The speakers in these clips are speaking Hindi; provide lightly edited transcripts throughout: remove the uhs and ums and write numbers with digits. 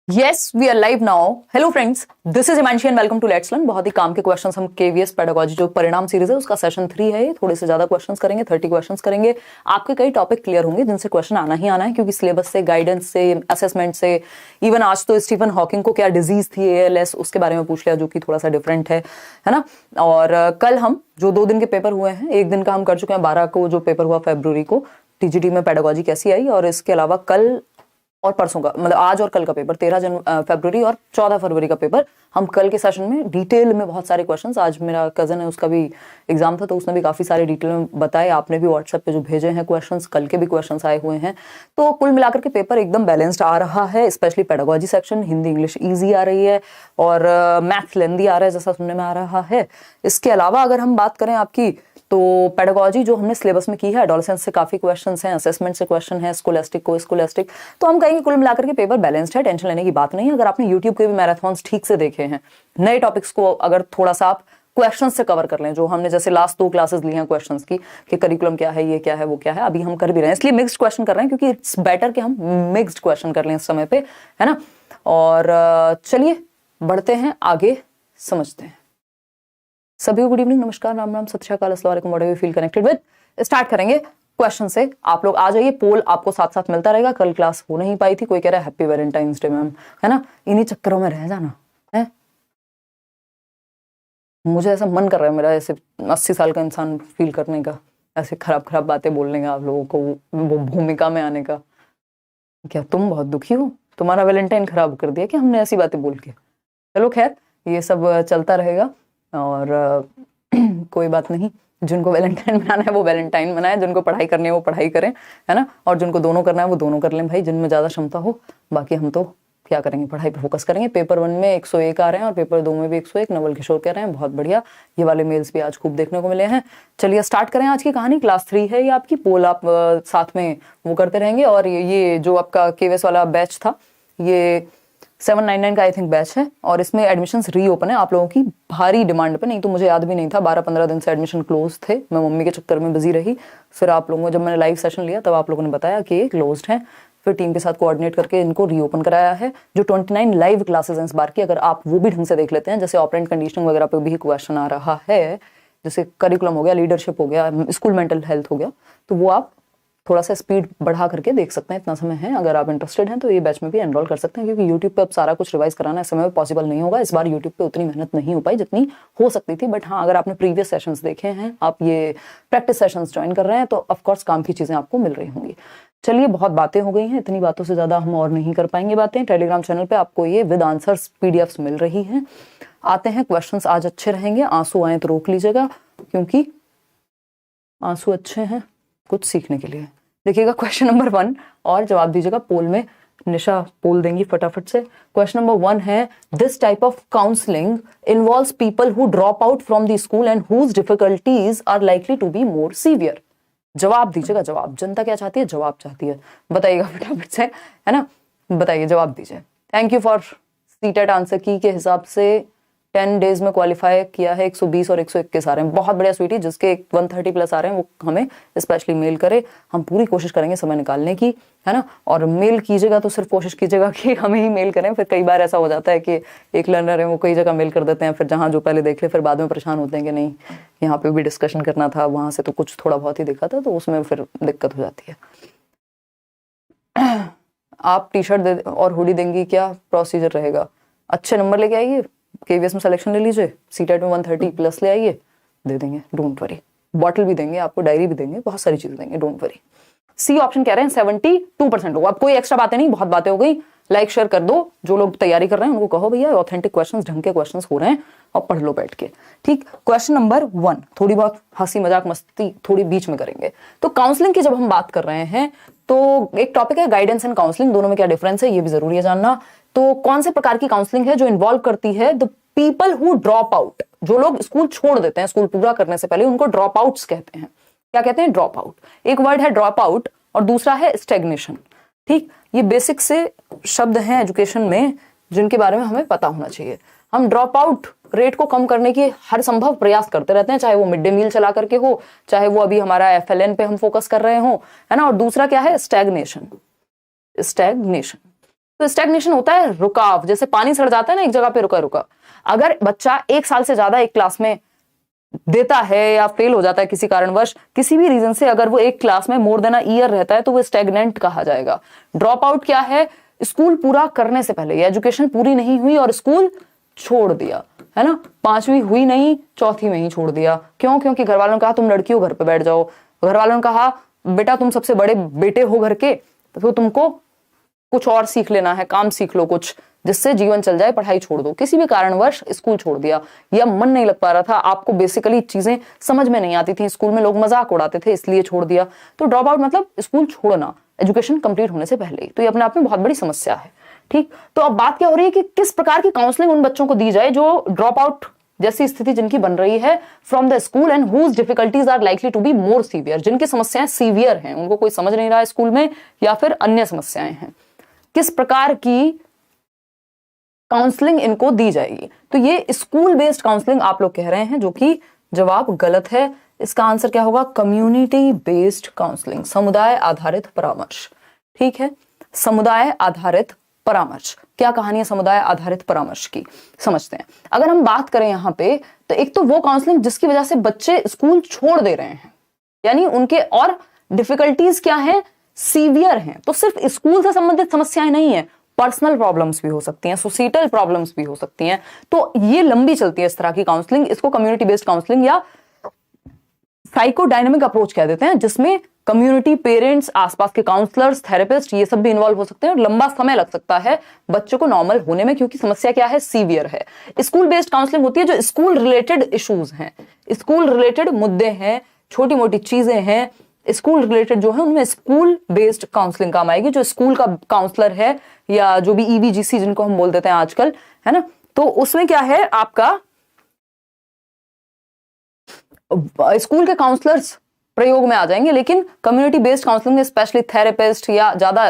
Yes we are live now. Hello friends, this is Himanshi and welcome to let's learn. बहुत ही काम के क्वेश्चंस हम केवीएस पेडागोजी जो परिणाम सीरीज है उसका सेशन 3 है। ये थोड़े से ज्यादा क्वेश्चंस करेंगे, 30 क्वेश्चंस करेंगे। आपके कई टॉपिक क्लियर होंगे जिनसे क्वेश्चन आना ही आना है, क्योंकि सिलेबस से, गाइडेंस से, असेसमेंट से, इवन आज तो स्टीफन हॉकिंग को क्या डिजीज थी ALS उसके बारे में पूछ लिया, जो कि थोड़ा सा डिफरेंट है ना। और कल हम जो 2 दिन के पेपर हुए हैं, एक दिन का हम कर चुके हैं 12 को जो पेपर हुआ फरवरी को, TGT में पेडागोजी कैसी आई, और इसके अलावा कल और परसों का, मतलब आज और कल का पेपर 13 फरवरी और 14 फरवरी का पेपर हम कल के सेशन में डिटेल में बहुत सारे क्वेश्चंस, आज मेरा कजन है उसका भी एग्जाम था तो उसने भी काफी सारे डिटेल में बताए, आपने भी व्हाट्सएप पे जो भेजे हैं क्वेश्चंस, कल के भी क्वेश्चंस आए हुए हैं। तो कुल मिलाकर के पेपर एकदम बैलेंस्ड आ रहा है, specially pedagogy section. Hindi English easy आ रही है और मैथ्स लेंदी आ रहा है जैसा सुनने में आ रहा है। इसके अलावा अगर हम बात करें आपकी, तो पेडागोजी जो हमने सिलेबस में की है, एडोलेसेंस से काफी क्वेश्चंस हैं, असेसमेंट से क्वेश्चन है, स्कोलास्टिक को स्कोलास्टिक, तो हम कहेंगे कुल मिलाकर के पेपर बैलेंस्ड है, टेंशन लेने की बात नहीं है। अगर आपने यूट्यूब के भी मैराथन्स ठीक से देखे हैं, नए टॉपिक्स को अगर थोड़ा सा आप क्वेश्चन से कवर कर लें, जो हमने जैसे लास्ट 2 क्लासेस ली हैं क्वेश्चंस की कि करिकुलम क्या है, ये क्या है, वो क्या है, अभी हम कर भी रहे हैं, इसलिए मिक्स्ड क्वेश्चन कर रहे हैं क्योंकि इट्स बेटर कि हम मिक्स्ड क्वेश्चन कर लें इस समय पे, है ना। और चलिए बढ़ते हैं आगे, समझते हैं। सभी को गुड इवनिंग, नमस्कार, राम राम, सत श्री अकाल, अस्सलाम वालेकुम, what you feel connected with. Start करेंगे क्वेश्चन से। आप लोग आ जाइए, पोल आपको साथ साथ मिलता रहेगा। कल क्लास हो नहीं पाई थी, कोई कह रहा है हैप्पी वैलेंटाइंस डे मैम, है ना, इन्हीं चक्करों में रह जाना है। मुझे ऐसा मन कर रहा है मेरा ऐसे 80 साल का इंसान फील करने का, ऐसे खराब खराब बातें बोलने का, आप लोगों को वो भूमिका में आने का। क्या तुम बहुत दुखी हो, तुम्हारा वैलेंटाइन खराब कर दिया क्या हमने ऐसी बातें बोल के? चलो खैर, ये सब चलता रहेगा और कोई बात नहीं। जिनको वैलेंटाइन मनाना है वो वैलेंटाइन मनाए, जिनको पढ़ाई करनी है वो पढ़ाई करें, है ना, और जिनको दोनों करना है वो दोनों कर लें भाई, जिनमें ज्यादा क्षमता हो। बाकी हम तो क्या करेंगे, पढ़ाई पर फोकस करेंगे। पेपर 1 में 101 आ रहे हैं और पेपर 2 में भी 101। नवल किशोर कह रहे हैं बहुत बढ़िया, ये वाले मेल्स भी आज खूब देखने को मिले हैं। चलिए स्टार्ट करें आज की कहानी। क्लास 3 है ये आपकी, पोल आप साथ में वो करते रहेंगे। और ये जो आपका केवीएस वाला बैच था, ये 799 का आई थिंक बैच है, और इसमें एडमिशन्स रीओपन है आप लोगों की भारी डिमांड पे। नहीं तो मुझे याद भी नहीं था, 12-15 दिन से एडमिशन क्लोज थे, मैं मम्मी के चक्कर में बिजी रही। फिर आप लोगों को जब मैंने लाइव सेशन लिया तब आप लोगों ने बताया कि ये क्लोज्ड है, फिर टीम के साथ कोऑर्डिनेट करके इनको रीओपन कराया है। जो 29 लाइव क्लासेस हैं इस बार की, अगर आप वो भी ढंग से देख लेते हैं, जैसे ऑपरेंट कंडीशनिंग वगैरह पे भी क्वेश्चन आ रहा है, जैसे करिकुलम हो गया, लीडरशिप हो गया, स्कूल मेंटल हेल्थ हो गया, तो वो आप थोड़ा सा स्पीड बढ़ा करके देख सकते हैं। इतना समय है, अगर आप इंटरेस्टेड हैं तो ये बैच में भी एनरोल कर सकते हैं, क्योंकि यूट्यूब पे अब सारा कुछ रिवाइज कराना इस समय में पॉसिबल नहीं होगा। इस बार यूट्यूब पे उतनी मेहनत नहीं हो पाई जितनी हो सकती थी, बट हाँ, अगर आपने प्रीवियस सेशंस देखे हैं, आप ये प्रैक्टिस सेशंस ज्वाइन कर रहे हैं, तो ऑफकोर्स काम की चीजें आपको मिल रही होंगी। चलिए बहुत बातें हो गई हैं, इतनी बातों से ज्यादा हम और नहीं कर पाएंगे बातें। टेलीग्राम चैनल पे आपको ये विद आंसर्स PDFs मिल रही हैं। आते हैं क्वेश्चंस, आज अच्छे रहेंगे। आंसू आए तो रोक लीजिएगा, क्योंकि आंसू अच्छे हैं कुछ सीखने के लिए। देखिएगा क्वेश्चन नंबर 1 और जवाब दीजिएगा पोल में। निशा पोल देंगी फटाफट से। क्वेश्चन नंबर 1 है, this type of counselling involves people who drop out from the school and whose difficulties are likely to be more severe. जवाब दीजिएगा, जवाब। जनता क्या चाहती है? जवाब चाहती है। बताइएगा फटाफट से, है ना, बताइए, जवाब दीजिए। Thank you for CTET answer की के हिसाब से 10 डेज में क्वालिफाई किया है, 120 और 121 आ रहे हैं। बहुत बढ़िया स्वीटी, जिसके 130 प्लस आ रहे हैं वो हमें स्पेशली मेल करे, हम पूरी कोशिश करेंगे समय निकालने की, है ना। और मेल कीजिएगा तो सिर्फ कोशिश कीजिएगा कि हमें ही मेल करें। फिर कई बार ऐसा हो जाता है कि एक लर्नर है वो कई जगह मेल कर देते हैं, फिर जहाँ जो पहले देख ले, फिर बाद में परेशान होते हैं कि नहीं यहाँ पे भी डिस्कशन करना था, वहां से तो कुछ थोड़ा बहुत ही देखा था, तो उसमें फिर दिक्कत हो जाती है। आप टी-शर्ट दे और हुडी देंगी, क्या प्रोसीजर रहेगा? अच्छे नंबर लेके आइए, केवीएस में सिलेक्शन ले लीजिए, सीटेट में 130 प्लस ले आइए, दे देंगे, डोंट वरी। बॉटल भी देंगे आपको, डायरी भी देंगे, बहुत सारी चीजें देंगे, डोंट वरी। सी ऑप्शन कह रहे हैं 72% होगा। अब कोई एक्स्ट्रा बातें नहीं, बहुत बातें हो गई। लाइक शेयर कर दो, जो लोग तैयारी कर रहे हैं उनको कहो भैया ऑथेंटिक क्वेश्चंस, ढंग के क्वेश्चंस हो रहे हैं, और पढ़ लो बैठ के। ठीक, क्वेश्चन नंबर 1 थोड़ी बहुत हंसी मजाक मस्ती थोड़ी बीच में करेंगे। तो काउंसलिंग की जब हम बात कर रहे हैं, तो एक टॉपिक है गाइडेंस एंड काउंसलिंग, दोनों में क्या डिफरेंस है ये भी जरूरी है जानना। तो कौन से प्रकार की काउंसलिंग है जो इन्वॉल्व करती है the people who drop out, जो लोग स्कूल छोड़ देते हैं, स्कूल पूरा करने से पहले, उनको ड्रॉप आउट्स कहते हैं। क्या कहते हैं? Drop out. एक वर्ड है ड्रॉप आउट और दूसरा है स्टेग्नेशन। ठीक, ये बेसिक से शब्द हैं एजुकेशन में जिनके बारे में हमें पता होना चाहिए। हम ड्रॉप आउट रेट को कम करने की हर संभव प्रयास करते रहते हैं, चाहे वो मिड डे मील चला करके हो, चाहे वो अभी हमारा FLN पे हम फोकस कर रहे हो, है ना। और दूसरा क्या है? स्टैग्नेशन। स्टैग्नेशन तो स्टैग्नेशन होता है रुकाव, जैसे पानी सड़ जाता है ना एक जगह पे रुका रुका। अगर बच्चा 1 साल से ज्यादा एक क्लास में देता है या फेल हो जाता है किसी कारणवश, किसी भी रीजन से, अगर वो एक क्लास में मोर देन अ ईयर रहता है तो वो स्टैग्नेंट कहा जाएगा। ड्रॉप आउट क्या है? स्कूल पूरा करने से पहले, या एजुकेशन पूरी नहीं हुई और स्कूल छोड़ दिया, है ना, 5वीं हुई नहीं 4थी में ही छोड़ दिया। क्यों? क्योंकि घर वालों ने कहा तुम लड़की हो घर पे बैठ जाओ, घर वालों ने कहा बेटा तुम सबसे बड़े बेटे हो घर के, तो तुमको कुछ और सीख लेना है, काम सीख लो कुछ जिससे जीवन चल जाए, पढ़ाई छोड़ दो। किसी भी कारणवश स्कूल छोड़ दिया, या मन नहीं लग पा रहा था, आपको बेसिकली चीजें समझ में नहीं आती थी, स्कूल में लोग मजाक उड़ाते थे इसलिए छोड़ दिया। तो ड्रॉप आउट मतलब स्कूल छोड़ना एजुकेशन कंप्लीट होने से पहले ही। तो ये अपने आप में बहुत बड़ी समस्या है। ठीक, तो अब बात क्या हो रही है कि किस प्रकार की काउंसलिंग उन बच्चों को दी जाए जो ड्रॉप आउट जैसी स्थिति जिनकी बन रही है from the school and whose difficulties are likely to be more severe, जिनकी समस्याएं सीवियर हैं, उनको कोई समझ नहीं रहा है स्कूल में या फिर अन्य समस्याएं हैं। किस प्रकार की काउंसलिंग इनको दी जाएगी? तो ये स्कूल बेस्ड काउंसलिंग आप लोग कह रहे हैं, जो कि जवाब गलत है। इसका आंसर क्या होगा? कम्युनिटी बेस्ड काउंसलिंग, समुदाय आधारित परामर्श। ठीक है, समुदाय आधारित परामर्श। क्या कहानी है समुदाय आधारित परामर्श की, समझते हैं। अगर हम बात करें यहाँ पे, तो एक तो वो काउंसलिंग जिसकी वजह से बच्चे स्कूल छोड़ दे रहे हैं, यानी उनके और डिफिकल्टीज क्या है? सीवियर हैं। तो सिर्फ स्कूल से संबंधित समस्याएं नहीं है, पर्सनल प्रॉब्लम्स भी हो सकती हैं, सोसाइटल प्रॉब्लम्स भी हो सकती हैं। तो ये लंबी चलती है इस तरह की काउंसलिंग। इसको कम्युनिटी बेस्ड काउंसलिंग या साइकोडायनेमिक अप्रोच कह देते हैं, जिसमें कम्युनिटी, पेरेंट्स, आसपास के काउंसलर्स, थेरेपिस्ट, ये सब भी इन्वॉल्व हो सकते हैं और लंबा समय लग सकता है बच्चों को नॉर्मल होने में, क्योंकि समस्या क्या है? सीवियर है। स्कूल बेस्ड काउंसलिंग होती है जो स्कूल रिलेटेड इश्यूज हैं, स्कूल रिलेटेड मुद्दे हैं, छोटी मोटी चीजें हैं, स्कूल रिलेटेड जो है उनमें स्कूल बेस्ड काउंसलिंग काम आएगी। जो स्कूल का काउंसलर है या जो भी ईवीजीसी जिनको हम बोल देते हैं आजकल, है ना, तो उसमें क्या है आपका स्कूल के काउंसलर्स प्रयोग में आ जाएंगे, लेकिन कम्युनिटी बेस्ड काउंसलिंग में स्पेशली थेरेपिस्ट या ज्यादा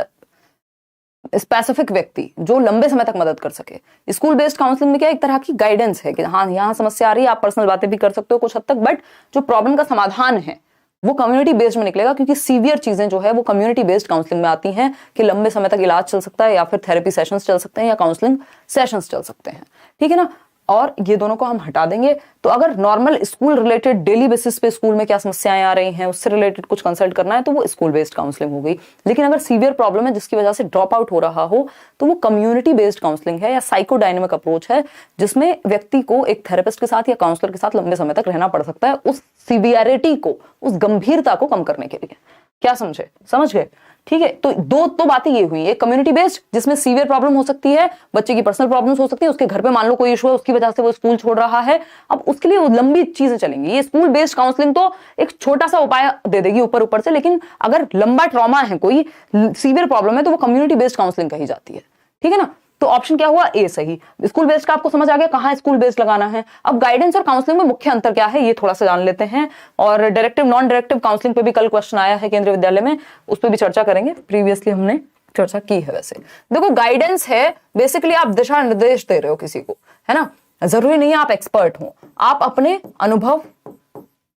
स्पेसिफिक व्यक्ति जो लंबे समय तक मदद कर सके। स्कूल बेस्ड काउंसलिंग में क्या एक तरह की गाइडेंस है कि हाँ यहाँ समस्या आ रही है, आप पर्सनल बातें भी कर सकते हो कुछ हद तक, बट जो प्रॉब्लम का समाधान है वो कम्युनिटी बेस्ड में निकलेगा, क्योंकि सीवियर चीजें जो है वो कम्युनिटी बेस्ड काउंसलिंग में आती हैं कि लंबे समय तक इलाज चल सकता है या फिर थेरेपी सेशंस चल सकते हैं या काउंसलिंग सेशंस चल सकते हैं। ठीक है ना, और ये दोनों को हम हटा देंगे। तो अगर normal school related daily basis पे स्कूल में क्या समस्याएं आ रही हैं उससे रिलेटेड कुछ कंसल्ट करना है तो वो स्कूल बेस्ड काउंसलिंग हो गई। लेकिन अगर सीवियर प्रॉब्लम है जिसकी वजह से ड्रॉप आउट हो रहा हो तो वो कम्युनिटी बेस्ड काउंसलिंग है या साइकोडायनेमिक अप्रोच है, जिसमें व्यक्ति को एक थेरेपिस्ट के साथ या काउंसलर के साथ लंबे समय तक रहना पड़ सकता है उस सीवियरिटी को, उस गंभीरता को कम करने के लिए। क्या समझे? समझ गए? ठीक है, तो दो तो बातें ये हुई, एक कम्युनिटी बेस्ड जिसमें सीवियर प्रॉब्लम हो सकती है, बच्चे की पर्सनल प्रॉब्लम्स हो सकती है, उसके घर पे मान लो कोई इशू है उसकी वजह से वो स्कूल छोड़ रहा है, अब उसके लिए लंबी चीजें चलेंगी। ये स्कूल बेस्ड काउंसलिंग तो एक छोटा सा उपाय दे देगी ऊपर ऊपर से, लेकिन अगर लंबा ट्रॉमा है, कोई सीवियर प्रॉब्लम है, तो वो कम्युनिटी बेस्ड काउंसलिंग कही जाती है। ठीक है ना, तो ऑप्शन क्या हुआ? ए सही। स्कूल बेस्ड का आपको समझ आ गया कहां स्कूल बेस्ड लगाना है। अब गाइडेंस और काउंसलिंग में मुख्य अंतर क्या है ये थोड़ा सा जान लेते हैं, और डायरेक्टिव नॉन डायरेक्टिव काउंसलिंग पे भी कल क्वेश्चन आया है केंद्रीय विद्यालय में, उस पर भी चर्चा करेंगे, प्रीवियसली हमने चर्चा की है। वैसे देखो, गाइडेंस है बेसिकली आप दिशा निर्देश दे रहे हो किसी को, है ना, जरूरी नहीं है आप एक्सपर्ट हो, आप अपने अनुभव,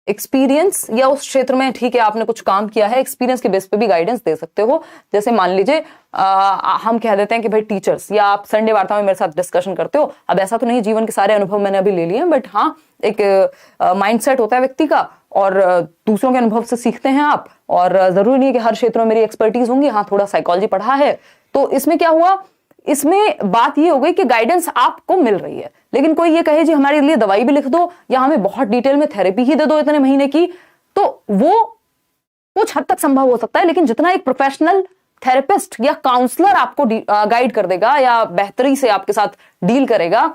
एक्सपीरियंस या उस क्षेत्र में, ठीक है, आपने कुछ काम किया है, एक्सपीरियंस के बेस पे भी गाइडेंस दे सकते हो। जैसे मान लीजिए हम कह देते हैं कि भाई टीचर्स, या आप संडे वार्ता में मेरे साथ डिस्कशन करते हो, अब ऐसा तो नहीं जीवन के सारे अनुभव मैंने अभी ले लिए, बट हाँ एक माइंडसेट होता है व्यक्ति का, और दूसरों के अनुभव से सीखते हैं आप, और जरूरी नहीं है कि हर क्षेत्र में मेरी एक्सपर्टीज होंगी, हाँ थोड़ा साइकोलॉजी पढ़ा है। तो इसमें क्या हुआ, इसमें बात ये हो गई कि गाइडेंस आपको मिल रही है, लेकिन कोई ये कहे जी हमारे लिए दवाई भी लिख दो या हमें बहुत डिटेल में थेरेपी ही दे दो इतने महीने की, तो वो कुछ हद तक संभव हो सकता है, लेकिन जितना एक प्रोफेशनल थेरेपिस्ट या काउंसलर आपको गाइड कर देगा या बेहतरी से आपके साथ डील करेगा,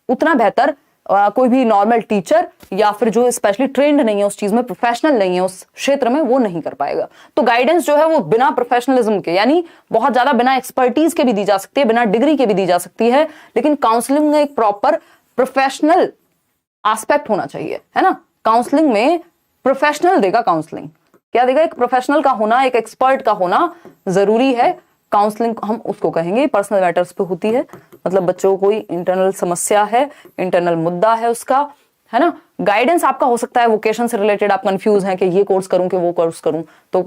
उतना बेहतर कोई भी नॉर्मल टीचर या फिर जो स्पेशली ट्रेंड नहीं है उस चीज में, प्रोफेशनल नहीं है उस क्षेत्र में, वो नहीं कर पाएगा। तो गाइडेंस जो है वो बिना प्रोफेशनलिज्म के, यानी बहुत ज्यादा बिना एक्सपर्टीज के भी दी जा सकती है, बिना डिग्री के भी दी जा सकती है, लेकिन काउंसलिंग में एक प्रॉपर प्रोफेशनल एस्पेक्ट होना चाहिए, है ना। काउंसलिंग में प्रोफेशनल देगा, काउंसलिंग क्या देगा, एक प्रोफेशनल का होना, एक एक्सपर्ट का होना जरूरी है। काउंसलिंग हम उसको कहेंगे पर्सनल मैटर्स पे होती है, मतलब बच्चों को कोई इंटरनल समस्या है, इंटरनल मुद्दा है उसका, है ना। गाइडेंस आपका हो सकता है वोकेशन से रिलेटेड, आप कंफ्यूज हैं कि ये कोर्स करूं कि वो कोर्स करूं, तो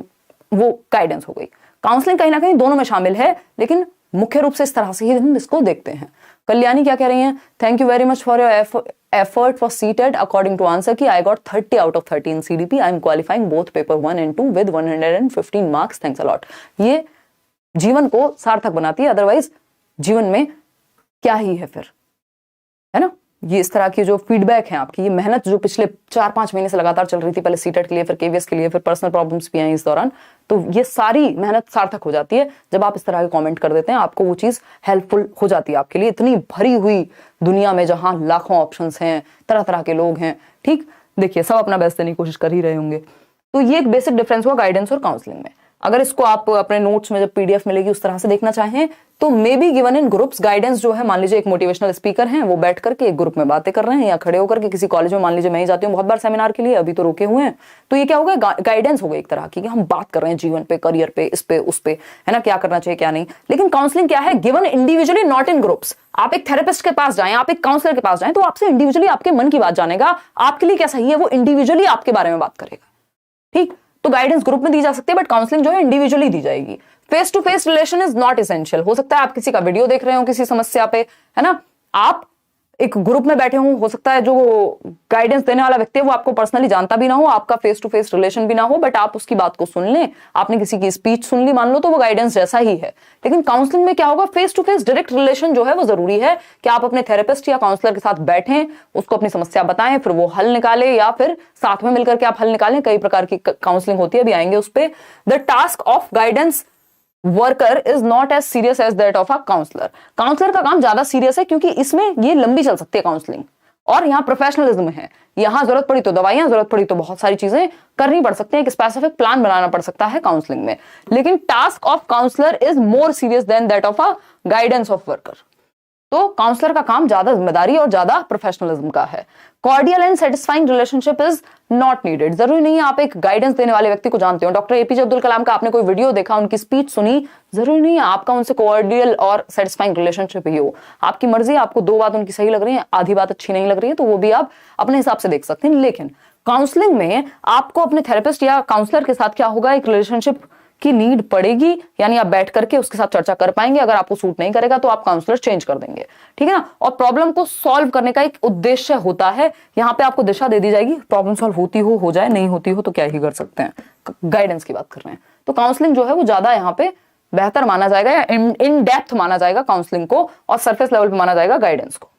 वो गाइडेंस हो गई। काउंसलिंग कहीं ना कहीं दोनों में शामिल है, लेकिन मुख्य रूप से इस तरह से ही हम इसको देखते हैं। कल्याणी क्या कह रही हैं, thank you very much for your effort for CTET according to answer key I got 30 out of 30 in CDP, I am qualifying both paper 1 and 2 with 115 marks, thanks a lot. ये जीवन को सार्थक बनाती है, अदरवाइज जीवन में क्या ही है फिर, है ना। ये इस तरह की जो फीडबैक है आपकी, ये मेहनत जो पिछले 4-5 महीने से लगातार चल रही थी, पहले सीटेट के लिए, फिर KVS के लिए, फिर पर्सनल प्रॉब्लम्स भी आई इस दौरान, तो ये सारी मेहनत सार्थक हो जाती है जब आप इस तरह के कमेंट कर देते हैं। आपको वो चीज हेल्पफुल हो जाती है आपके लिए, इतनी भरी हुई दुनिया में जहां लाखों ऑप्शंस हैं, तरह तरह के लोग हैं, ठीक। देखिए सब अपना बेस्ट देने की कोशिश कर ही रहे होंगे। तो ये एक बेसिक डिफरेंस हुआ गाइडेंस और काउंसलिंग में। अगर इसको आप अपने नोट्स में जब PDF मिलेगी उस तरह से देखना चाहें तो may be given in groups. Guidance जो है, मान लीजिए एक मोटिवेशनल स्पीकर हैं, वो बैठ करके एक ग्रुप में बातें कर रहे हैं, या खड़े होकर के किसी कॉलेज में, मान लीजिए मैं ही जाती हूँ बहुत बार सेमिनार के लिए, अभी तो रुके हुए हैं, तो ये क्या होगा, गाइडेंस होगा एक तरह की, कि हम बात कर रहे हैं जीवन पे, करियर पे, इस पे उस पे, है ना, क्या करना चाहिए क्या नहीं। लेकिन काउंसलिंग क्या है, given individually not in groups. आप एक थेरेपिस्ट के पास जाएं, आप एक काउंसलर के पास जाएं, तो आपसे इंडिविजुअली आपके मन की बात जानेगा, आपके लिए क्या सही है वो इंडिविजुअली आपके बारे में बात करेगा, ठीक। तो गाइडेंस ग्रुप में दी जा सकती है, बट काउंसलिंग जो है इंडिविजुअली दी जाएगी। Face to face relation is not essential. हो सकता है आप किसी का वीडियो देख रहे हो किसी समस्या पे, है ना, आप एक ग्रुप में बैठे हो सकता है जो गाइडेंस देने वाला व्यक्ति है वो आपको पर्सनली जानता भी ना हो, आपका फेस टू फेस रिलेशन भी ना हो, बट आप उसकी बात को सुन लें, आपने किसी की स्पीच सुन ली मान लो, तो वो गाइडेंस जैसा ही है। लेकिन काउंसलिंग में क्या होगा, face to face direct relation जो है वो जरूरी है, कि आप अपने थेरेपिस्ट या काउंसलर के साथ बैठें, उसको अपनी समस्या बताएं, फिर वो हल निकाले, या फिर साथ में मिलकर के आप हल निकालें। कई प्रकार की काउंसलिंग होती है, अभी आएंगे उस पर। The task of guidance worker is not as serious as that of a counsellor. Counsellor का काम ज्यादा सीरियस है क्योंकि इसमें ये लंबी चल सकती है काउंसलिंग, और यहाँ प्रोफेशनलिज्म है, यहाँ जरूरत पड़ी तो दवाइयां, जरूरत पड़ी तो बहुत सारी चीजें करनी पड़ सकती है, एक स्पेसिफिक प्लान बनाना पड़ सकता है काउंसलिंग में। लेकिन task of counsellor is more serious than that of a guidance of worker. तो काउंसलर का काम ज्यादा जिम्मेदारी और ज्यादा प्रोफेशनलिज्म का है। Cordial and satisfying relationship is not needed. जरूरी नहीं है आप एक गाइडेंस देने वाले व्यक्ति को जानते हो, डॉक्टर APJ अब्दुल कलाम का आपने कोई वीडियो देखा, उनकी स्पीच सुनी, जरूरी नहीं है आपका उनसे कॉर्डियल और सेटिस्फाइंग रिलेशनशिप ही हो। आपकी मर्जी है, आपको 2 बात उनकी सही लग रही है, आधी बात अच्छी नहीं लग रही है, तो वो भी आप अपने हिसाब से देख सकते हैं। लेकिन काउंसलिंग में आपको अपने थेरेपिस्ट या काउंसलर के साथ क्या होगा, एक रिलेशनशिप की नीड पड़ेगी, यानी आप बैठ करके उसके साथ चर्चा कर पाएंगे। अगर आपको सूट नहीं करेगा तो आप काउंसलर चेंज कर देंगे, ठीक है ना। और प्रॉब्लम को सॉल्व करने का एक उद्देश्य होता है, यहाँ पे आपको दिशा दे दी जाएगी, प्रॉब्लम सॉल्व होती हो जाए, नहीं होती हो तो क्या ही कर सकते हैं, गाइडेंस की बात कर रहे हैं। तो काउंसलिंग जो है वो ज्यादा यहाँ पे बेहतर माना जाएगा, या इन डेप्थ माना जाएगा काउंसलिंग को, और सरफेस लेवल पे माना जाएगा गाइडेंस को,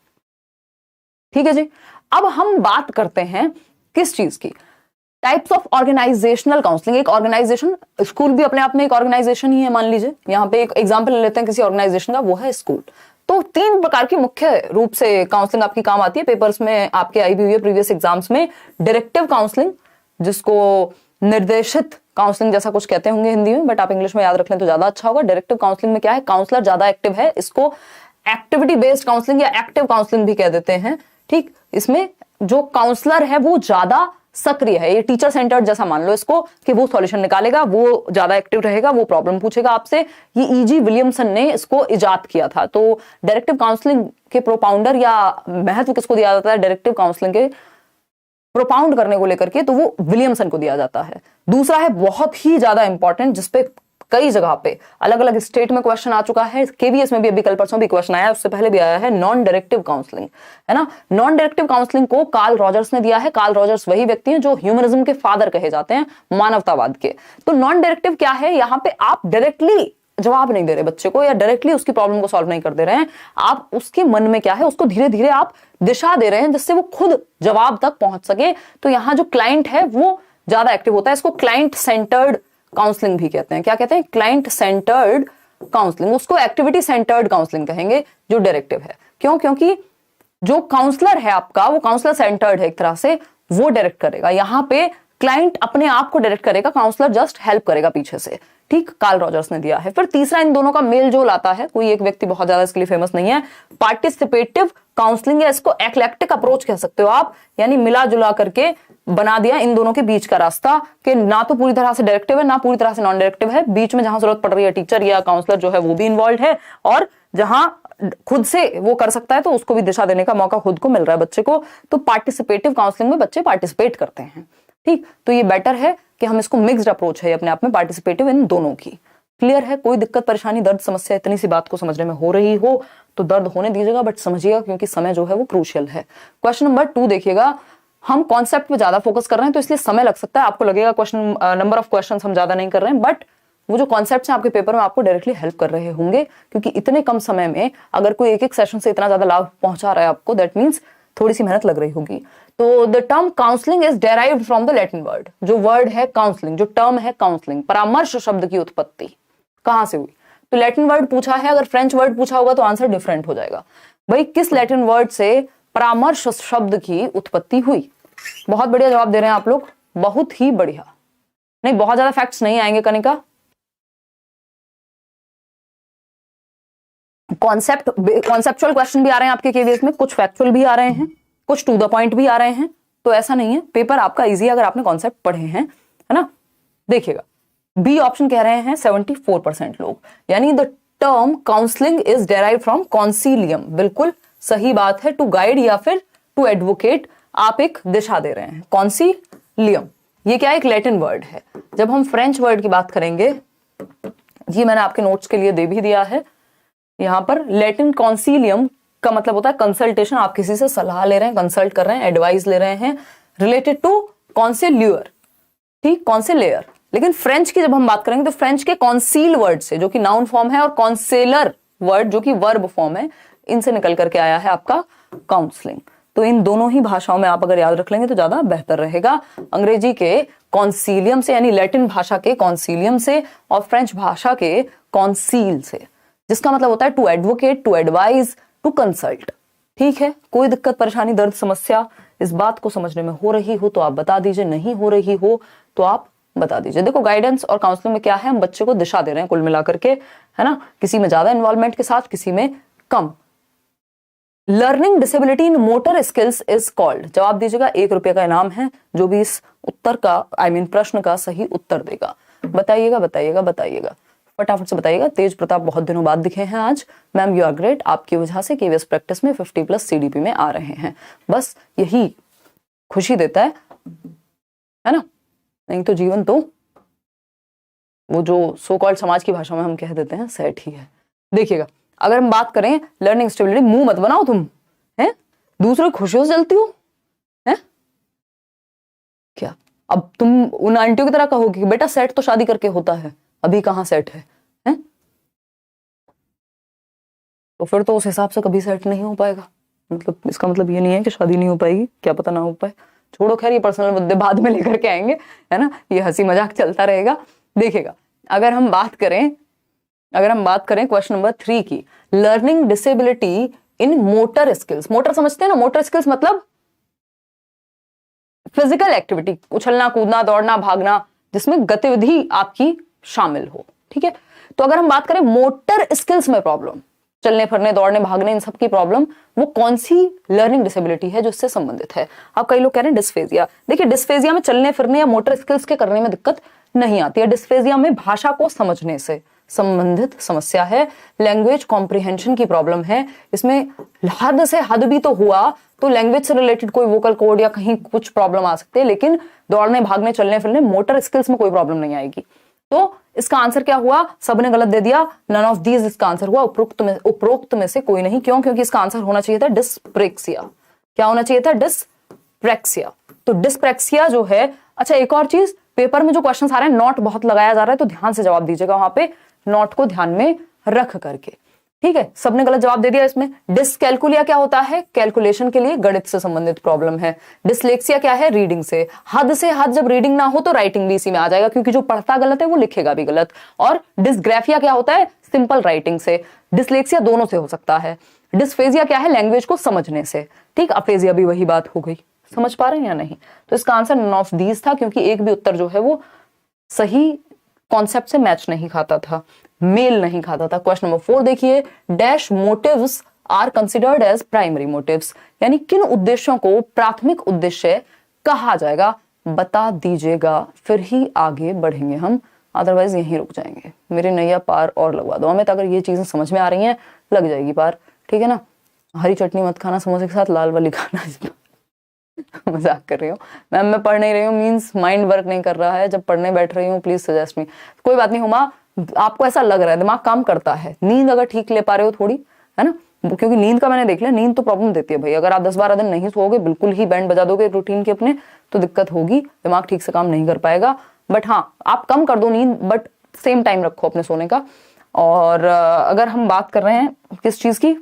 ठीक है जी। अब हम बात करते हैं किस चीज की, टाइप्स ऑफ ऑर्गेनाइजेशनल काउंसलिंग। एक ऑर्गेनाइजेशन, स्कूल भी अपने आप में एक ऑर्गेनाइजेशन ही है, मान लीजिए यहाँ पे एक एग्जांपल ले लेते हैं किसी ऑर्गेनाइजेशन का, वो है स्कूल। तो 3 प्रकार की मुख्य रूप से काउंसलिंग आपकी काम आती है, पेपर्स में आपके आई भी हुई है प्रीवियस एग्जाम्स में। डायरेक्टिव काउंसलिंग, जिसको निर्देशित काउंसलिंग जैसा कुछ कहते होंगे हिंदी में, बट आप इंग्लिश में याद रख लें तो ज्यादा अच्छा होगा। डायरेक्टिव काउंसलिंग में क्या है, काउंसलर ज्यादा एक्टिव है, इसको एक्टिविटी बेस्ड काउंसलिंग या एक्टिव काउंसलिंग भी कह देते हैं, ठीक। इसमें जो काउंसलर है वो ज्यादा सक्रिय है, ये टीचर सेंटर्ड जैसा मान लो इसको, कि वो सॉल्यूशन निकालेगा, वो ज्यादा एक्टिव रहेगा, वो प्रॉब्लम पूछेगा आपसे। ये E.G. विलियमसन ने इसको इजाद किया था। तो डायरेक्टिव काउंसलिंग के प्रोपाउंडर या महत्व किसको दिया जाता है डायरेक्टिव काउंसलिंग के प्रोपाउंड करने को लेकर के, तो वो विलियमसन को दिया जाता है। दूसरा है बहुत ही ज्यादा इंपॉर्टेंट, जिसपे कई जगह पे अलग अलग स्टेट में क्वेश्चन आ चुका है, KVS में भी अभी कल परसों भी क्वेश्चन आया है, उससे पहले भी आया है, नॉन डायरेक्टिव काउंसलिंग, है ना। नॉन डायरेक्टिव काउंसलिंग को कार्ल रॉजर्स ने दिया है। कार्ल रॉजर्स वही व्यक्ति हैं जो ह्यूमनिज्म के फादर कहे जाते हैं, मानवतावाद के। तो नॉन डायरेक्टिव क्या है, यहाँ पे आप डायरेक्टली जवाब नहीं दे रहे बच्चे को, या डायरेक्टली उसकी प्रॉब्लम को सॉल्व नहीं कर दे रहे हैं, आप उसके मन में क्या है उसको धीरे धीरे आप दिशा दे रहे हैं, जिससे वो खुद जवाब तक पहुंच सके। तो यहाँ जो क्लाइंट है वो ज्यादा एक्टिव होता है, इसको क्लाइंट सेंटर्ड काउंसलिंग भी कहते हैं। क्या कहते हैं, क्लाइंट सेंटर्ड काउंसलिंग। उसको एक्टिविटी सेंटर्ड काउंसलिंग कहेंगे जो डायरेक्टिव है। क्यों, क्योंकि जो काउंसलर है आपका वो काउंसलर सेंटर्ड है एक तरह से, वो डायरेक्ट करेगा। यहाँ पे क्लाइंट अपने आप को डायरेक्ट करेगा, काउंसलर जस्ट हेल्प करेगा पीछे से, ठीक। कार्ल रॉजर्स ने दिया है। फिर तीसरा इन दोनों का मेल जोल आता है, कोई एक व्यक्ति बहुत ज्यादा इसके लिए फेमस नहीं है, पार्टिसिपेटिव काउंसलिंग, या इसको एक्लेक्टिक अप्रोच कह सकते हो आप, यानी मिला जुला करके बना दिया इन दोनों के बीच का रास्ता, कि ना तो पूरी तरह से डायरेक्टिव है ना पूरी तरह से नॉन डायरेक्टिव है, बीच में जहां जरूरत पड़ रही है टीचर या काउंसलर जो है वो भी इन्वॉल्व है, और जहां खुद से वो कर सकता है तो उसको भी दिशा देने का मौका खुद को मिल रहा है बच्चे को। तो पार्टिसिपेटिव काउंसलिंग में बच्चे पार्टिसिपेट करते हैं, ठीक। तो ये बेटर है कि हम इसको मिक्स्ड अप्रोच है अपने आप में, पार्टिसिपेटिव इन दोनों की। क्लियर है? कोई दिक्कत परेशानी दर्द समस्या इतनी सी बात को समझने में हो रही हो तो दर्द होने दीजिएगा, बट समझिएगा क्योंकि समय जो है वो क्रूशियल है। क्वेश्चन नंबर 2 देखिएगा, हम कॉन्सेप्ट पे ज्यादा फोकस कर रहे हैं तो इसलिए समय लग सकता है, आपको लगेगा क्वेश्चन नंबर ऑफ क्वेश्चंस हम ज्यादा नहीं कर रहे हैं, बट वो जो कॉन्सेप्ट्स हैं आपके पेपर में आपको डायरेक्टली हेल्प कर रहे होंगे, क्योंकि इतने कम समय में अगर कोई एक एक सेशन से इतना ज्यादा लाभ पहुंचा रहा है आपको, दैट मीन्स थोड़ी सी मेहनत लग रही होगी। तो the term counselling is derived from the Latin word. जो वर्ड है काउंसलिंग, जो टर्म है काउंसलिंग, परामर्श शब्द की उत्पत्ति कहां से हुई? तो लैटिन वर्ड पूछा है, अगर फ्रेंच वर्ड पूछा होगा तो आंसर डिफरेंट हो जाएगा। भाई किस लैटिन वर्ड से परामर्श शब्द की उत्पत्ति हुई? बहुत बढ़िया जवाब दे रहे हैं आप लोग, बहुत ही बढ़िया। नहीं, बहुत ज्यादा फैक्ट्स नहीं आएंगे कनिका, कॉन्सेप्चुअल क्वेश्चन भी आ रहे हैं आपके केवीएस में, कुछ फैक्चुअल भी आ रहे हैं, कुछ टू द पॉइंट भी आ रहे हैं, तो ऐसा नहीं है, पेपर आपका इजी अगर आपने कॉन्सेप्ट पढ़े हैं, है ना। देखिएगा बी ऑप्शन कह रहे हैं 74% लोग, यानी the term counselling is derived from consilium. बिल्कुल सही बात है, टू गाइड या फिर टू एडवोकेट, आप एक दिशा दे रहे हैं। कॉन्सिलियम ये क्या, एक लैटिन वर्ड है। जब हम फ्रेंच वर्ड की बात करेंगे, ये मैंने आपके नोट्स के लिए दे भी दिया है यहां पर, लैटिन कॉन्सिलियम का मतलब होता है कंसल्टेशन, आप किसी से सलाह ले रहे हैं, कंसल्ट कर रहे हैं, एडवाइस ले रहे हैं, रिलेटेड टू कॉन्सिल्यूअर, ठीक, कॉन्सिलेयर। लेकिन फ्रेंच की जब हम बात करेंगे तो फ्रेंच के कॉन्सील वर्ड से, जो कि नाउन फॉर्म है, और कॉन्सेलर वर्ड जो कि वर्ब फॉर्म है, इनसे निकल करके आया है आपका काउंसलिंग। तो इन दोनों ही भाषाओं में आप अगर याद रख लेंगे तो ज्यादा बेहतर रहेगा। अंग्रेजी के कॉन्सीलियम से, यानी लैटिन भाषा के कॉन्सीलियम से, और फ्रेंच भाषा के कॉन्सील से, जिसका मतलब होता है to advocate, to advise, to consult. ठीक है, कोई दिक्कत परेशानी दर्द समस्या इस बात को समझने में हो रही हो तो आप बता दीजिए, नहीं हो रही हो तो आप बता दीजिए। देखो गाइडेंस और काउंसलिंग में क्या है, हम बच्चे को दिशा दे रहे हैं कुल मिलाकर के, है ना, किसी में ज्यादा इन्वॉल्वमेंट के साथ, किसी में कम। Learning disability in motor skills is called. जवाब दीजिएगा, 1 रुपये का इनाम है जो भी इस उत्तर का प्रश्न का सही उत्तर देगा। बताइएगा बताइएगा बताइएगा, फटाफट से बताइएगा। तेज प्रताप बहुत दिनों बाद दिखे हैं आज। मैम यू आर ग्रेट, आपकी वजह से केवीएस प्रैक्टिस में 50+ सीडीपी में आ रहे हैं, बस यही खुशी देता है ना। नहीं तो जीवन तो वो जो सो कॉल्ड समाज की भाषा में हम कह देते हैं सेट ही है। देखिएगा, अगर हम बात करें लर्निंग स्टेबिलिटी, मुंह मत बनाओ तुम, हैं, दूसरों की खुशियों से चलती हो, हैं क्या? अब तुम उन आंटियों की तरह कहोगे कि बेटा सेट तो शादी करके होता है, अभी कहाँ सेट है, हैं? तो फिर तो उस हिसाब से कभी सेट नहीं हो पाएगा। मतलब इसका मतलब ये नहीं है कि शादी नहीं हो पाएगी, क्या पता ना हो पाए। छोड़ो, खैर ये पर्सनल मुद्दे बाद में लेकर के आएंगे, है ना, ये हंसी मजाक चलता रहेगा। देखिएगा, अगर हम बात करें क्वेश्चन नंबर 3 की, learning disability in motor skills. Motor समझते हैं ना, मोटर स्किल्स मतलब फिजिकल एक्टिविटी, उछलना कूदना दौड़ना भागना, जिसमें गतिविधि आपकी शामिल हो। ठीक है, तो अगर हम बात करें मोटर स्किल्स में प्रॉब्लम, चलने फिरने दौड़ने भागने इन सब की प्रॉब्लम, वो कौन सी लर्निंग डिसेबिलिटी है जो इससे संबंधित है? अब कई लोग कह रहे हैं डिस्फेजिया। देखिए, डिस्फेजिया में चलने फिरने या मोटर स्किल्स के करने में दिक्कत नहीं आती है। डिस्फेजिया में भाषा को समझने से संबंधित समस्या है, लैंग्वेज कॉम्प्रिहेंशन की प्रॉब्लम है। इसमें हद से हद भी तो हुआ तो लैंग्वेज से रिलेटेड कोई वोकल कोड या कहीं कुछ प्रॉब्लम आ सकती है, लेकिन दौड़ने भागने चलने फिरने मोटर स्किल्स में कोई प्रॉब्लम नहीं आएगी। तो इसका आंसर क्या हुआ? सबने गलत दे दिया, नन ऑफ दीज इसका आंसर हुआ, उपरोक्त में से कोई नहीं। क्यों? क्योंकि इसका आंसर होना चाहिए था डिस्प्रेक्सिया। क्या होना चाहिए था? डिस्प्रेक्सिया। तो डिस्प्रेक्सिया जो है, अच्छा एक और चीज, पेपर में जो क्वेश्चन आ रहे हैं नोट बहुत लगाया जा रहा है, तो ध्यान से जवाब दीजिएगा, वहां पे नोट को ध्यान में रख करके। ठीक है, सबने गलत जवाब दे दिया इसमें। डिसकैलकुलिया क्या होता है? कैलकुलेशन के लिए गणित से संबंधित प्रॉब्लम है। डिसलेक्सिया क्या है? रीडिंग से हद जब रीडिंग ना हो तो राइटिंग भी इसी में आ जाएगा, क्योंकि जो पढ़ता गलत है वो लिखेगा भी गलत। और डिसग्राफिया क्या होता है? सिंपल राइटिंग से। डिसलेक्सिया दोनों से हो सकता है। डिस्फेजिया क्या है? लैंग्वेज को समझने से। ठीक, अफेजिया भी वही बात हो गई। समझ पा रहे हैं या नहीं? तो इसका आंसर नन ऑफ दीज था, क्योंकि एक भी उत्तर जो है वो सही कॉन्सेप्ट से मैच नहीं खाता था, मेल नहीं खाता था। क्वेश्चन नंबर 4 देखिए, dash motives are considered as primary motives, यानी किन उद्देश्यों को प्राथमिक उद्देश्य कहा जाएगा? बता दीजिएगा, फिर ही आगे बढ़ेंगे हम, अदरवाइज यहीं रुक जाएंगे। मेरी नैया पार और लगवा दो हमें, अगर ये चीजें समझ में आ रही हैं लग जाएगी पार। ठीक है ना, हरी चटनी मत खाना समोसे के साथ, लाल वाली खाना। मजाक कर रही हूँ मैं पढ़ नहीं रही हूँ, मीन्स माइंड वर्क नहीं कर रहा है। जब पढ़ने बैठ रही हूँ प्लीज सजेस्ट मी। कोई बात नहीं हुमा, आपको ऐसा लग रहा है, दिमाग काम करता है, नींद अगर ठीक ले पा रहे हो थोड़ी, है ना, क्योंकि नींद का मैंने देख लिया, नींद तो प्रॉब्लम देती है भाई। अगर आप 10-12 दिन नहीं सोओगे, बिल्कुल ही बैंड बजा दोगे रूटीन के अपने, तो दिक्कत होगी, दिमाग ठीक से काम नहीं कर पाएगा। बट हाँ, आप कम कर दो नींद, बट सेम टाइम रखो अपने सोने का। और अगर हम बात कर रहे हैं किस चीज की,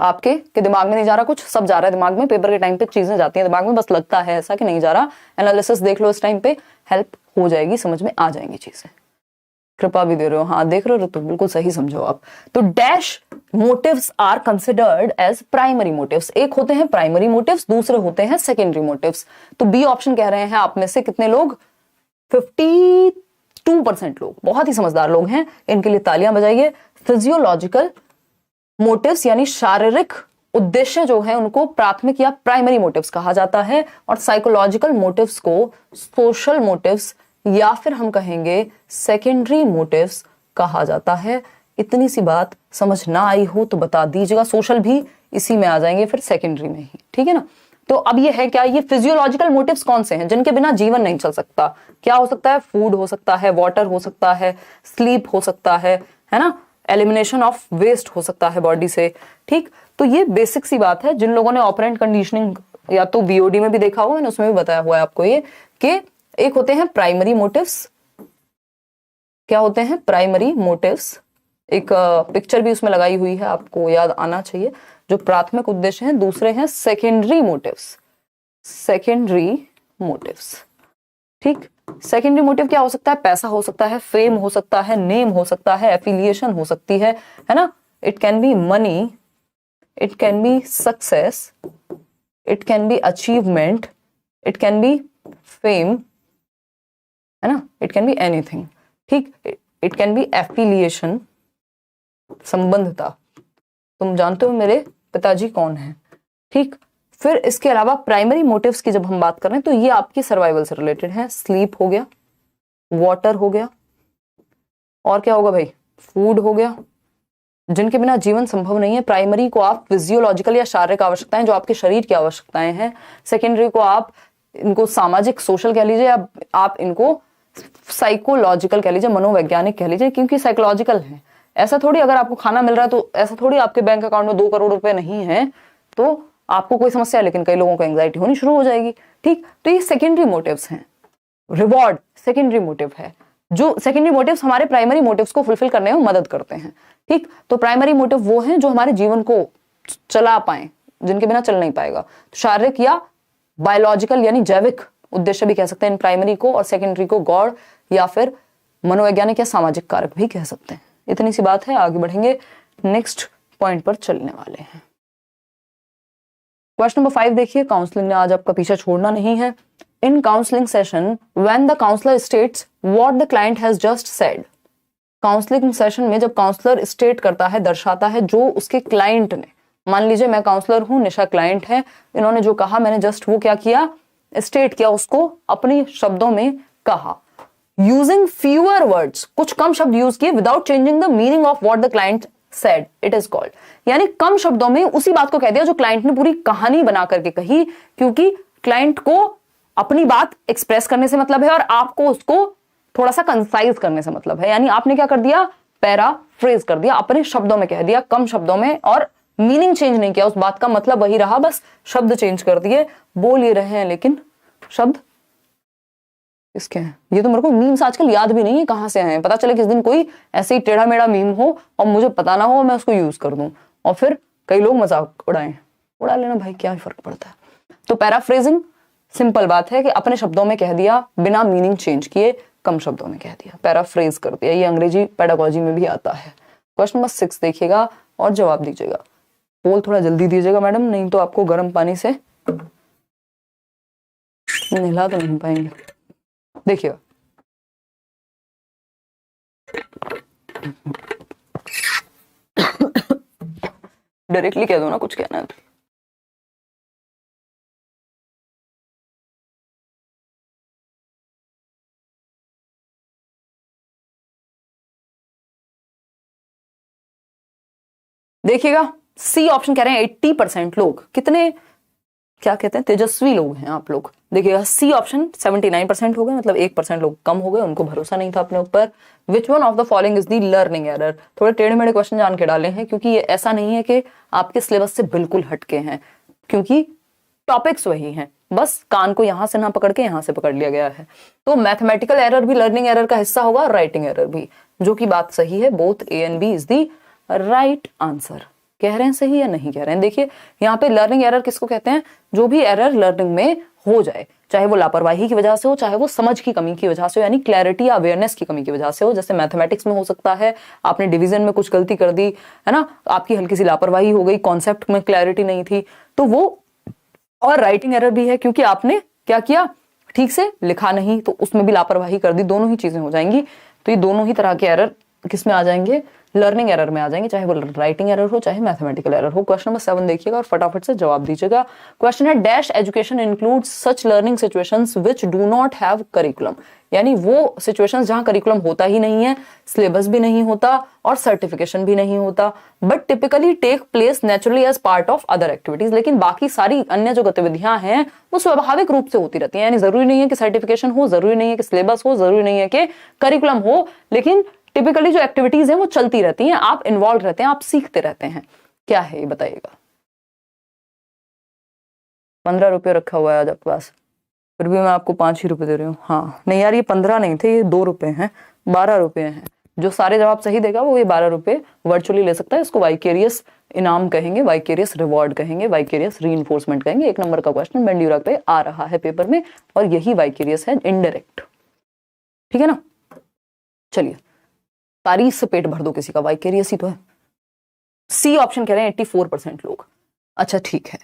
आपके कि दिमाग में नहीं जा रहा कुछ, सब जा रहा है दिमाग में, पेपर के टाइम पे चीजें जाती हैं दिमाग में, बस लगता है ऐसा कि नहीं जा रहा, एनालिसिस देख लो इस टाइम पे, हेल्प हो जाएगी, समझ में आ जाएंगी चीजें। कृपा भी दे रहे हो, हाँ देख रहे हो तो बिल्कुल सही समझो आप। तो dash motives are considered as primary motives. एक होते हैं प्राइमरी मोटिव्स, दूसरे होते हैं सेकेंडरी मोटिव्स। तो बी ऑप्शन कह रहे हैं आप में से कितने लोग, 52% लोग, बहुत ही समझदार लोग हैं, इनके लिए तालियां बजाइए। फिजियोलॉजिकल मोटिव्स यानी शारीरिक उद्देश्य जो है उनको प्राथमिक या प्राइमरी मोटिव्स कहा जाता है, और साइकोलॉजिकल मोटिव्स को सोशल मोटिव्स या फिर हम कहेंगे सेकेंडरी मोटिव्स कहा जाता है। इतनी सी बात समझ ना आई हो तो बता दीजिएगा, सोशल भी इसी में आ जाएंगे फिर सेकेंडरी में ही, ठीक है ना। तो अब ये है क्या, ये फिजियोलॉजिकल मोटिव्स कौन से हैं जिनके बिना जीवन नहीं चल सकता, क्या हो सकता है, फूड हो सकता है, वाटर हो सकता है, स्लीप हो सकता है ना, एलिमिनेशन ऑफ वेस्ट हो सकता है बॉडी से, ठीक। तो ये बेसिक सी बात है, जिन लोगों ने ऑपरेंट कंडीशनिंग या तो बीओडी में भी देखा हुआ है, उसमें भी बताया हुआ है आपको ये, कि एक होते हैं प्राइमरी मोटिव्स, क्या होते हैं प्राइमरी मोटिव्स, एक पिक्चर भी उसमें लगाई हुई है, आपको याद आना चाहिए, जो प्राथमिक उद्देश्य हैं। दूसरे हैं सेकेंडरी मोटिव्स, सेकेंडरी मोटिव्स, ठीक। सेकेंडरी मोटिव क्या हो सकता है, पैसा हो सकता है, फेम हो सकता है, नेम हो सकता है, एफिलिएशन हो सकती है ना, it can be money, it can be success, it can be achievement, it can be fame, है ना, इट कैन बी एनीथिंग, ठीक। इट कैन बी एफिलिएशन, संबंधता, तुम जानते हो मेरे पिताजी कौन है, ठीक। फिर इसके अलावा प्राइमरी मोटिव्स की जब हम बात कर रहे हैं तो ये आपकी सर्वाइवल से रिलेटेड है, स्लीप हो गया, वाटर हो गया, और क्या होगा भाई, फूड हो गया, जिनके बिना जीवन संभव नहीं है। प्राइमरी को आप फिजियोलॉजिकल या शारीरिक आवश्यकताएं जो आपके शरीर की आवश्यकताएं हैं, सेकेंडरी को आप इनको सामाजिक सोशल कह लीजिए, या आप इनको साइकोलॉजिकल कह लीजिए, मनोवैज्ञानिक कह लीजिए, क्योंकि साइकोलॉजिकल है। ऐसा थोड़ी अगर आपको खाना मिल रहा है तो ऐसा थोड़ी आपके बैंक अकाउंट में 2 करोड़ रुपए नहीं है तो आपको कोई समस्या है, लेकिन कई लोगों को एंग्जाइटी होनी शुरू हो जाएगी, ठीक। तो ये सेकेंडरी मोटिव्स हैं। रिवॉर्ड सेकेंडरी मोटिव है, जो सेकेंडरी मोटिव्स हमारे प्राइमरी मोटिव्स को फुलफिल करने में मदद करते हैं, ठीक। तो प्राइमरी मोटिव वो हैं जो हमारे जीवन को चला पाए, जिनके बिना चल नहीं पाएगा। शारीरिक या बायोलॉजिकल यानी जैविक उद्देश्य भी कह सकते हैं इन प्राइमरी को, और सेकेंडरी को गॉड या फिर मनोवैज्ञानिक या सामाजिक कारक भी कह सकते हैं। इतनी सी बात है, आगे बढ़ेंगे, नेक्स्ट पॉइंट पर चलने वाले हैं। क्वेश्चन नंबर 5 देखिए, काउंसलिंग ने आज आपका पीछा छोड़ना नहीं है। In counselling session when the counsellor states what the client has just said. Counselling session में जब काउंसलर स्टेट करता है, दर्शाता है जो उसके क्लाइंट ने, मान लीजिए मैं काउंसलर हूं, निशा क्लाइंट है, इन्होंने जो कहा मैंने जस्ट वो क्या किया, स्टेट किया, उसको अपनी शब्दों में कहा। यूजिंग फ्यूअर वर्ड्स, कुछ कम शब्द यूज किए, without changing the meaning of what the client said, it is called. यानी कम शब्दों में उसी बात को कह दिया जो क्लाइंट ने पूरी कहानी बना करके कही, क्योंकि क्लाइंट को अपनी बात एक्सप्रेस करने से मतलब है और आपको उसको थोड़ा सा कंसाइज करने से मतलब है। यानी आपने क्या कर दिया, पैराफ्रेज कर दिया, अपने शब्दों में कह दिया, कम शब्दों में, और मीनिंग चेंज नहीं किया, उस बात का मतलब वही रहा, बस शब्द चेंज कर दिए। बोल ये रहे हैं लेकिन शब्द किसके हैं, ये तो मेरे को मीम्स आजकल याद भी नहीं है कहां से आए, पता चले किस दिन कोई ऐसे ही टेढ़ा मेढ़ा मीम हो और मुझे पता ना हो, मैं उसको यूज कर दूं और फिर कई लोग मजाक उड़ाएं। उड़ा लेना भाई, क्या फर्क पड़ता है। तो पैराफ्रेजिंग सिंपल बात है कि अपने शब्दों में कह दिया, बिना मीनिंग चेंज किए, कम शब्दों में कह दिया, पैराफ्रेज कर दिया। ये अंग्रेजी पेडागोजी में भी आता है। क्वेश्चन नंबर 6 देखिएगा और जवाब दीजिएगा। पोल थोड़ा जल्दी दीजिएगा मैडम, नहीं तो आपको गर्म पानी से नहला तो नहीं पाएंगे। देखिएगा, डायरेक्टली कह दो ना, कुछ कहना है तो। देखिएगा, सी ऑप्शन कह रहे हैं 80% लोग, कितने क्या कहते हैं, तेजस्वी लोग हैं आप लोग। देखिएगा सी ऑप्शन 79% हो गए, मतलब 1% लोग कम हो गए, उनको भरोसा नहीं था अपने ऊपर। Which one of the following is the learning error. थोड़े टेढ़े मेढ़े क्वेश्चन जान के डाले हैं, क्योंकि ये ऐसा नहीं है कि आपके सिलेबस से बिल्कुल हटके हैं, क्योंकि टॉपिक्स वही हैं, बस कान को यहां से ना पकड़ के यहां से पकड़ लिया गया है। तो मैथमेटिकल एरर भी लर्निंग एरर का हिस्सा होगा और राइटिंग एरर भी, जो कि बात सही है। Both A and B is the right answer. कह रहे हैं सही या नहीं कह रहे हैं। देखिए यहाँ पे लर्निंग एरर किसको कहते हैं, जो भी एरर लर्निंग में हो जाए, चाहे वो लापरवाही की वजह से हो, चाहे वो समझ की कमी की वजह से हो, यानी क्लैरिटी या अवेयरनेस की कमी की वजह से हो। जैसे मैथमेटिक्स में हो सकता है आपने डिवीजन में कुछ गलती कर दी है ना, आपकी हल्की सी लापरवाही हो गई, कॉन्सेप्ट में क्लैरिटी नहीं थी, तो वो। और राइटिंग एरर भी है, क्योंकि आपने क्या किया, ठीक से लिखा नहीं, तो उसमें भी लापरवाही कर दी, दोनों ही चीजें हो जाएंगी। तो ये दोनों ही तरह के एरर किस में आ जाएंगे, लर्निंग एरर में आ जाएंगे, चाहे वो राइटिंग एरर हो चाहे मैथमेटिकल एरर हो। क्वेश्चन नंबर 7 देखिएगा और फटाफट से जवाब दीजिएगा। क्वेश्चन है dash education includes such learning situations which do not have curriculum, यानी वो सिचुएशंस जहां करिकुलम होता ही नहीं है, सिलेबस भी नहीं होता और सर्टिफिकेशन भी नहीं होता, but typically take place naturally as part of other activities. लेकिन बाकी सारी अन्य जो गतिविधियां हैं वो स्वाभाविक रूप से होती रहती हैं, यानी जरूरी नहीं है कि सर्टिफिकेशन हो, जरूरी नहीं है कि सिलेबस हो, जरूरी नहीं है कि करिकुलम हो, लेकिन टिपिकली जो एक्टिविटीज हैं वो चलती रहती हैं, आप इन्वॉल्व रहते हैं, आप सीखते रहते हैं। क्या है ये बताइएगा। 15 रुपये रखा हुआ है आज आपके पास, फिर भी मैं आपको 5 ही रुपए दे रही हूँ। हाँ नहीं यार, ये 15 नहीं थे, ये 2 रुपए हैं, 12 रुपए हैं। जो सारे जवाब सही देगा वो ये 12 रुपए वर्चुअली ले सकता है। इसको वाइकेरियस इनाम कहेंगे, वाइकेरियस रिवॉर्ड कहेंगे, वाइकेरियस रीइंफोर्समेंट कहेंगे। 1 नंबर का क्वेश्चन बेंड्यूरा पे आ रहा है पेपर में, और यही वाइकेरियस है, इनडायरेक्ट। ठीक है ना, चलिए तारीफ से पेट भर दो किसी का, वाइकेरियस ही तो है। सी ऑप्शन कह रहे हैं 84% लोग। अच्छा ठीक है,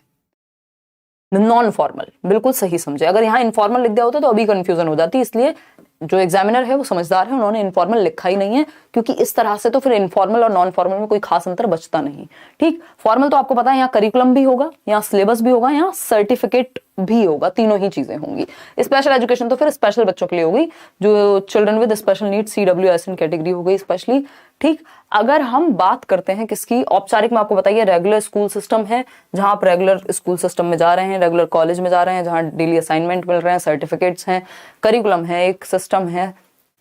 नॉन फॉर्मल बिल्कुल सही समझे। अगर यहाँ इनफॉर्मल लिख दिया होता तो अभी कंफ्यूजन हो जाती, इसलिए जो एग्जामिनर है वो समझदार है, उन्होंने इनफॉर्मल लिखा ही नहीं है, क्योंकि इस तरह से तो फिर इनफॉर्मल और नॉन फॉर्मल में कोई खास अंतर बचता नहीं। ठीक, फॉर्मल तो आपको पता है यहाँ करिकुलम भी होगा, यहाँ सिलेबस भी होगा, यहाँ सर्टिफिकेट भी होगा, तीनों ही चीजें होंगी। स्पेशल एजुकेशन तो फिर स्पेशल बच्चों के लिए होगी, जो children with special need CWSN category हो गई स्पेशली। ठीक, अगर हम बात करते हैं किसकी, औपचारिक में आपको बताइए रेगुलर स्कूल सिस्टम है, जहां आप रेगुलर स्कूल सिस्टम में जा रहे हैं, रेगुलर कॉलेज में जा रहे हैं, जहां डेली असाइनमेंट मिल रहे हैं, सर्टिफिकेट्स हैं, करिकुलम है, एक सिस्टम है,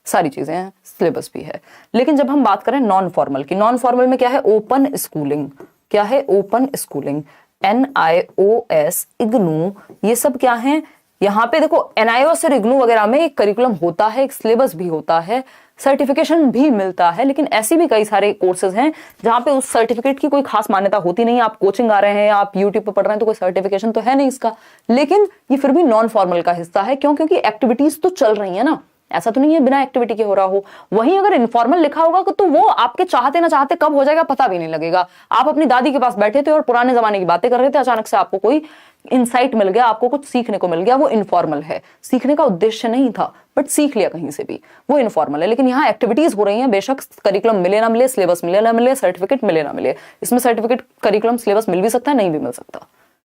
सारी चीजें हैं, सिलेबस भी है। लेकिन जब हम बात करें नॉन फॉर्मल की, नॉन फॉर्मल में क्या है, ओपन स्कूलिंग। क्या है, ओपन स्कूलिंग, NIOS, इग्नू, ये सब क्या है। यहाँ पे देखो NIOS और इग्नू वगैरह में एक करिकुलम होता है, एक सिलेबस भी होता है, सर्टिफिकेशन भी मिलता है, लेकिन ऐसी भी कई सारे कोर्सेज हैं जहां पे उस सर्टिफिकेट की कोई खास मान्यता होती नहीं है। आप कोचिंग आ रहे हैं, आप यूट्यूब पर पढ़ रहे हैं, तो कोई सर्टिफिकेशन तो है नहीं इसका, लेकिन ये फिर भी नॉन फॉर्मल का हिस्सा है। क्यों, क्योंकि एक्टिविटीज तो चल रही है ना, ऐसा तो नहीं है बिना एक्टिविटी के हो रहा हो। वहीं अगर इनफॉर्मल लिखा होगा तो वो आपके चाहते ना चाहते कब हो जाएगा पता भी नहीं लगेगा। आप अपनी दादी के पास बैठे थे और पुराने जमाने की बातें कर रहे थे, अचानक से आपको कोई इंसाइट मिल गया, आपको कुछ सीखने को मिल गया, वो इनफॉर्मल है। सीखने का उद्देश्य नहीं था, बट सीख लिया कहीं से भी, वो इनफॉर्मल है। लेकिन यहाँ एक्टिविटीज हो रही हैं, बेशक करिकुलम मिले ना मिले, सिलेबस मिले ना मिले, सर्टिफिकेट मिले ना मिले। इसमें सर्टिफिकेट, करिकुलम, सिलेबस मिल भी सकता है, नहीं भी मिल सकता।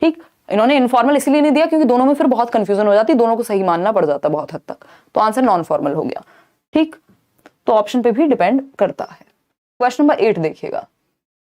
ठीक, इन्होंने इनफॉर्मल इसलिए नहीं दिया क्योंकि दोनों में फिर बहुत कंफ्यूजन हो जाती, दोनों को सही मानना पड़ जाता बहुत हद तक। तो आंसर नॉन फॉर्मल हो गया। ठीक, तो ऑप्शन पे भी डिपेंड करता है। क्वेश्चन नंबर 8 देखिएगा,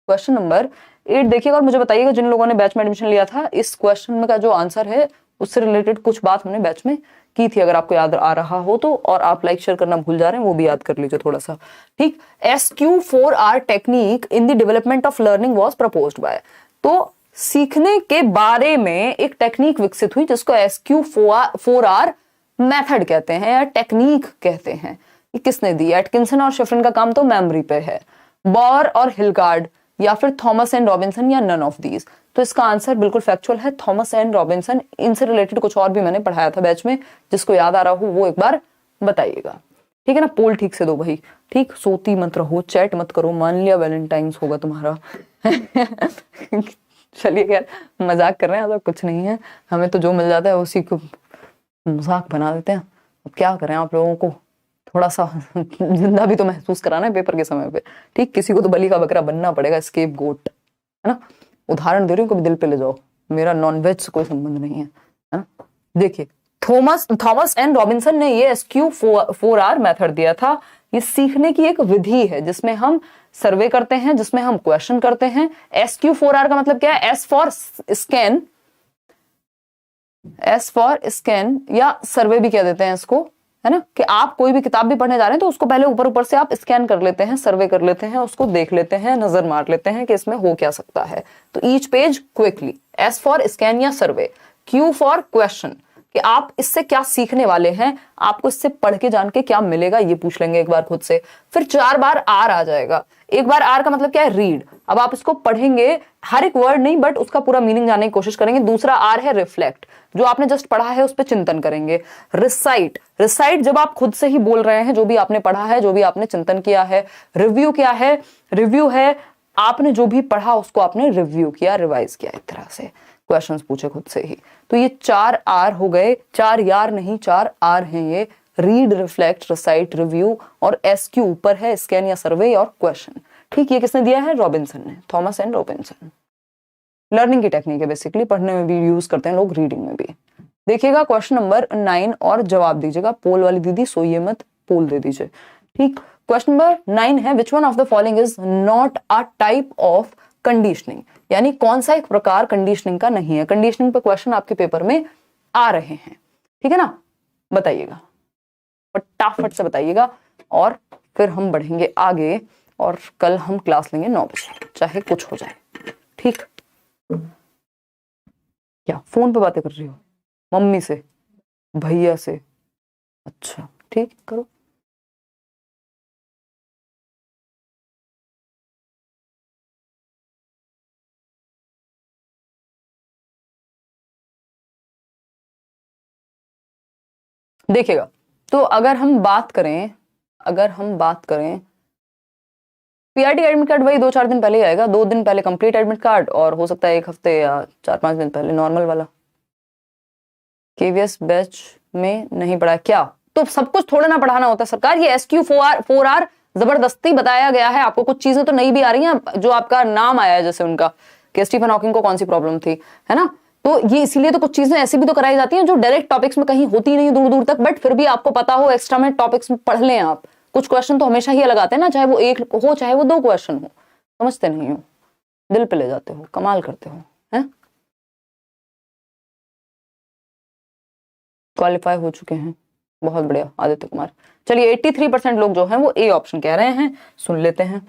क्वेश्चन नंबर 8 देखिएगा और मुझे बताइएगा जिन लोगों ने बैच में एडमिशन लिया था, इस क्वेश्चन में का जो आंसर है उससे रिलेटेड कुछ बात हमने बैच में की थी, अगर आपको याद आ रहा हो तो। और आप लाइक शेयर करना भूल जा रहे हैं, वो भी याद कर लीजिए थोड़ा सा। ठीक, SQ4R technique in the development of learning was proposed by, तो सीखने के बारे में एक टेक्निक विकसित हुई जिसको SQ4R मेथड कहते हैं या टेक्निक कहते हैं। ये किसने दी, एटकिंसन और शिफ्रिन का काम तो मेमोरी पे है, बॉर और हिलगार्ड या फिर थॉमस एंड रॉबिन्सन या नन ऑफ दीज। तो इसका आंसर बिल्कुल फैक्चुअल है, थॉमस एंड रॉबिन्सन। इनसे रिलेटेड कुछ और भी मैंने पढ़ाया था बैच में, जिसको याद आ रहा हो वो एक बार बताइएगा। ठीक है ना, पोल ठीक से दो भाई। ठीक, सोती मत रहो, चैट मत करो, मान लिया वैलेंटाइंस होगा तुम्हारा। चलिए यार, मजाक कर रहे हैं, ऐसा कुछ नहीं है, हमें तो जो मिल जाता है उसी को मजाक बना देते हैं। अब क्या करें, आप लोगों को थोड़ा सा जिंदा भी तो महसूस कराना है पेपर के समय पे। ठीक, किसी को तो बलि का बकरा बनना पड़ेगा, स्केप गोट, है ना। उदाहरण दे रही हूँ, कभी दिल पे ले जाओ, मेरा नॉनवेज से कोई संबंध नहीं है ना। देखिए, थॉमस एंड रॉबिन्सन ने ये SQ4R मेथड दिया था। ये सीखने की एक विधि है जिसमें हम सर्वे करते हैं, जिसमें हम क्वेश्चन करते हैं। SQ4R का मतलब क्या है, S for scan, S for scan या सर्वे भी कह देते हैं इसको, है ना, कि आप कोई भी किताब भी पढ़ने जा रहे हैं तो उसको पहले ऊपर ऊपर से आप स्कैन कर लेते हैं, सर्वे कर लेते हैं, उसको देख लेते हैं, नजर मार लेते हैं कि इसमें हो क्या सकता है। तो each page quickly, S for scan या सर्वे, क्यू फॉर क्वेश्चन, कि आप इससे क्या सीखने वाले हैं, आपको इससे पढ़ के जान के क्या मिलेगा ये पूछ लेंगे एक बार खुद से। फिर 4 बार आर आ जाएगा। एक बार आर का मतलब क्या है, रीड। अब आप इसको पढ़ेंगे, हर एक वर्ड नहीं बट उसका पूरा मीनिंग जानने की कोशिश करेंगे। दूसरा आर है रिफ्लेक्ट, जो आपने जस्ट पढ़ा है उस पर चिंतन करेंगे। रिसाइट, रिसाइट जब आप खुद से ही बोल रहे हैं जो भी आपने पढ़ा है, जो भी आपने चिंतन किया है। रिव्यू क्या है, रिव्यू है आपने जो भी पढ़ा उसको आपने रिव्यू किया, रिवाइज किया, एक तरह से क्वेश्चंस पूछे खुद से ही। तो ये 4 आर हो गए, 4 यार नहीं 4 आर हैं ये, रीड, रिफ्लेक्ट, रिसाइट, रिव्यू, और एस क्यू ऊपर है स्कैन या सर्वे और क्वेश्चन। ठीक, ये किसने दिया है, रॉबिन्सन ने, थॉमस एंड रॉबिन्सन। लर्निंग की टेक्निक है बेसिकली, पढ़ने में भी यूज करते हैं लोग, रीडिंग में भी। देखिएगा क्वेश्चन नंबर 9 और जवाब दीजिएगा। पोल वाली दीदी सोइए मत, पोल दे दीजिए। ठीक, क्वेश्चन नंबर 9 है, which one of the following is not a type of conditioning, यानी कौन सा एक प्रकार कंडीशनिंग का नहीं है। कंडीशनिंग पर क्वेश्चन आपके पेपर में आ रहे हैं, ठीक है ना, बताइएगा फटाफट से बताइएगा, और फिर हम बढ़ेंगे आगे, और कल हम क्लास लेंगे 9 बजे, चाहे कुछ हो जाए। ठीक, क्या फोन पे बातें कर रही हो मम्मी से, भैया से? अच्छा ठीक, करो। देखिएगा, तो अगर हम बात करें पीआरटी एडमिट कार्ड वही 2-4 दिन पहले ही आएगा, 2 दिन पहले कंप्लीट एडमिट कार्ड, और हो सकता है 1 हफ्ते या 4-5 दिन पहले नॉर्मल वाला। केवीएस बैच में नहीं पढ़ा क्या? तो सब कुछ थोड़ा ना पढ़ाना होता सरकार, ये SQ 4R जबरदस्ती बताया गया है आपको। कुछ चीजें तो नहीं भी आ रही हैं, जो आपका नाम आया है जैसे उनका, कि स्टीफन हॉकिंग को कौन सी प्रॉब्लम थी, है ना, तो ये इसीलिए तो कुछ चीजें ऐसी भी तो कराई जाती हैं जो डायरेक्ट टॉपिक्स में कहीं होती नहीं दूर दूर तक, बट फिर भी आपको पता हो, एक्स्ट्रा में टॉपिक्स में पढ़ लें आप। कुछ क्वेश्चन तो हमेशा ही अलग आते हैं ना, चाहे वो 1 हो चाहे वो 2 क्वेश्चन हो, समझते नहीं हो, दिल पे ले जाते हो, कमाल करते हो, हैं? क्वालिफाई हो चुके हैं, बहुत बढ़िया आदित्य कुमार। चलिए 83% लोग जो हैं वो ए ऑप्शन कह रहे हैं, सुन लेते हैं।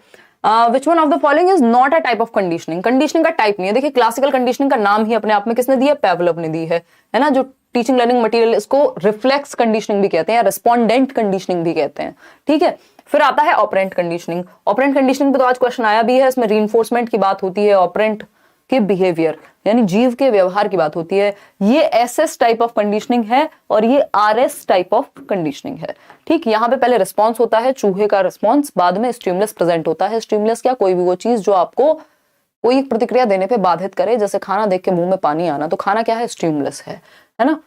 Which one of the following is not a type of conditioning, conditioning का टाइप नहीं है। देखिए क्लासिकल कंडीशनिंग का नाम ही अपने आप में किसने दिया, पेवलोव ने दी है ना, जो टीचिंग लर्निंग मटेरियल, इसको रिफ्लेक्स कंडीशनिंग भी कहते हैं या रिस्पोंडेंट कंडीशनिंग भी कहते हैं, ठीक है। फिर आता है ऑपरेंट कंडीशनिंग। ऑपरेंट कंडीशनिंग पे तो आज क्वेश्चन आया भी है, इसमें रीइंफोर्समेंट की बात होती है, ऑपरेंट के बिहेवियर यानी जीव के व्यवहार की बात होती है। ये एसएस टाइप ऑफ कंडीशनिंग है और ये आरएस टाइप ऑफ कंडीशनिंग है, ठीक। यहाँ पे पहले रिस्पॉन्स होता है, चूहे का रिस्पॉन्स, बाद में स्टिमुलस प्रेजेंट होता है। स्टिमुलस क्या, कोई भी वो चीज जो आपको कोई एक प्रतिक्रिया देने पे बाधित करे, जैसे खाना देख के मुंह में पानी आना, तो खाना क्या है, स्टिमुलस है ना।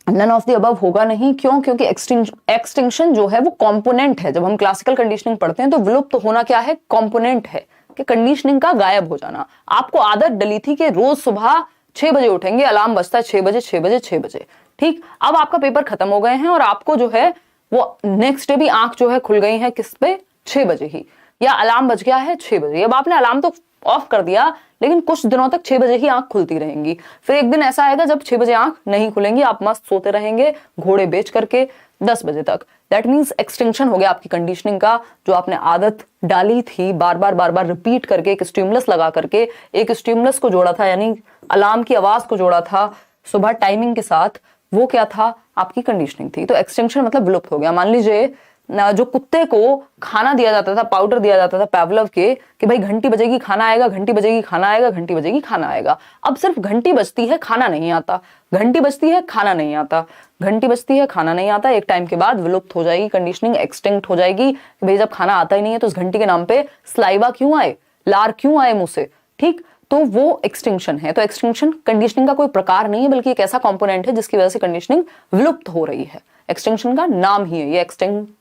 नन ऑफ द अबव होगा नहीं, क्यों, क्योंकि एक्सटिंक्शन जो है वो कंपोनेंट है। जब हम क्लासिकल कंडीशनिंग पढ़ते हैं तो विलुप्त होना क्या है, कंपोनेंट है, कि कंडीशनिंग का गायब हो जाना। आपको आदत डली थी कि रोज सुबह 6 बजे उठेंगे, अलार्म बजता है 6 बजे 6 बजे 6 बजे, ठीक। अब आपका पेपर खत्म हो गए हैं और आपको जो है वो नेक्स्ट डे भी आंख जो है खुल गई है किस पे, 6 बजे ही, या अलार्म बज गया है 6 बजे। अब आपने अलार्म तो ऑफ कर दिया, लेकिन कुछ दिनों तक 6 बजे ही आंख खुलती रहेंगी। फिर एक दिन ऐसा आएगा जब 6 बजे आंख नहीं खुलेंगी, आप मस्त सोते रहेंगे घोड़े बेच करके 10 बजे तक। दैट मीन्स एक्सटिंक्शन हो गया आपकी कंडीशनिंग का। जो आपने आदत डाली थी बार बार रिपीट करके, एक स्टिमुलस लगा करके, एक स्टिमुलस को जोड़ा था, यानी अलार्म की आवाज को जोड़ा था सुबह टाइमिंग के साथ, वो क्या था, आपकी कंडीशनिंग थी। तो एक्सटिंक्शन मतलब विलुप्त हो गया। मान लीजिए जो कुत्ते को खाना दिया जाता था, पाउडर दिया जाता था पेवलोव के, कि भाई घंटी बजेगी खाना आएगा, घंटी बजेगी खाना आएगा, घंटी बजेगी खाना आएगा। अब सिर्फ घंटी बजती है, खाना नहीं आता, घंटी बजती है, खाना नहीं आता, घंटी बजती है, खाना नहीं आता। एक टाइम के बाद विलुप्त हो जाएगी कंडीशनिंग, एक्सटिंक्ट हो जाएगी कि भाई जब खाना आता ही नहीं है तो उस घंटी के नाम पे स्लाइवा क्यों आए, लार क्यों आए मुंह से, ठीक। तो वो एक्सटिंक्शन है। तो एक्सटिंक्शन कंडीशनिंग का कोई प्रकार नहीं है, बल्कि एक ऐसा कंपोनेंट है जिसकी वजह से कंडीशनिंग विलुप्त हो रही है। एक्सटिंक्शन का नाम ही है ये, एक्सटिंक्शन।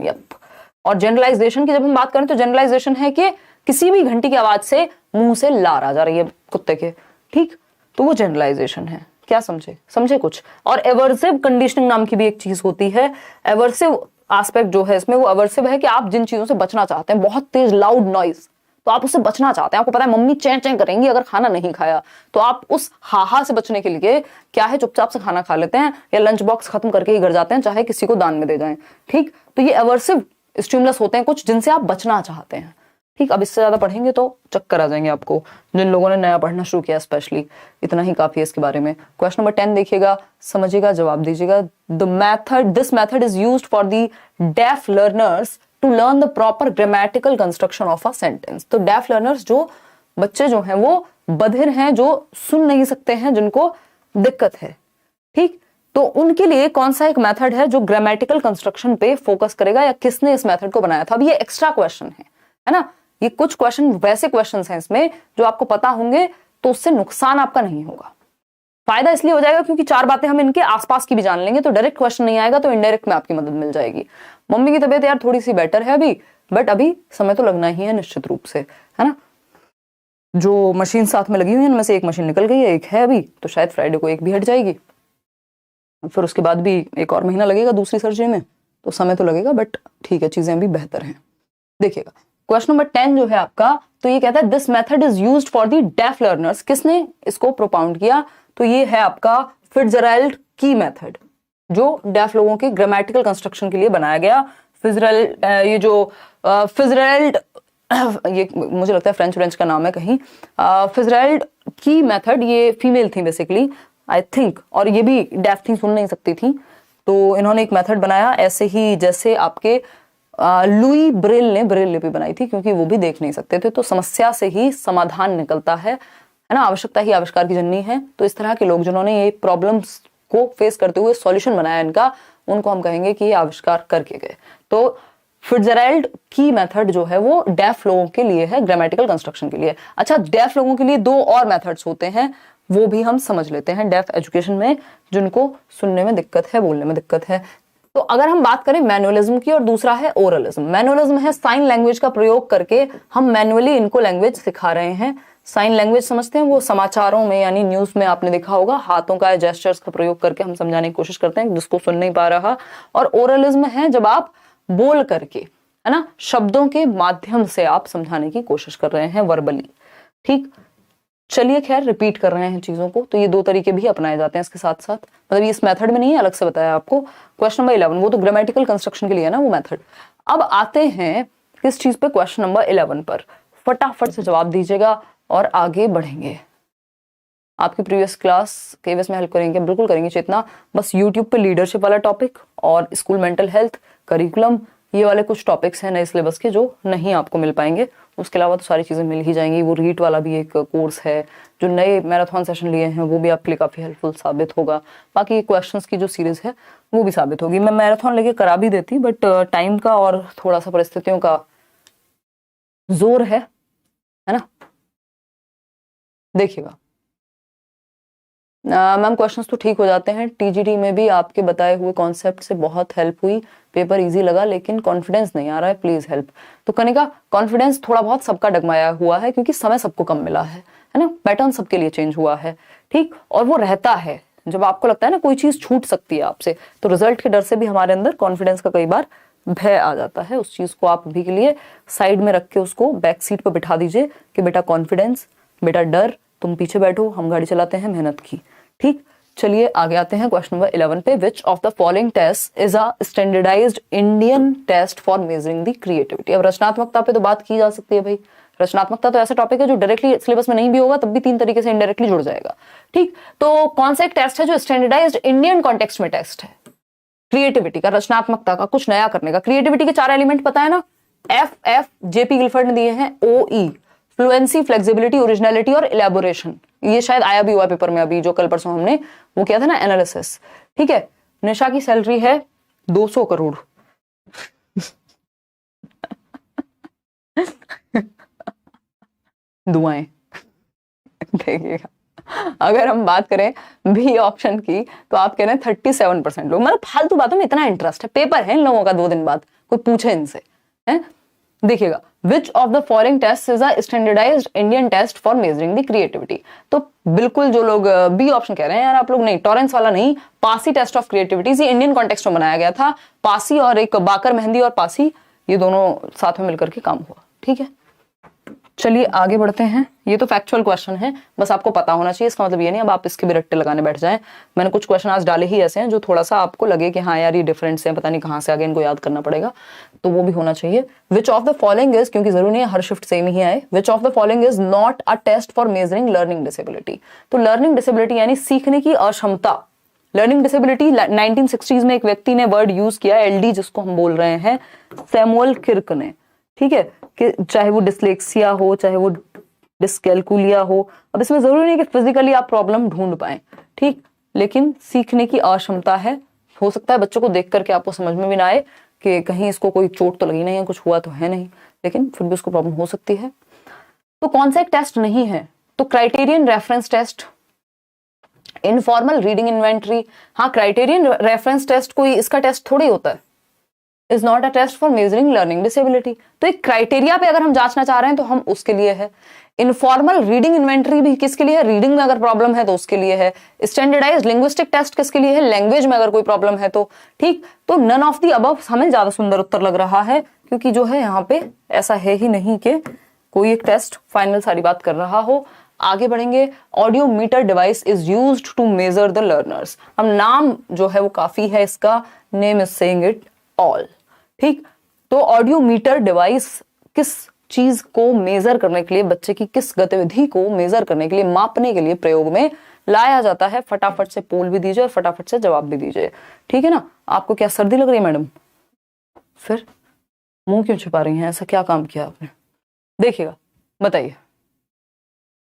यप। और जनरलाइजेशन की जब हम बात करें तो जनरलाइजेशन है कि किसी भी घंटी की आवाज से मुंह से लार आ जा रही है कुत्ते के, ठीक। तो वो जनरलाइजेशन है। क्या समझे कुछ। और एवर्सिव कंडीशनिंग नाम की भी एक चीज होती है। एवर्सिव एस्पेक्ट जो है इसमें, वो एवर्सिव है कि आप जिन चीजों से बचना चाहते हैं, बहुत तेज लाउड नॉइज, तो आप उससे बचना चाहते हैं, आपको पता है मम्मी चैं चैं करेंगी अगर खाना नहीं खाया, तो आप उस हाहा से बचने के लिए क्या है, चुपचाप से खाना खा लेते हैं या लंच बॉक्स खत्म करके ही घर जाते हैं, चाहे किसी को दान में दे जाएं। ठीक, तो ये एवर्सिव स्टिमुलस होते हैं कुछ जिनसे आप बचना चाहते हैं। ठीक, अब इससे ज्यादा पढ़ेंगे तो चक्कर आ जाएंगे आपको, जिन लोगों ने नया पढ़ना शुरू किया स्पेशली, इतना ही काफी है इसके बारे में। क्वेश्चन नंबर 10 देखिएगा, समझिएगा, जवाब दीजिएगा। This method is used for the deaf learners to learn the proper grammatical construction of a sentence. तो डेफ लर्नर्स, जो बच्चे जो हैं वो बधिर हैं, जो सुन नहीं सकते हैं, जिनको दिक्कत है, ठीक, तो उनके लिए कौन सा एक मेथड है जो ग्रामेटिकल कंस्ट्रक्शन पे फोकस करेगा, या किसने इस मेथड को बनाया था? अब ये एक्स्ट्रा क्वेश्चन है ना, ये कुछ क्वेश्चन वैसे क्वेश्चंस हैं इसमें जो आपको पता होंगे, तो उससे नुकसान आपका नहीं होगा, फायदा इसलिए हो जाएगा क्योंकि 4 बातें हम इनके आसपास की भी जान लेंगे, तो डायरेक्ट क्वेश्चन नहीं आएगा, तो इनडायरेक्ट में आपकी मदद मिल जाएगी। मम्मी की तबीयत यार थोड़ी सी बेटर है अभी, बट अभी समय तो लगना ही है निश्चित रूप से, है ना। जो मशीन साथ में लगी हुई है उनमें से एक मशीन निकल गई है, एक है अभी, तो शायद फ्राइडे को एक भी हट जाएगी, फिर उसके बाद भी एक और महीना लगेगा दूसरी सर्जरी में, तो समय तो लगेगा, बट ठीक है, चीजें अभी बेहतर हैं। देखिएगा क्वेश्चन नंबर 10 जो है आपका, तो ये कहता है this method is used for the deaf learners. किसने इसको प्रोपाउंड किया? तो ये है आपका फिट्जजेराल्ड की मेथड, जो डेफ लोगों के ग्रामेटिकल कंस्ट्रक्शन के लिए बनाया गया। फिट्जजेराल्ड, ये जो फिट्जजेराल्ड, ये मुझे लगता है फ्रेंच का नाम है कहीं, फिट्जजेराल्ड की मेथड, ये फीमेल थी बेसिकली आई थिंक, और ये भी डेफ थी, सुन नहीं सकती थी, तो इन्होंने एक मेथड बनाया ऐसे ही जैसे आपके लुई ब्रेल ने ब्रेल लिपि बनाई थी, क्योंकि वो भी देख नहीं सकते थे, तो समस्या से ही समाधान निकलता है ना, आवश्यकता ही आविष्कार की जननी है। तो इस तरह के लोग जिन्होंने ये प्रॉब्लम्स को फेस करते हुए सॉल्यूशन बनाया इनका, उनको हम कहेंगे कि ये आविष्कार करके गए। तो फिट्जजेराल्ड की मेथड जो है वो डेफ लोगों के लिए है, ग्रामेटिकल कंस्ट्रक्शन के लिए। अच्छा, डेफ लोगों के लिए 2 और मेथड्स होते हैं, वो भी हम समझ लेते हैं डेफ एजुकेशन में, जिनको सुनने में दिक्कत है, बोलने में दिक्कत है। तो अगर हम बात करें मैनुअलिज्म की, और दूसरा है ओरलिज्म। मैनुअलिज्म है साइन लैंग्वेज का प्रयोग करके हम मैनुअली इनको लैंग्वेज सिखा रहे हैं। साइन लैंग्वेज समझते हैं, वो समाचारों में यानी न्यूज में आपने देखा होगा, हाथों का जेस्चर्स का प्रयोग करके हम समझाने की कोशिश करते हैं जिसको सुन नहीं पा रहा। और ओरलिज्म है जब आप बोल करके, है ना, शब्दों के माध्यम से आप समझाने की कोशिश कर रहे हैं वर्बली। ठीक, चलिए खैर रिपीट कर रहे हैं चीजों को, तो ये 2 तरीके भी अपनाए जाते हैं इसके साथ साथ, मतलब ये इस मेथड में नहीं है, अलग से बताया आपको। क्वेश्चन नंबर 11, वो तो ग्रामेटिकल कंस्ट्रक्शन के लिए है ना वो मेथड। अब आते हैं किस चीज पे? क्वेश्चन नंबर 11 पर। फटाफट से जवाब दीजिएगा और आगे बढ़ेंगे। आपकी प्रीवियस क्लास केवीएस में हेल्प करेंगे, बिल्कुल करेंगे चेतना। बस यूट्यूब पे लीडरशिप वाला टॉपिक और स्कूल मेंटल हेल्थ, करिकुलम, ये वाले कुछ टॉपिक्स हैं नए सिलेबस के जो नहीं आपको मिल पाएंगे। उसके अलावा तो सारी चीज़ें मिल ही जाएंगी। वो रीट वाला भी एक कोर्स है, जो नए मैराथन सेशन लिए हैं वो भी आपके लिए काफ़ी हेल्पफुल साबित होगा। बाकी क्वेश्चंस की जो सीरीज़ है वो भी साबित होगी। मैं मैराथन लेके करा भी देती, बट टाइम का और थोड़ा सा परिस्थितियों का जोर है ना। देखिएगा मैम, क्वेश्चंस तो ठीक हो जाते हैं। टीजीटी में भी आपके बताए हुए कॉन्सेप्ट से बहुत हेल्प हुई, पेपर इजी लगा, लेकिन कॉन्फिडेंस नहीं आ रहा है, प्लीज हेल्प। तो कनिका, कॉन्फिडेंस थोड़ा बहुत सबका डगमगाया हुआ है, क्योंकि समय सबको कम मिला है ना, पैटर्न सबके लिए चेंज हुआ है, ठीक। और वो रहता है जब आपको लगता है ना कोई चीज छूट सकती है आपसे, तो रिजल्ट के डर से भी हमारे अंदर कॉन्फिडेंस का कई बार भय आ जाता है। उस चीज को आप अभी के लिए साइड में रख के उसको बैक सीट पर बिठा दीजिए कि बेटा कॉन्फिडेंस, बेटा डर, तुम पीछे बैठो, हम गाड़ी चलाते हैं मेहनत की, ठीक। चलिए आगे आते हैं क्वेश्चन नंबर 11 पे। Which of the following test is a standardised Indian test for measuring the creativity. अब रचनात्मकता पे तो बात की जा सकती है भाई। रचनात्मकता तो ऐसा टॉपिक है जो डायरेक्टली सिलेबस में नहीं भी होगा तब भी 3 तरीके से इनडायरेक्टली जुड़ जाएगा, ठीक। तो कौन सा एक टेस्ट है जो स्टैंडर्डाइज्ड इंडियन कॉन्टेक्स्ट में टेस्ट है क्रिएटिविटी का, रचनात्मकता का, कुछ नया करने का। क्रिएटिविटी के 4 एलिमेंट पता है ना, एफ जेपी गिलफर्ड ने दिए हैं, OE, फ्लुएंसी, फ्लेक्सिबिलिटी, ओरिजिनलिटी और इलेबोरेशन। ये शायद आया भी हुआ पेपर में, अभी जो कल परसों हमने वो किया था ना एनालिसिस, ठीक है। निशा की सैलरी है 200 करोड़। दुआएं। देखिएगा अगर हम बात करें बी ऑप्शन की, तो आप कह रहे हैं 37% लोग, मतलब फालतू बातों में इतना इंटरेस्ट है, पेपर है इन लोगों का 2 दिन बाद, कोई पूछे इनसे, है। देखिएगा, which of the following test is a standardised Indian test for measuring the creativity. तो बिल्कुल जो लोग बी ऑप्शन कह रहे हैं यार आप लोग, नहीं, टॉरेंस वाला नहीं, पासी टेस्ट ऑफ क्रिएटिविटी, ये इंडियन कॉन्टेक्स्ट में बनाया गया था। पासी और एक बाकर मेहंदी और पासी, ये दोनों साथ में मिलकर के काम हुआ, ठीक है। चलिए आगे बढ़ते हैं। ये तो फैक्चुअल क्वेश्चन है, बस आपको पता होना चाहिए, इसका मतलब ये नहीं अब आप इसके भी रट्टे लगाने बैठ जाएं। मैंने कुछ क्वेश्चन आज डाले ही ऐसे हैं जो थोड़ा सा आपको लगे कि हाँ यार ये डिफरेंट से पता नहीं कहाँ से आगे इनको याद करना पड़ेगा, तो वो भी होना चाहिए। Which of the following is, क्योंकि जरूरी नहीं है हर शिफ्ट सेम ही आए, which of the following is not a test for measuring learning disability. तो लर्निंग डिसेबिलिटी यानी सीखने की अक्षमता, लर्निंग डिसेबिलिटी 1960s में एक व्यक्ति ने वर्ड यूज किया एलडी, जिसको हम बोल रहे हैं सैमुअल किर्क ने, ठीक है, कि चाहे वो डिसलेक्सिया हो चाहे वो डिस्कैल्कुलिया हो। अब इसमें जरूरी नहीं कि फिजिकली आप प्रॉब्लम ढूंढ पाए, ठीक, लेकिन सीखने की अक्षमता है। हो सकता है बच्चों को देख करके आपको समझ में भी ना आए कि कहीं इसको कोई चोट तो लगी नहीं है, कुछ हुआ तो है नहीं, लेकिन फिर भी उसको प्रॉब्लम हो सकती है। तो कौन सा एक टेस्ट नहीं है, तो criterion reference test, informal reading inventory. हाँ, क्राइटेरियन रेफरेंस टेस्ट कोई इसका टेस्ट थोड़ी होता है, is not a test for measuring learning disability. तो एक क्राइटेरिया पे अगर हम जांचना चाह रहे हैं तो हम उसके लिए है। इनफॉर्मल रीडिंग इन्वेंटरी भी किसके लिए है, रीडिंग में अगर प्रॉब्लम है तो उसके लिए है। स्टैंडर्डाइज्ड लिंग्विस्टिक टेस्ट किसके लिए है, लैंग्वेज में अगर कोई प्रॉब्लम है तो, ठीक। तो नन ऑफ दी अबव हमें ज्यादा सुंदर उत्तर लग रहा है, क्योंकि जो है यहाँ पे ऐसा है ही नहीं कि कोई एक टेस्ट फाइनल सारी बात कर रहा हो। आगे बढ़ेंगे। Audiometer device is used to measure the learners. अब नाम जो है वो काफी है इसका, name is saying it all, ठीक। तो ऑडियोमीटर डिवाइस किस चीज को मेजर करने के लिए, बच्चे की किस गतिविधि को मेजर करने के लिए, मापने के लिए प्रयोग में लाया जाता है। फटाफट से पोल भी दीजिए और फटाफट से जवाब भी दीजिए, ठीक है ना। आपको क्या सर्दी लग रही है मैडम, फिर मुंह क्यों छिपा रही हैं, ऐसा क्या काम किया आपने, देखिएगा, बताइए।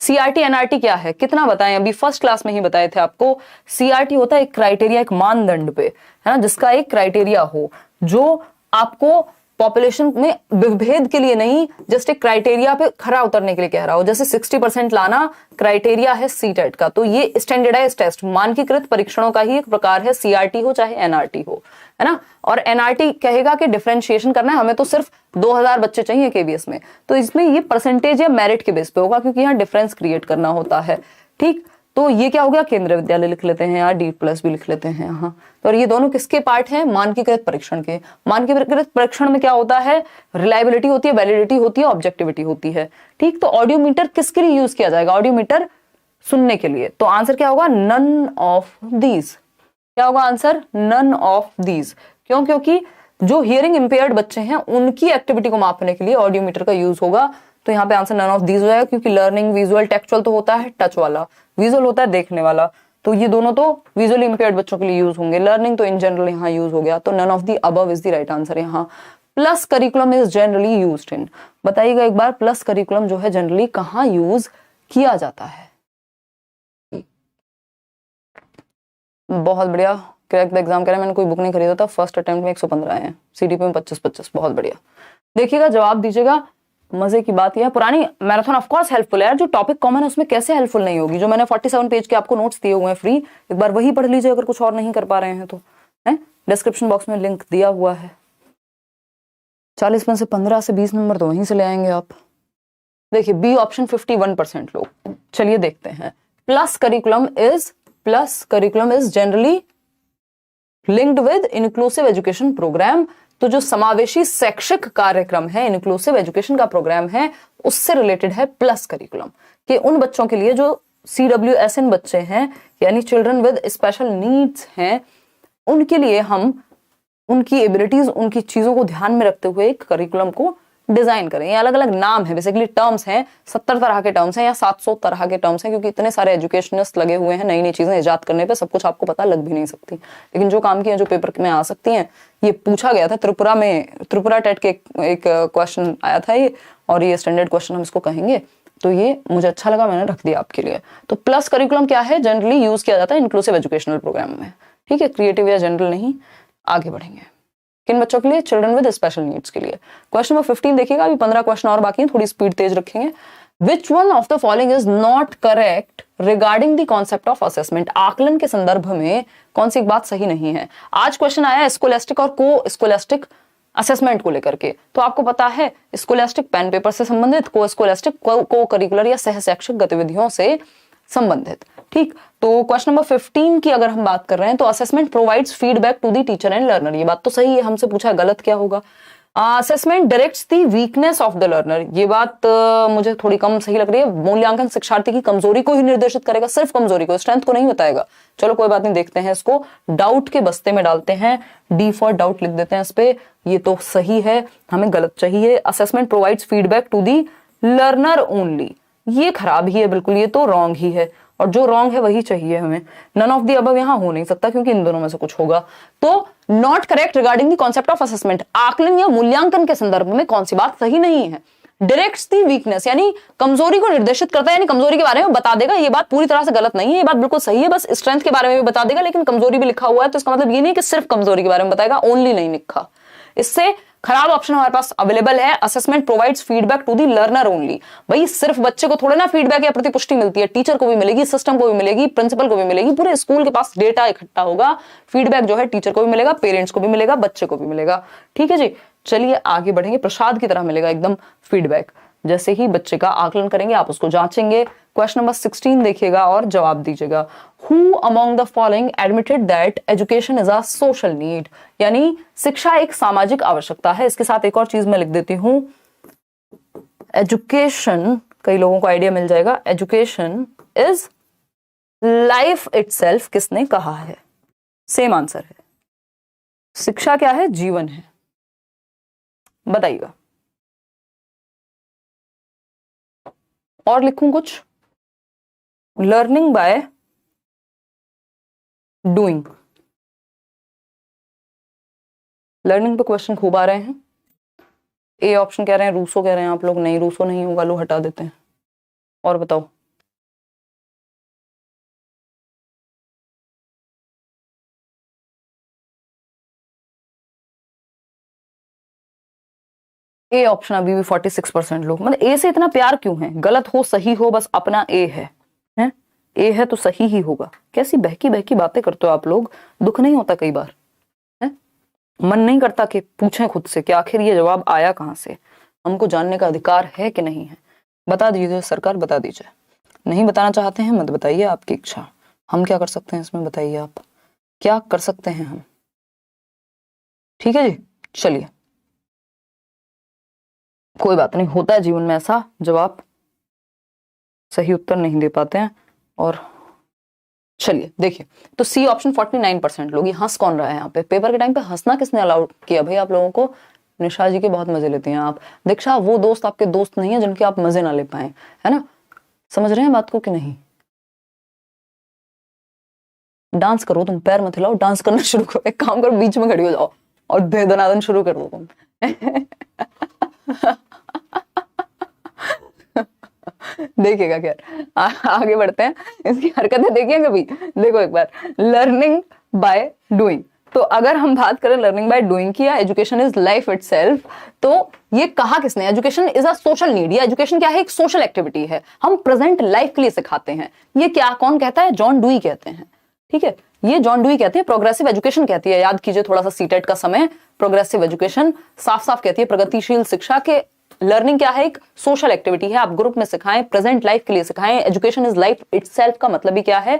सीआरटी एनआरटी क्या है, कितना बताएं, अभी फर्स्ट क्लास में ही बताए थे आपको। सीआरटी होता है एक क्राइटेरिया, एक मानदंड पे, है ना, जिसका एक क्राइटेरिया हो, जो आपको पॉपुलेशन में विभेद के लिए नहीं, जस्ट एक क्राइटेरिया पे खरा उतरने के लिए कह रहा हो। जैसे 60% लाना क्राइटेरिया है सीटेट का, तो ये स्टैंडर्डाइज्ड टेस्ट, मानकीकृत परीक्षणों का ही एक प्रकार है, सीआरटी हो चाहे एनआरटी हो, है ना। और एनआरटी कहेगा कि डिफरेंशिएशन करना है, हमें तो सिर्फ 2000 बच्चे चाहिए केबीएस में, तो इसमें ये परसेंटेज या मेरिट के बेस पे होगा, क्योंकि यहाँ डिफरेंस क्रिएट करना होता है, ठीक। तो ये क्या हो गया, केंद्रीय विद्यालय लिख लेते हैं, यहाँ D+ भी लिख लेते हैं यहाँ। तो और ये दोनों किसके पार्ट हैं, मानकीकृत परीक्षण के। मानकीकृत परीक्षण में क्या होता है, रिलायबिलिटी होती है, वैलिडिटी होती है, ऑब्जेक्टिविटी होती है, ठीक। तो ऑडियोमीटर किसके लिए यूज किया जाएगा, ऑडियोमीटर सुनने के लिए। तो आंसर क्या होगा, नन ऑफ दीज। क्या होगा आंसर, नन ऑफ दीज। क्यों, क्योंकि जो हियरिंग इंपेयर्ड बच्चे हैं उनकी एक्टिविटी को मापने के लिए ऑडियोमीटर का यूज होगा। तो यहाँ पे आंसर नन ऑफ दीज हो जाएगा, क्योंकि लर्निंग विजुअल, टेक्चुअल तो होता है टच वाला, विजुअल होता है देखने वाला, तो ये दोनों तो विजुअली इंपेयर्ड बच्चों के लिए यूज होंगे। लर्निंग तो इन जनरल यहाँ यूज हो गया, तो none of the above is the right answer यहाँ। Plus curriculum is generally used in, बताइएगा एक बार, प्लस करिकुलम जो है जनरली कहाँ यूज किया जाता है। बहुत बढ़िया, क्रैक द एग्जाम कह रहे हैं, मैंने कोई बुक नहीं खरीदा था, फर्स्ट अटेम्प्ट में 115 आए हैं, सीडीपी में 25-25, बहुत बढ़िया। देखिएगा, जवाब दीजिएगा। मजे की बात यह है, पुरानी मैराथन ऑफ कोर्स हेल्पफुल है यार, जो टॉपिक कॉमन है उसमें कैसे हेल्पफुल नहीं होगी। जो मैंने 47 पेज के आपको नोट्स दिए हुए हैं फ्री, एक बार वही पढ़ लीजिए अगर कुछ और नहीं कर पा रहे हैं तो, है डिस्क्रिप्शन बॉक्स में लिंक दिया हुआ है। 40 में से 15 से 20 नंबर तो वहीं से ले आएंगे आप। देखिए बी ऑप्शन 51% लोग। चलिए देखते हैं। Plus curriculum is generally linked with inclusive education programme. तो जो समावेशी शैक्षिक कार्यक्रम है, इंक्लूसिव एजुकेशन का प्रोग्राम है, उससे रिलेटेड है प्लस करिकुलम, कि उन बच्चों के लिए जो CWSN बच्चे हैं, यानी चिल्ड्रन विद स्पेशल नीड्स हैं, उनके लिए हम उनकी एबिलिटीज, उनकी चीजों को ध्यान में रखते हुए एक करिकुलम को डिजाइन करें। ये अलग अलग नाम है, बेसिकली टर्म्स हैं, 70 तरह के टर्म्स हैं या 700 तरह के टर्म्स हैं, क्योंकि इतने सारे एजुकेशनिस्ट लगे हुए हैं नई नई चीजें इजाद करने पे, सब कुछ आपको पता लग भी नहीं सकती, लेकिन जो काम किए जो पेपर में आ सकती हैं। ये पूछा गया था त्रिपुरा में, त्रिपुरा टेट के एक क्वेश्चन आया था ये, और ये स्टैंडर्ड क्वेश्चन हम इसको कहेंगे, तो ये मुझे अच्छा लगा, मैंने रख दिया आपके लिए। तो प्लस करिकुलम क्या है, जनरली यूज किया जाता है इंक्लूसिव एजुकेशनल प्रोग्राम में, ठीक है, क्रिएटिव या जनरल नहीं। आगे बढ़ेंगे, किन बच्चों के लिए, चिल्ड्रन विद स्पेशल नीड्स के लिए। क्वेश्चन नंबर 15 देखिएगा, अभी 15 क्वेश्चन और बाकी हैं, थोड़ी स्पीड तेज रखेंगे। Which one of the following is not correct regarding the concept of assessment. आकलन के संदर्भ में कौन सी एक बात सही नहीं है। आज क्वेश्चन आया स्कोलेस्टिक और को स्कोलेस्टिक असेसमेंट को लेकर के, तो आपको पता है स्कोलेस्टिक पेन पेपर से संबंधित, को स्कोलेस्टिक को करिकुलर या सह शैक्षिक गतिविधियों से संबंधित, ठीक। तो क्वेश्चन नंबर 15 की अगर हम बात कर रहे हैं, तो assessment provides feedback to the teacher and learner, ये बात तो सही है, हमसे पूछा गलत क्या होगा। Assessment directs the weakness of the learner, ये बात मुझे थोड़ी कम सही लग रही है। मूल्यांकन शिक्षार्थी की कमजोरी को ही निर्देशित करेगा, सिर्फ कमजोरी को, स्ट्रेंथ को नहीं बताएगा। चलो कोई बात नहीं, देखते हैं इसको। डाउट के बस्ते में डालते हैं, डी फॉर डाउट लिख देते हैं इस पे। ये तो सही है, हमें गलत चाहिए। Assessment provides feedback to the learner only, ये खराब ही है बिल्कुल, ये तो रॉन्ग ही है, और जो रॉन्ग है वही चाहिए हमें। नन ऑफ दी अबव यहां हो नहीं सकता क्योंकि इन दोनों में से कुछ होगा। तो not correct regarding the concept of assessment, आकलन या मूल्यांकन के संदर्भ में कौन सी बात सही नहीं है? डायरेक्ट्स दी वीकनेस, यानी कमजोरी को निर्देशित करता है, यानी कमजोरी के बारे में बता देगा। ये बात पूरी तरह से गलत नहीं है, ये बात बिल्कुल सही है, बस स्ट्रेंथ के बारे में भी बता देगा, लेकिन कमजोरी भी लिखा हुआ है तो इसका मतलब ये नहीं कि सिर्फ कमजोरी के बारे में बताएगा, ओनली नहीं लिखा। इससे खराब ऑप्शन हमारे पास अवेलेबल है, assessment provides feedback to the learner only. भाई सिर्फ बच्चे को थोड़े ना फीडबैक या प्रतिपुष्टि मिलती है, टीचर को भी मिलेगी, सिस्टम को भी मिलेगी, प्रिंसिपल को भी मिलेगी, पूरे स्कूल के पास डेटा इकट्ठा होगा। फीडबैक जो है टीचर को भी मिलेगा, पेरेंट्स को भी मिलेगा, बच्चे को भी मिलेगा। ठीक है जी, चलिए आगे बढ़ेंगे। प्रसाद की तरह मिलेगा एकदम फीडबैक, जैसे ही बच्चे का आकलन करेंगे आप उसको जांचेंगे। क्वेश्चन नंबर 16 देखिएगा और जवाब दीजिएगा। Who among the following admitted that education is a social need, यानी शिक्षा एक सामाजिक आवश्यकता है। इसके साथ एक और चीज मैं लिख देती हूं, एजुकेशन, कई लोगों को आइडिया मिल जाएगा। एजुकेशन इज लाइफ इटसेल्फ, किसने कहा है? सेम आंसर है। शिक्षा क्या है? जीवन है। बताइएगा। और लिखूं कुछ? लर्निंग बाय डूइंग, लर्निंग पे क्वेश्चन खूब आ रहे हैं। ए ऑप्शन कह रहे हैं, रूसो कह रहे हैं आप लोग, नहीं रूसो नहीं होगा, लो हटा देते हैं। और बताओ। ए ऑप्शन अभी भी 46% लोग, मतलब ए से इतना प्यार क्यों है? गलत हो सही हो, बस अपना ए है, हैं? ए है तो सही ही होगा। कैसी बहकी बहकी बातें करते हो आप लोग, दुख नहीं होता कई बार? है? मन नहीं करता कि पूछें खुद से कि आखिर ये जवाब आया कहां से? हमको जानने का अधिकार है कि नहीं है? बता दीजिए सरकार, बता दीजिए। नहीं बताना चाहते हैं मत बताइए, आपकी इच्छा। हम क्या कर सकते हैं इसमें, बताइए आप क्या कर सकते हैं हम? ठीक है जी, चलिए कोई बात नहीं, होता है जीवन में ऐसा, जब आप सही उत्तर नहीं दे पाते हैं। और चलिए देखिए, तो सी ऑप्शन 49% लोग। हंस कौन रहा है यहाँ पे? पेपर के टाइम पे हंसना किसने अलाउड किया भाई आप लोगों को? निशा जी के बहुत मजे लेती हैं आप। दीक्षा, वो दोस्त आपके दोस्त नहीं है जिनके आप मजे ना ले पाए, है ना? समझ रहे हैं बात को कि नहीं? डांस करो तुम, पैर मत हिलाओ, डांस करना शुरू करो। एक काम करो, बीच में खड़ी हो जाओ और दनादन शुरू कर दो तुम। देखिएगा क्या, आगे बढ़ते हैं। इसकी हरकतें देखिए कभी, देखो एक बार। लर्निंग बाय डूइंग, तो अगर हम बात करें लर्निंग बाय डूइंग की, या एजुकेशन इज लाइफ इटसेल्फ, तो ये कहा किसने? Education is a social need, या एजुकेशन क्या है? एक सोशल एक्टिविटी है, हम प्रेजेंट लाइफ के लिए सिखाते हैं। ये क्या कौन कहता है? जॉन डुई कहते हैं। ठीक है, ये जॉन डुई कहते हैं, प्रोग्रेसिव एजुकेशन कहती है। याद कीजिए थोड़ा सा सीटेट का समय, प्रोग्रेसिव एजुकेशन साफ साफ कहती है प्रगतिशील शिक्षा के। लर्निंग क्या है? एक सोशल एक्टिविटी है, आप ग्रुप में सिखाएं, प्रेजेंट लाइफ के लिए सिखाएं। एजुकेशन इज लाइफ इटसेल्फ का मतलब ही क्या है?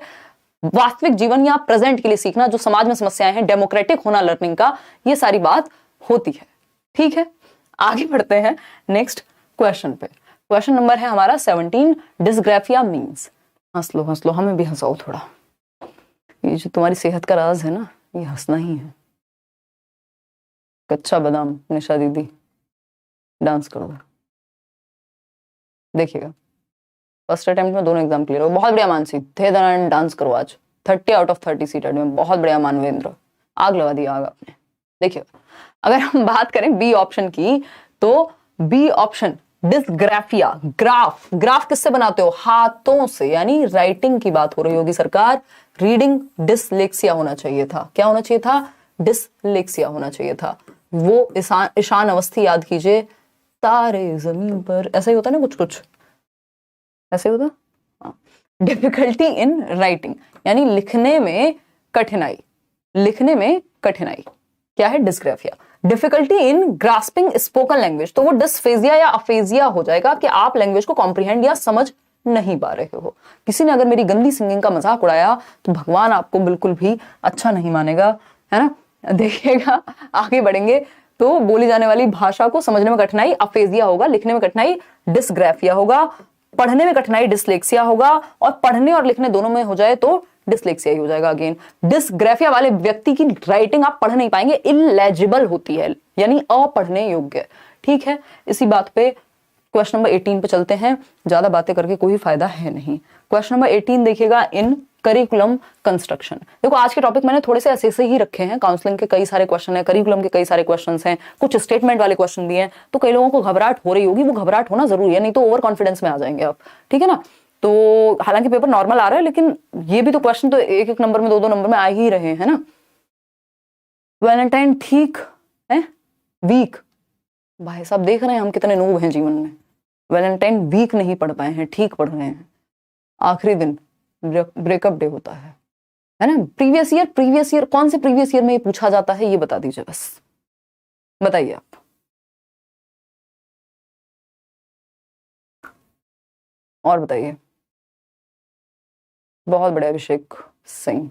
वास्तविक जीवन या प्रेजेंट के लिए सीखना, जो समाज में समस्याएं हैं, डेमोक्रेटिक होना लर्निंग का, ये सारी बात होती है। ठीक है, आगे बढ़ते हैं नेक्स्ट क्वेश्चन पे। क्वेश्चन नंबर है हमारा 17, डिस्ग्राफिया मीन्स। हंस लो हंस लो, हमें भी हंसाओ थोड़ा। ये जो तुम्हारी सेहत का राज है ना, ये हंसना ही है। कच्चा बादाम, निशा दीदी डांस करो, देखिएगा। फर्स्ट अटेम्प्ट में दोनों एग्जाम क्लियर हो, बहुत बढ़िया मानसी, थे दनादन डांस करो आज। 30 आउट ऑफ 30 सीटेड में, बहुत बढ़िया मानवेंद्र, आग लगा दिया आग आपने। देखिएगा, अगर हम बात करें बी ऑप्शन की, तो B option dysgraphia, graph. Graph किससे बनाते हो? हाथों से, यानी राइटिंग की बात हो रही होगी सरकार। रीडिंग डिसलेक्सिया होना चाहिए था। क्या होना चाहिए था? डिसलेक्सिया होना चाहिए था। वो ईशान अवस्थी याद कीजिए, तारे जमीन पर, ऐसा ही होता है ना, कुछ कुछ ऐसे होता। डिफिकल्टी इन राइटिंग, यानी लिखने में कठिनाई, लिखने में कठिनाई क्या है? Dysgraphia. Difficulty in grasping spoken language, तो वो डिस्फेजिया या अफेजिया हो जाएगा कि आप लैंग्वेज को कॉम्प्रिहेंड या समझ नहीं पा रहे हो। किसी ने अगर मेरी गंदी सिंगिंग का मजाक उड़ाया तो भगवान आपको बिल्कुल भी अच्छा नहीं मानेगा, है ना? देखिएगा, आगे बढ़ेंगे। तो बोली जाने वाली भाषा को समझने में कठिनाई अफेजिया होगा, लिखने में कठिनाई डिस्ग्राफिया होगा, पढ़ने में कठिनाई डिसलेक्सिया होगा, और पढ़ने और लिखने दोनों में हो जाए तो डिसलेक्सिया ही हो जाएगा। अगेन डिसग्राफिया वाले व्यक्ति की राइटिंग आप पढ़ नहीं पाएंगे, इलेजिबल होती है, यानी अपढ़ने योग्य। ठीक है, इसी बात पे क्वेश्चन नंबर 18 पे चलते हैं, ज्यादा बातें करके कोई फायदा है नहीं। क्वेश्चन नंबर 18 देखिएगा, इन करिकुलम कंस्ट्रक्शन। देखो आज के टॉपिक मैंने थोड़े से ऐसे ही रखे हैं, काउंसलिंग के कई सारे क्वेश्चन हैं, करिकुलम के कई सारे क्वेश्चन हैं, कुछ स्टेटमेंट वाले क्वेश्चन भी हैं, तो कई लोगों को घबराहट हो रही होगी, वो घबराहट होना जरूरी है, नहीं तो ओवर कॉन्फिडेंस में आ जाएंगे आप। ठीक है ना, तो हालांकि पेपर नॉर्मल आ रहा है, लेकिन ये भी तो क्वेश्चन तो एक एक नंबर में, दो दो नंबर में आ ही रहे हैं ना। वैलेंटाइन ठीक है, वीक, भाई साहब देख रहे हैं हम कितने नूब हैं जीवन में। वैलेंटाइन वीक नहीं पढ़ पाए हैं, ठीक पढ़ रहे हैं। आखिरी दिन ब्रेकअप डे होता है ना। प्रीवियस ईयर कौन से प्रीवियस ईयर में ये पूछा जाता है, ये बता दीजिए बस, बताइए आप। और बताइए। बहुत बड़े Abhishek Singh,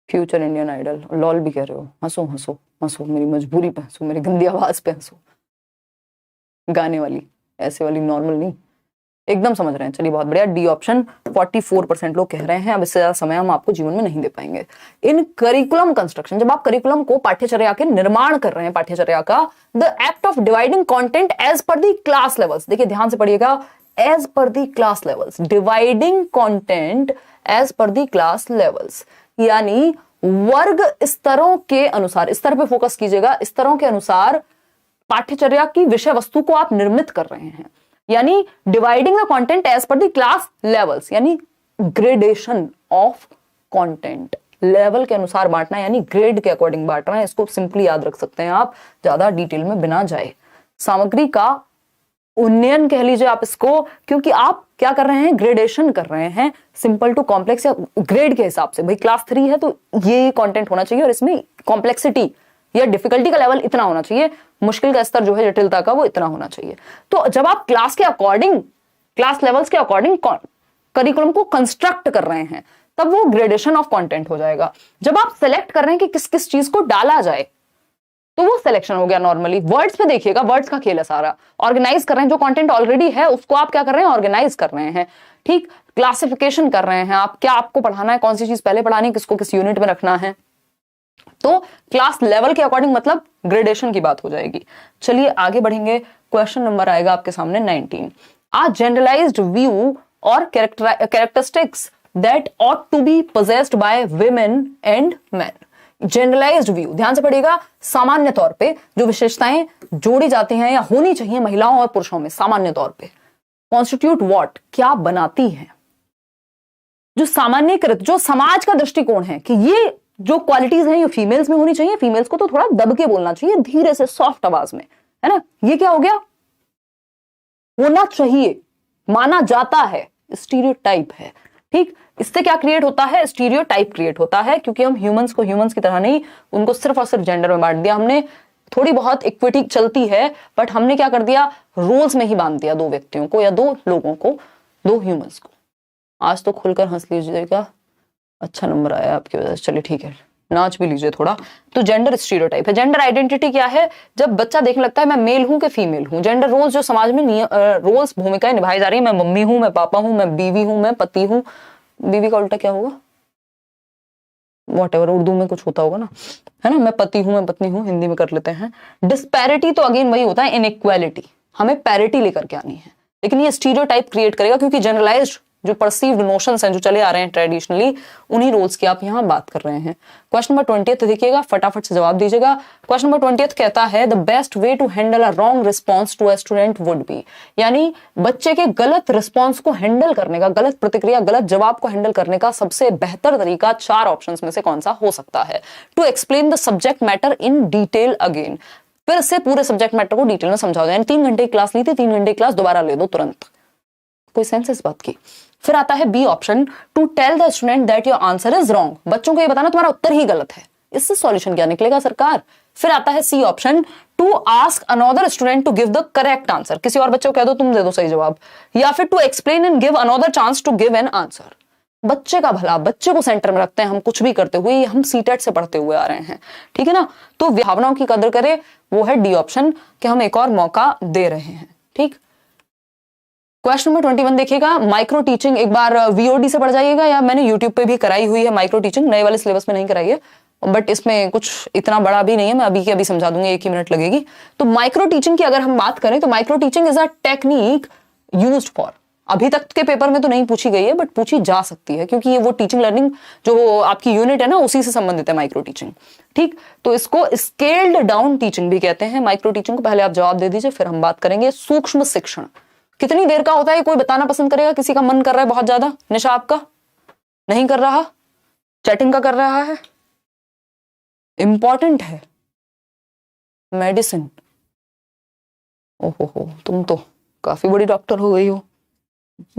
future Indian idol. Lol भी कह रहे हो, हंसो हंसो हंसो, मेरी मजबूरी पे हंसो, मेरी गंदी आवाज पे हंसो, गाने वाली, ऐसे वाली नॉर्मल नहीं, एकदम समझ रहे हैं। चलिए बहुत बढ़िया, डी ऑप्शन 44% लोग कह रहे हैं। अब इससे ज्यादा समय हम आपको जीवन में नहीं दे पाएंगे। इन करिकुलम कंस्ट्रक्शन, जब आप करिकुलम को, पाठ्यचर्या के निर्माण कर रहे हैं, पाठ्यचर्या का, the act of dividing content as per the class levels, देखिए ध्यान से पढ़िएगा, as per the class levels, dividing content as per the class levels, यानी वर्ग स्तरों के अनुसार, स्तर पे फोकस कीजिएगा, स्तरों के अनुसार पाठ्यचर्या की विषय वस्तु को आप निर्मित कर रहे हैं। यानी dividing the content as per the class levels, यानी ग्रेडेशन ऑफ कंटेंट, लेवल के अनुसार बांटना, यानी ग्रेड के अकॉर्डिंग बांटना है। इसको सिंपली याद रख सकते हैं आप, ज्यादा डिटेल में बिना जाए। सामग्री का उन्नयन कह लीजिए आप इसको, क्योंकि आप क्या कर रहे हैं, ग्रेडेशन कर रहे हैं, सिंपल टू कॉम्प्लेक्स या ग्रेड के हिसाब से। भाई क्लास 3 है तो ये कंटेंट होना चाहिए, और इसमें कॉम्प्लेक्सिटी या डिफिकल्टी का लेवल इतना होना चाहिए, मुश्किल का स्तर जो है, जटिलता का, वो इतना होना चाहिए। तो जब आप क्लास के अकॉर्डिंग, क्लास लेवल्स के अकॉर्डिंग करिकुलम को कंस्ट्रक्ट कर रहे हैं, तब वो ग्रेडेशन ऑफ कंटेंट हो जाएगा। जब आप सेलेक्ट कर रहे हैं कि किस किस चीज को डाला जाए, तो वो सिलेक्शन हो गया। नॉर्मली वर्ड्स पे देखिएगा, वर्ड्स का खेल है सारा। ऑर्गेनाइज कर रहे हैं, जो कंटेंट ऑलरेडी है उसको आप क्या कर रहे हैं, ऑर्गेनाइज कर रहे हैं। ठीक, क्लासिफिकेशन कर रहे हैं आप, क्या आपको पढ़ाना है, कौन सी चीज पहले पढ़ानी है, किसको किस यूनिट में रखना है। तो क्लास लेवल के अकॉर्डिंग मतलब ग्रेडेशन की बात हो जाएगी। चलिए आगे बढ़ेंगे। क्वेश्चन नंबर आएगा आपके सामने 19। आ जनरलाइज्ड व्यू और characteristics that ought to be possessed by women and men. Generalised view, ध्यान से पढ़िएगा, सामान्य तौर पे जो विशेषताएं जोड़ी जाती हैं या होनी चाहिए महिलाओं और पुरुषों में, सामान्य तौर पे, कॉन्स्टिट्यूट व्हाट, क्या बनाती हैं, जो सामान्यकृत, जो समाज का दृष्टिकोण है कि ये जो क्वालिटीज हैं ये फीमेल्स में होनी चाहिए। फीमेल्स को तो थोड़ा दब के बोलना चाहिए, धीरे से, सॉफ्ट आवाज में, है ना। ये क्या हो गया, होना चाहिए, माना जाता है, स्टीरियोटाइप है। ठीक, इससे क्या क्रिएट होता है, स्टीरियोटाइप क्रिएट होता है, क्योंकि हम ह्यूमंस को ह्यूमंस की तरह नहीं, उनको सिर्फ और सिर्फ जेंडर में बांट दिया हमने। थोड़ी बहुत इक्विटी चलती है, बट हमने क्या कर दिया, रोल्स में ही बांध दिया, दो व्यक्तियों को या दो लोगों को, दो ह्यूमंस को। आज तो खुलकर हंस लीजिएगा, अच्छा नंबर आया आपकी वजह से। चलिए ठीक है, नाच भी लीजिए थोड़ा। तो जेंडर स्टीरियोटाइप है। जेंडर आइडेंटिटी क्या है, जब बच्चा देखने लगता है मैं मेल हूं कि फीमेल हूं। जेंडर रोल्स जो समाज में रोल्स, भूमिकाएं निभाई जा रही है, मैं मम्मी हूं, मैं पापा हूं, मैं बीवी हूं, मैं पति हूं। बीवी का उल्टा क्या होगा, वॉट एवर, उर्दू में कुछ होता होगा ना, है ना। मैं पति हूं, मैं पत्नी हूं, हिंदी में कर लेते हैं। डिस्पैरिटी तो अगेन वही होता है, इनइक्वालिटी, हमें पैरिटी लेकर के आनी है। लेकिन ये स्टीरियोटाइप क्रिएट करेगा, क्योंकि जनरलाइज्ड जो परसीव्ड नोशंस हैं जो चले आ रहे हैं ट्रेडिशनली, उन्हीं रोल्स की आप यहां बात कर रहे हैं। क्वेश्चन नंबर 20 देखिएगा, फटाफट से जवाब दीजिएगा। क्वेश्चन नंबर 20 कहता है the best way to handle a wrong response to a student would be, यानी बच्चे के गलत रिस्पॉन्स को हैंडल करने का, गलत प्रतिक्रिया, गलत जवाब को हैंडल करने का सबसे बेहतर तरीका 4 ऑप्शंस में से कौन सा हो सकता है। To explain the subject matter in detail again, फिर से पूरे सब्जेक्ट मैटर को डिटेल में समझाओ। यानी 3 घंटे की क्लास ली थी, 3 घंटे की क्लास दोबारा ले दो तुरंत। कोई सेंस इस बात की। फिर आता है B option, to tell the student that your answer is wrong, बच्चों को ये बताना तुम्हारा उत्तर ही गलत है। इससे सॉल्यूशन क्या निकलेगा सरकार। फिर आता है C option, to ask another student to give the correct answer, किसी और बच्चे को कह दो तुम दे दो सही जवाब। या फिर to explain and give another chance to give an answer, बच्चे का भला, बच्चे को सेंटर में रखते हैं हम कुछ भी करते हुए, हम सीटेट से पढ़ते हुए आ रहे हैं, ठीक है ना। तो भावनाओं की कदर करें, वो है डी ऑप्शन, कि हम एक और मौका दे रहे हैं, ठीक। क्वेश्चन नंबर 21 देखिएगा, माइक्रो टीचिंग एक बार वीओडी से पढ़ जाइएगा, या मैंने यूट्यूब पे भी कराई हुई है माइक्रो टीचिंग, नए वाले सिलेबस में नहीं कराई है, बट इसमें कुछ इतना बड़ा भी नहीं है, मैं अभी के अभी समझा दूंगी, 1 ही मिनट लगेगी। तो माइक्रो टीचिंग की अगर हम बात करें तो micro teaching is a technique used for, अभी तक के पेपर में तो नहीं पूछी गई है बट पूछी जा सकती है, क्योंकि ये वो टीचिंग लर्निंग जो आपकी यूनिट है ना, उसी से संबंधित है माइक्रो टीचिंग, ठीक। तो इसको स्केल्ड डाउन टीचिंग भी कहते हैं माइक्रो टीचिंग को। पहले आप जवाब दे दीजिए, फिर हम बात करेंगे सूक्ष्म शिक्षण। कितनी देर का होता है, कोई बताना पसंद करेगा? किसी का मन कर रहा है बहुत ज्यादा? निशा आपका नहीं कर रहा, चैटिंग का कर रहा है, इंपॉर्टेंट है मेडिसिन। ओहो, तुम तो काफी बड़ी डॉक्टर हो गई हो,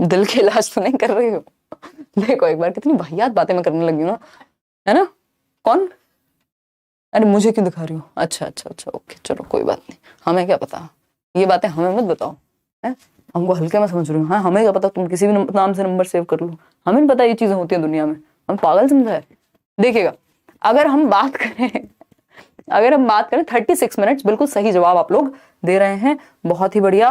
दिल के इलाज तो नहीं कर रही हो। देखो एक बार, कितनी वाहियात बातें मैं करने लगी हूँ ना, है ना। कौन? अरे मुझे क्यों दिखा रही हो? अच्छा अच्छा अच्छा, ओके चलो कोई बात नहीं, हमें क्या पता, ये बातें हमें मत बताओ, है हमको हल्के में समझ रही हूँ। हाँ हमें क्या पता, तुम किसी भी नाम से नंबर सेव कर लो, हमें नहीं पता ये चीजें होती है दुनिया में, हम पागल समझा है। देखिएगा, अगर हम बात करें 36 मिनट्स, बिल्कुल सही जवाब आप लोग दे रहे हैं, बहुत ही बढ़िया।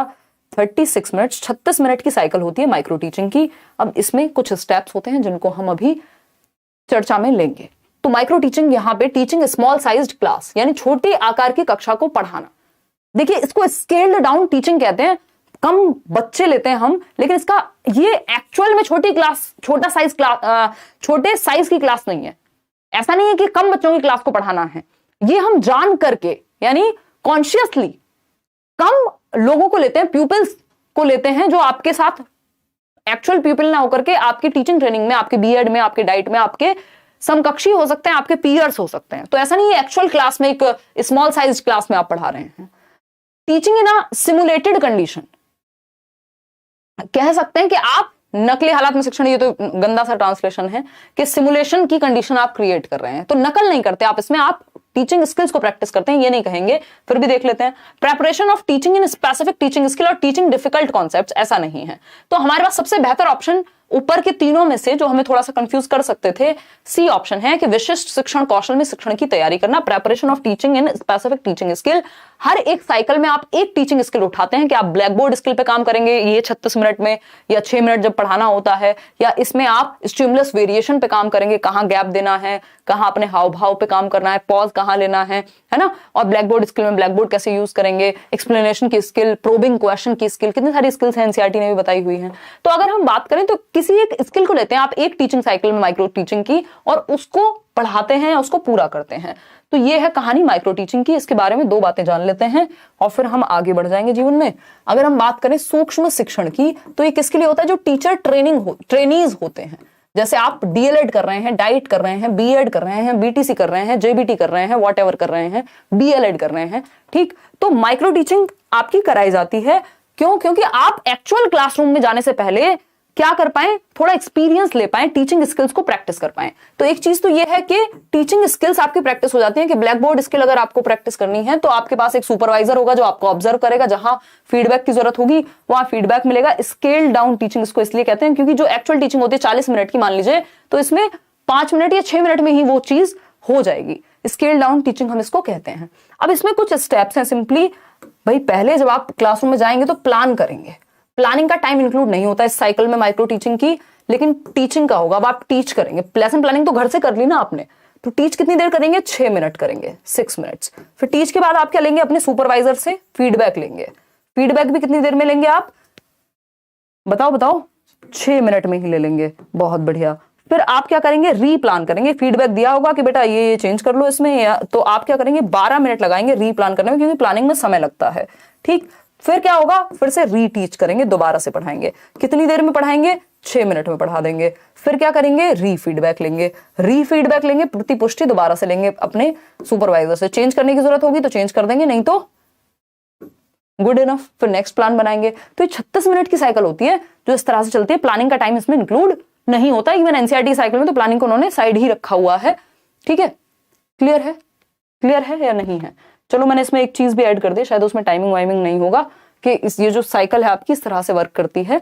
36 मिनट्स, 36 मिनट की साइकिल होती है माइक्रो टीचिंग की। अब इसमें कुछ स्टेप्स होते हैं जिनको हम अभी चर्चा में लेंगे। तो माइक्रो टीचिंग यहाँ पे टीचिंग स्मॉल साइज्ड क्लास, यानी छोटी आकार की कक्षा को पढ़ाना। देखिए इसको स्केल्ड डाउन टीचिंग कहते हैं, कम बच्चे लेते हैं हम, लेकिन इसका ये एक्चुअल में छोटी क्लास, छोटे साइज की क्लास नहीं है। ऐसा नहीं है कि कम बच्चों की क्लास को पढ़ाना है, ये हम जान करके यानी कॉन्शियसली कम लोगों को लेते हैं, प्यूपिल्स को लेते हैं, जो आपके साथ एक्चुअल प्यूपिल ना होकर के आपकी टीचिंग ट्रेनिंग में, आपके बीएड में, आपके डाइट में आपके समकक्षी हो सकते हैं, आपके पीयर्स हो सकते हैं। तो ऐसा नहीं है एक्चुअल क्लास में, एक स्मॉल साइज क्लास में आप पढ़ा रहे हैं। Teaching in a simulated condition, कह सकते हैं कि आप नकली हालात में शिक्षण, ये तो गंदा सा ट्रांसलेशन है, कि सिमुलेशन की कंडीशन आप क्रिएट कर रहे हैं। तो नकल नहीं करते आप इसमें, आप टीचिंग स्किल्स को प्रैक्टिस करते हैं, ये नहीं कहेंगे, फिर भी देख लेते हैं। Preparation of teaching in specific teaching skill और टीचिंग डिफिकल्ट कॉन्सेप्ट्स, ऐसा नहीं है। तो हमारे पास सबसे बेहतर ऑप्शन ऊपर के तीनों में से, जो हमें थोड़ा सा कंफ्यूज कर सकते थे, सी ऑप्शन है कि विशिष्ट शिक्षण कौशल में शिक्षण की तैयारी करना, preparation of teaching in specific teaching skill. हर एक साइकिल में आप एक टीचिंग स्किल उठाते हैं कि आप ब्लैक बोर्ड स्किल पे काम करेंगे ये 36 मिनट में, या 6 मिनट जब पढ़ाना होता है, या इसमें आप स्टिमुलस वेरिएशन पे काम करेंगे, कहां गैप देना है, कहां अपने हाव भाव पे काम करना है, पॉज कहां लेना है ना। और ब्लैक बोर्ड स्किल में ब्लैक बोर्ड कैसे यूज करेंगे, एक्सप्लेनेशन की स्किल, प्रोबिंग क्वेश्चन की स्किल, कितनी सारी स्किल्स हैं एनसीईआरटी ने भी बताई हुई हैं। तो अगर हम बात करें तो किसी एक स्किल को लेते हैं आप, एक टीचिंग साइकिल में माइक्रो टीचिंग की, और उसको पढ़ाते हैं, उसको पूरा करते हैं। तो ये है कहानी माइक्रो टीचिंग की। इसके बारे में 2 बातें जान लेते हैं और फिर हम आगे बढ़ जाएंगे जीवन में। अगर हम बात करें सूक्ष्म शिक्षण की, तो ये किसके लिए होता है? जो टीचर ट्रेनीज होते हैं, जैसे आप डीएलएड कर रहे हैं, डाइट कर रहे हैं, बीएड कर रहे हैं, बीटीसी कर रहे हैं, जेबीटी कर रहे हैं, व्हाटएवर कर रहे हैं, डीएलएड कर रहे हैं, ठीक। तो माइक्रो टीचिंग आपकी कराई जाती है, क्यों? क्योंकि आप एक्चुअल क्लासरूम में जाने से पहले क्या कर पाए, थोड़ा एक्सपीरियंस ले पाए, टीचिंग स्किल्स को प्रैक्टिस कर पाए। तो एक चीज तो ये है कि टीचिंग स्किल्स आपकी प्रैक्टिस हो जाती है, कि ब्लैक बोर्ड स्किल अगर आपको प्रैक्टिस करनी है तो आपके पास एक सुपरवाइजर होगा जो आपको ऑब्जर्व करेगा, जहां फीडबैक की जरूरत होगी वहां फीडबैक मिलेगा। स्केल डाउन टीचिंग इसको इसलिए कहते हैं क्योंकि जो एक्चुअल टीचिंग होती है 40 मिनट की मान लीजिए, तो इसमें 5 मिनट या 6 मिनट में ही वो चीज हो जाएगी। स्केल डाउन टीचिंग हम इसको कहते हैं। अब इसमें कुछ स्टेप्स हैं। सिंपली भाई, पहले जब आप क्लासरूम में जाएंगे तो प्लान करेंगे। प्लानिंग का टाइम इंक्लूड नहीं होता इस साइकिल में माइक्रो टीचिंग की, लेकिन टीचिंग का होगा। अब आप टीच करेंगे, लेसन प्लानिंग तो घर से कर ली ना आपने, तो टीच कितनी देर करेंगे? 6 मिनट करेंगे, 6 मिनट्स। फिर टीच के बाद आप क्या लेंगे? अपने सुपरवाइजर से फीडबैक लेंगे। फीडबैक भी कितनी देर में लेंगे आप? बताओ 6 मिनट में ही ले लेंगे, बहुत बढ़िया। फिर आप क्या करेंगे? रीप्लान करेंगे। फीडबैक दिया होगा कि बेटा ये चेंज कर लो इसमें, या तो आप क्या करेंगे? 12 मिनट लगाएंगे रीप्लान करने में, क्योंकि प्लानिंग में समय लगता है, ठीक। फिर क्या होगा? फिर से रीटीच करेंगे, दोबारा से पढ़ाएंगे। कितनी देर में पढ़ाएंगे? 6 मिनट में पढ़ा देंगे। फिर क्या करेंगे? रीफीडबैक लेंगे, प्रतिपुष्टि दोबारा से लेंगे अपने सुपरवाइजर से। चेंज करने की जरूरत होगी तो चेंज कर देंगे, नहीं तो गुड इनफ। फिर नेक्स्ट प्लान बनाएंगे। तो ये 36 मिनट की साइकिल होती है जो इस तरह से चलती है। प्लानिंग का टाइम इसमें इंक्लूड नहीं होता। इवन एनसीईआरटी साइकिल में तो प्लानिंग को उन्होंने साइड ही रखा हुआ है, ठीक है। क्लियर है या नहीं है? चलो मैंने इसमें एक चीज भी ऐड कर दी, शायद उसमें टाइमिंग वाइमिंग नहीं होगा, कि ये जो साइकिल है आपकी इस तरह से वर्क करती है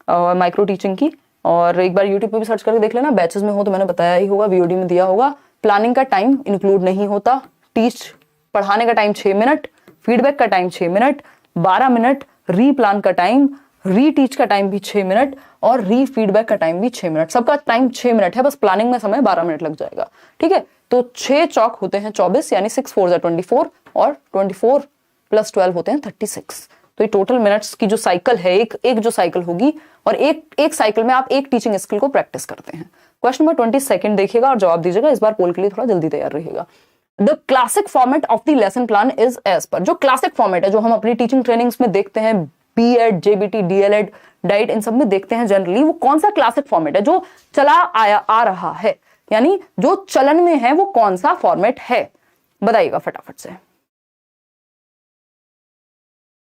माइक्रो टीचिंग की। और एक बार यूट्यूब पे भी सर्च करके देख लेना, बैचेस में हो तो मैंने बताया ही होगा, वीओडी में दिया होगा। प्लानिंग का टाइम इंक्लूड नहीं होता, पढ़ाने का टाइम 6 मिनट, फीडबैक का टाइम 6 मिनट, 12 मिनट, रीप्लान का टाइम, रीटीच का टाइम भी 6 मिनट और री फीडबैक का टाइम भी 6 मिनट। सबका टाइम 6 मिनट है, बस प्लानिंग में समय 12 मिनट लग जाएगा। ठीक है, तो 6 चौक होते हैं 24, यानी 6 4 24 और 24 + 12 होते हैं 36। तो ये टोटल मिनट्स की जो साइकिल है, एक जो साइकिल होगी, और एक साइकिल में आप एक टीचिंग स्किल को प्रैक्टिस करते हैं। क्वेश्चन नंबर 22 देखिएगा और जवाब दीजिएगा। इस बार पोल के लिए थोड़ा जल्दी तैयार रहिएगा। The classic format of the lesson plan is as per. जो क्लासिक फॉर्मेट है, जो हम अपनी टीचिंग ट्रेनिंग्स में देखते हैं, बीएड, जेबीटी, डीएलएड, डाइट, इन सब में देखते हैं जनरली, वो कौन सा क्लासिक फॉर्मेट है जो चला आ रहा है, यानी जो चलन में है, वो कौन सा फॉर्मेट है, बताइएगा फटाफट से।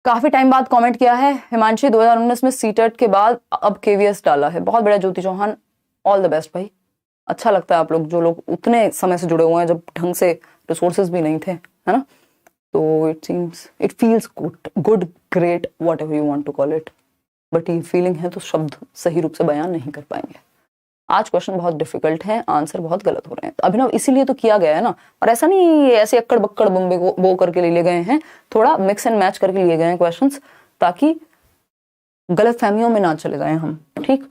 काफी टाइम बाद कमेंट किया है हिमांशी, 2019 में सीटेट के बाद अब केवीएस डाला है। बहुत बढ़िया ज्योति चौहान, ऑल द बेस्ट भाई। अच्छा लगता है आप लोग, जो लोग उतने समय से जुड़े हुए हैं, जब ढंग से रिसोर्सेज भी नहीं थे, है ना। तो it feels good, great, whatever you want to call it, but ये फीलिंग है तो शब्द सही रूप से बयान नहीं कर पाएंगे। आज क्वेश्चन बहुत डिफिकल्ट है, आंसर बहुत गलत हो रहे हैं। अभिनव इसीलिए तो किया गया है ना, और ऐसा नहीं ऐसे अक्कड़ बक्कड़ बम्बे बो करके लिए गए हैं, थोड़ा मिक्स एंड मैच करके लिए गए हैं क्वेश्चंस, ताकि गलत फहमियों में ना चले जाएं हम। ठीक,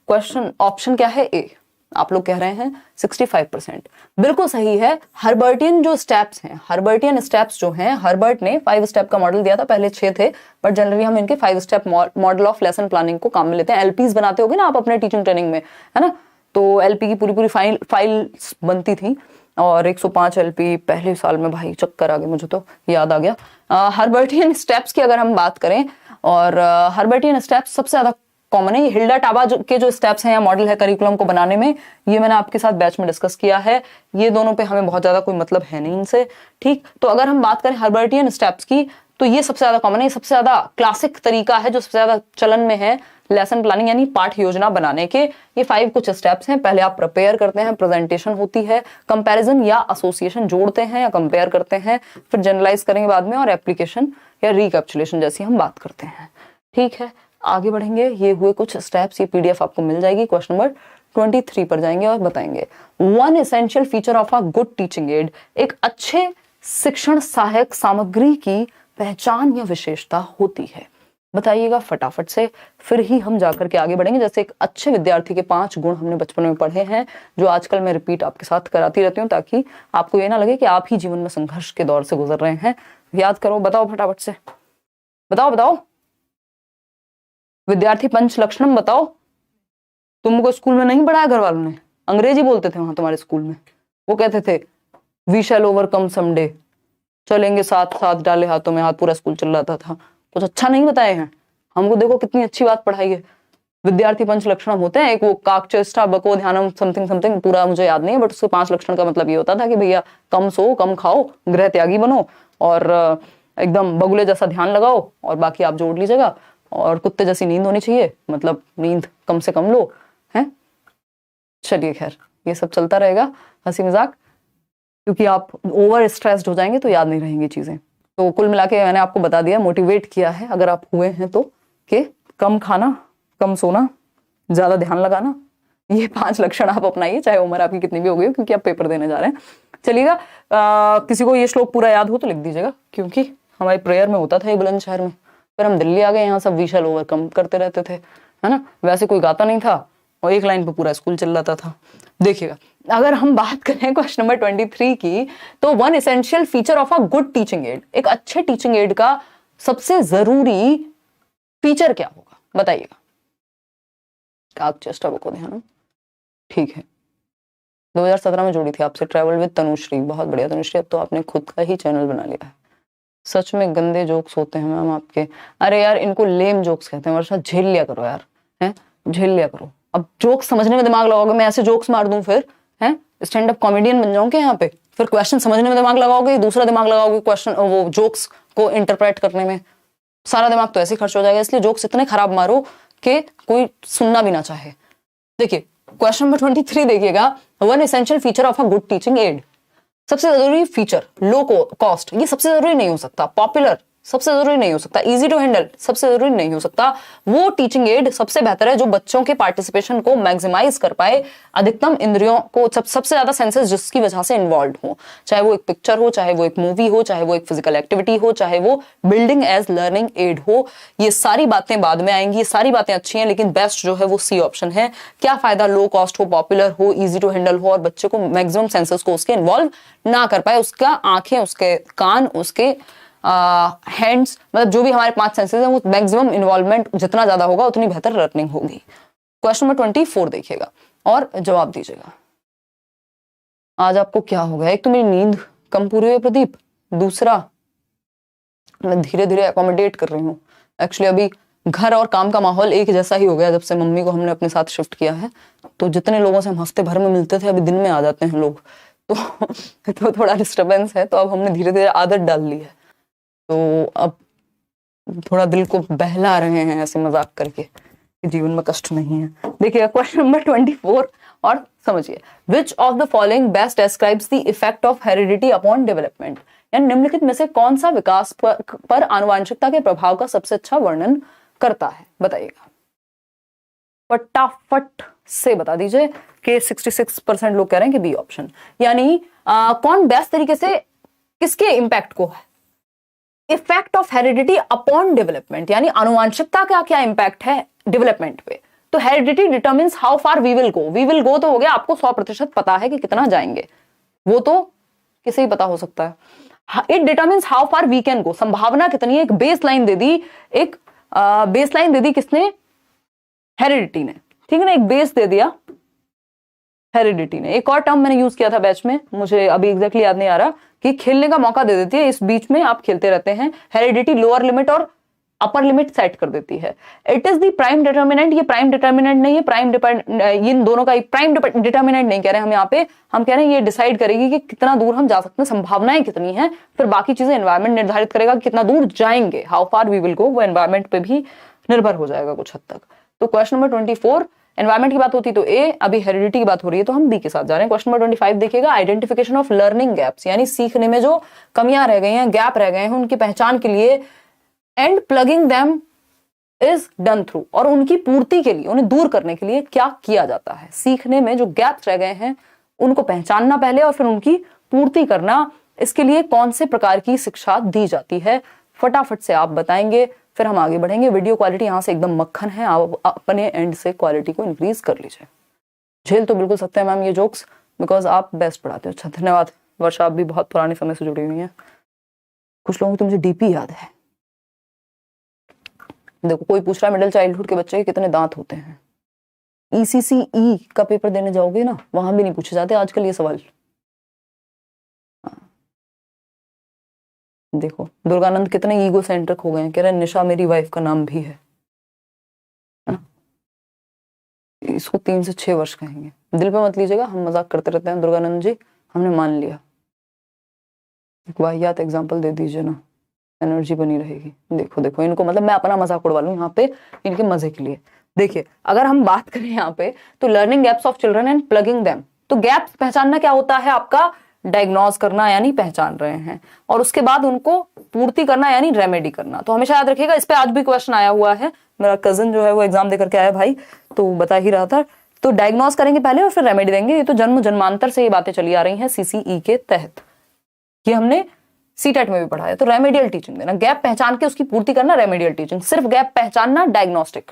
क्वेश्चन ऑप्शन क्या है? ए। आप लोग कह रहे हैं 65%, बिल्कुल सही है। हर्बर्टियन जो स्टेप्स हैं, हर्बर्टियन स्टेप्स जो हैं, हर्बर्ट ने 5 स्टेप का मॉडल दिया था, पहले 6 थे, बट जनरली हम इनके 5 step model of lesson planning को काम में लेते हैं। एलपीज बनाते होगे ना आप अपने टीचिंग ट्रेनिंग में, है ना, तो एलपी की पूरी फाइल्स बनती थी, और 105 एलपी पहले साल में, भाई चक्कर आ गया, मुझे तो याद आ गया। हर्बर्टियन स्टेप्स की अगर हम बात करें, और हर्बर्टियन स्टेप्स सबसे ज्यादा कॉमन है। हिल्डा टाबा के जो स्टेप्स हैं या मॉडल है करिकुलम को बनाने में, ये मैंने आपके साथ बैच में डिस्कस किया है। ये दोनों पे हमें बहुत ज्यादा कोई मतलब है नहीं इनसे। ठीक, तो अगर हम बात करें हर्बर्टियन स्टेप्स की, तो ये सबसे ज्यादा कॉमन है, सबसे ज्यादा क्लासिक तरीका है, जो सबसे ज्यादा चलन में है लेसन प्लानिंग यानी पाठ योजना बनाने के। ये 5 कुछ स्टेप्स हैं। पहले आप प्रिपेयर करते हैं, प्रेजेंटेशन होती है, कंपैरिजन या एसोसिएशन जोड़ते हैं या कंपेयर करते हैं, फिर जनरलाइज करेंगे बाद में, और एप्लीकेशन या रिकैप्चुलेशन जैसी हम बात करते हैं। ठीक है, आगे बढ़ेंगे। ये हुए कुछ स्टेप्स, ये पीडीएफ आपको मिल जाएगी। क्वेश्चन नंबर 23 पर जाएंगे और बताएंगे 1 essential feature of a good teaching add. एक अच्छे शिक्षण सहायक सामग्री की पहचान या विशेषता होती है, बताइएगा फटाफट से, फिर ही हम जाकर के आगे बढ़ेंगे। जैसे एक अच्छे विद्यार्थी के 5 गुण हमने बचपन में पढ़े हैं, जो आजकल मैं रिपीट आपके साथ कराती रहती हूँ, ताकि आपको ये ना लगे कि आप ही जीवन में संघर्ष के दौर से गुजर रहे हैं। याद करो, बताओ फटाफट से, बताओ। विद्यार्थी पंच लक्षणम बताओ। तुमको स्कूल में नहीं पढ़ाया घर वालों ने? अंग्रेजी बोलते थे वहां तुम्हारे स्कूल में, वो कहते थे वी शैल ओवरकम समडे, चलेंगे साथ साथ डाले हाथों में हाथ, पूरा स्कूल चिल्लाता था। कुछ अच्छा नहीं बताए हैं हमको, देखो कितनी अच्छी बात पढ़ाई है। विद्यार्थी पंच लक्षणम होते हैं, एक वो काकचेष्टा बको ध्यानम समथिंग समथिंग, पूरा मुझे याद नहीं है, बट उसके 5 लक्षण का मतलब ये होता था कि भैया कम सो, कम खाओ, गृह त्यागी बनो, और एकदम बगुले जैसा ध्यान लगाओ, और बाकी आप जोड़ लीजिएगा, और कुत्ते जैसी नींद होनी चाहिए, मतलब नींद कम से कम लो, है। चलिए खैर, ये सब चलता रहेगा, हंसी मजाक, क्योंकि आप ओवर स्ट्रेस्ड हो जाएंगे तो याद नहीं रहेंगी चीजें। तो कुल मिला के मैंने आपको बता दिया, मोटिवेट किया है अगर आप हुए हैं तो, कि कम खाना, कम सोना, ज्यादा ध्यान लगाना, ये 5 लक्षण आप अपनाइए, चाहे उम्र आपकी कितनी भी हो गई, क्योंकि आप पेपर देने जा रहे हैं। चलिएगा, किसी को ये श्लोक पूरा याद हो तो लिख दीजिएगा, क्योंकि हमारी प्रेयर में होता था ये बुलंदशहर में, फिर हम दिल्ली आ गए, यहाँ सब वी शैल ओवरकम करते रहते थे, है ना। वैसे कोई गाता नहीं था, और एक लाइन पे पूरा स्कूल चिल्लाता था। देखिएगा, अगर हम बात करें क्वेश्चन नंबर 23 की, तो 1 essential feature of a good teaching add, एक अच्छे टीचिंग एड का सबसे जरूरी फीचर क्या होगा, बताइएगा। काक चेष्टा को ध्यान, ठीक है, 2017 में जोड़ी थी आपसे, ट्रैवल विद तनुश्री, बहुत बढ़िया तनुश्री, अब तो आपने खुद का ही चैनल बना लिया है। सच में गंदे जोक्स होते हैं मैम आपके, अरे यार इनको लेम जोक्स कहते हैं, वर्षा झेल लिया करो यार, हैं, झेल लिया करो। अब जोक्स समझने में दिमाग लगाओगे, मैं ऐसे जोक्स मार दूं फिर, हैं, स्टैंड अप कॉमेडियन बन जाऊंगे यहाँ पे, फिर क्वेश्चन समझने में दिमाग लगाओगे, दूसरा दिमाग लगाओगे क्वेश्चन, वो जोक्स को इंटरप्रेट करने में, सारा दिमाग तो ऐसे खर्च हो जाएगा। इसलिए जोक्स इतने खराब मारो कि कोई सुनना भी ना चाहे। देखिए क्वेश्चन नंबर 23 देखिएगा, 1 essential feature of a good teaching add, सबसे जरूरी फीचर, लो कॉस्ट, ये सबसे जरूरी नहीं हो सकता, पॉपुलर सबसे जरूरी नहीं हो सकता, इजी टू हैंडल सबसे जरूरी नहीं हो सकता। वो टीचिंग एड सबसे बेहतर है जो बच्चों के पार्टिसिपेशन को मैक्सिमाइज कर पाए, अधिकतम इंद्रियों को, सबसे ज्यादा सेंसेस जिसकी वजह से इन्वॉल्व हो, चाहे वो एक पिक्चर हो, चाहे वो एक मूवी हो, चाहे वो एक फिजिकल एक्टिविटी हो, चाहे वो बिल्डिंग एज लर्निंग एड हो। ये सारी बातें बाद में आएंगी, ये सारी बातें अच्छी हैं, लेकिन बेस्ट जो है वो सी ऑप्शन है। क्या फायदा लो कॉस्ट हो, पॉपुलर हो, इजी टू हैंडल हो और बच्चे को मैक्सिमम सेंसेस को उसके इन्वॉल्व ना कर पाए, उसका आंखें, उसके कान, उसके हैंड्स, मतलब जो भी हमारे 5 सेंसेस हैं वो मैक्सिमम इन्वॉल्वमेंट जितना ज्यादा होगा उतनी बेहतर लर्निंग होगी। क्वेश्चन नंबर 24 देखिएगा और जवाब दीजिएगा। आज आपको क्या हो गया? एक तो मेरी नींद कम पूरी हुई है प्रदीप, दूसरा मैं धीरे धीरे अकोमोडेट कर रही हूँ। एक्चुअली अभी घर और काम का माहौल एक जैसा ही हो गया जब से मम्मी को हमने अपने साथ शिफ्ट किया है। तो जितने लोगों से हम हफ्ते भर में मिलते थे अभी दिन में आ जाते हैं लोग, तो थोड़ा डिस्टर्बेंस है। तो अब हमने धीरे धीरे आदत डाल ली है, तो अब थोड़ा दिल को बहला रहे हैं ऐसे मजाक करके कि जीवन में कष्ट नहीं है। देखिए क्वेश्चन नंबर 24 और समझिए, विच of the following best describes the effect of heredity upon development, यानी निम्नलिखित में से कौन सा विकास पर आनुवंशिकता के प्रभाव का सबसे अच्छा वर्णन करता है, बताइएगा। फटाफट से बता दीजिए कि 66% लोग कह रहे हैं कि बी ऑप्शन, यानी कौन बेस्ट तरीके से किसके इंपैक्ट को है, effect of heredity upon development, यानी आनुवंशिकता का क्या इंपैक्ट है डेवलपमेंट पे। तो heredity determines how far we will go, we will go तो हो गया, आपको 100% पता है कि कितना जाएंगे, वो तो किसे ही पता हो सकता है। It determines how far we can go, संभावना कितनी है, एक बेस लाइन दे दी, एक बेस लाइन दे दी किसने, हेरिडिटी ने, ठीक है ना, एक बेस दे दिया हेरिडिटी ने। एक और टर्म मैंने यूज किया था बैच में, मुझे अभी एग्जैक्टली याद नहीं आ रहा, कि खेलने का मौका दे देती है, इस बीच में आप खेलते रहते हैं। हेरिडिटी लोअर लिमिट और अपर लिमिट सेट कर देती है। It is the prime determinant, ये प्राइम डिटर्मिनेंट नहीं है, प्राइम इन दोनों का प्राइम डिटर्मिनेंट नहीं कह रहे हम यहाँ पे, हम कह रहे हैं ये डिसाइड करेगी कि कितना दूर हम जा सकते हैं, संभावनाएं कितनी है, फिर बाकी चीजें एनवायरमेंट निर्धारित करेगा कि कितना दूर जाएंगे, how far we will go, वो एनवायरमेंट पे भी निर्भर हो जाएगा कुछ हद तक। तो क्वेश्चन नंबर 24 एनवायरमेंट की बात होती तो ए, अभी हेरिडिटी की बात हो रही है तो हम बी के साथ जा रहे हैं। क्वेश्चन नंबर 25 देखिएगा, आइडेंटिफिकेशन ऑफ लर्निंग गैप्स, यानी सीखने में जो कमियां रह गई हैं, गैप रह गए हैं, उनकी पहचान के लिए and plugging them is done through, और उनकी पूर्ति के लिए, उन्हें दूर करने के लिए क्या किया जाता है। सीखने में जो गैप्स रह गए हैं उनको पहचानना पहले और फिर उनकी पूर्ति करना, इसके लिए कौन से प्रकार की शिक्षा दी जाती है, फटाफट से आप बताएंगे, फिर हम आगे बढ़ेंगे। वीडियो क्वालिटी यहाँ से एकदम मक्खन है, आप अपने एंड से क्वालिटी को इंक्रीज कर लीजिए। झेल तो बिल्कुल सकते हैं मैम ये जोक्स, बिकॉज आप बेस्ट पढ़ाते हो। अच्छा धन्यवाद वर्षा, आप भी बहुत पुराने समय से जुड़ी हुई हैं। कुछ लोगों को तो मुझे डीपी याद है। देखो कोई पूछ रहा है मिडिल चाइल्डहुड के बच्चे के कितने दांत होते हैं, ECCE का पेपर देने जाओगे ना, वहां भी नहीं पूछे जाते आजकल ये सवाल। देखो दुर्गानंद कितने ईगो सेंट्रिक हो गए हैं, कह रहे हैं निशा मेरी वाइफ का नाम भी है। इसको 3 से 6 वर्ष कहेंगे, दिल पे मत लीजिएगा, हम मजाक करते रहते हैं दुर्गानंद जी, हमने मान लिया। एक वाहियात एग्जाम्पल दे दीजिए ना, एनर्जी बनी रहेगी। देखो देखो इनको, मतलब मैं अपना मजाक उड़वा लूं यहाँ पे इनके मजे के लिए। देखिए अगर हम बात करें यहाँ पे तो learning gaps of children and plugging them, तो गैप्स पहचानना क्या होता है आपका, डायग्नोज करना यानी पहचान रहे हैं, और उसके बाद उनको पूर्ति करना यानी रेमेडी करना। तो हमेशा याद रखिएगा, इस पे आज भी क्वेश्चन आया हुआ है, मेरा कजिन जो है वो एग्जाम देकर के आया भाई, तो बता ही रहा था। तो डायग्नोज करेंगे पहले और फिर रेमेडी देंगे, ये तो जन्म जन्मांतर से ये बातें चली आ रही हैं CCE के तहत, ये हमने CTET में भी पढ़ा है। तो रेमेडियल टीचिंग देना, गैप पहचान के उसकी पूर्ति करना, रेमेडियल टीचिंग। सिर्फ गैप पहचानना डायग्नोस्टिक,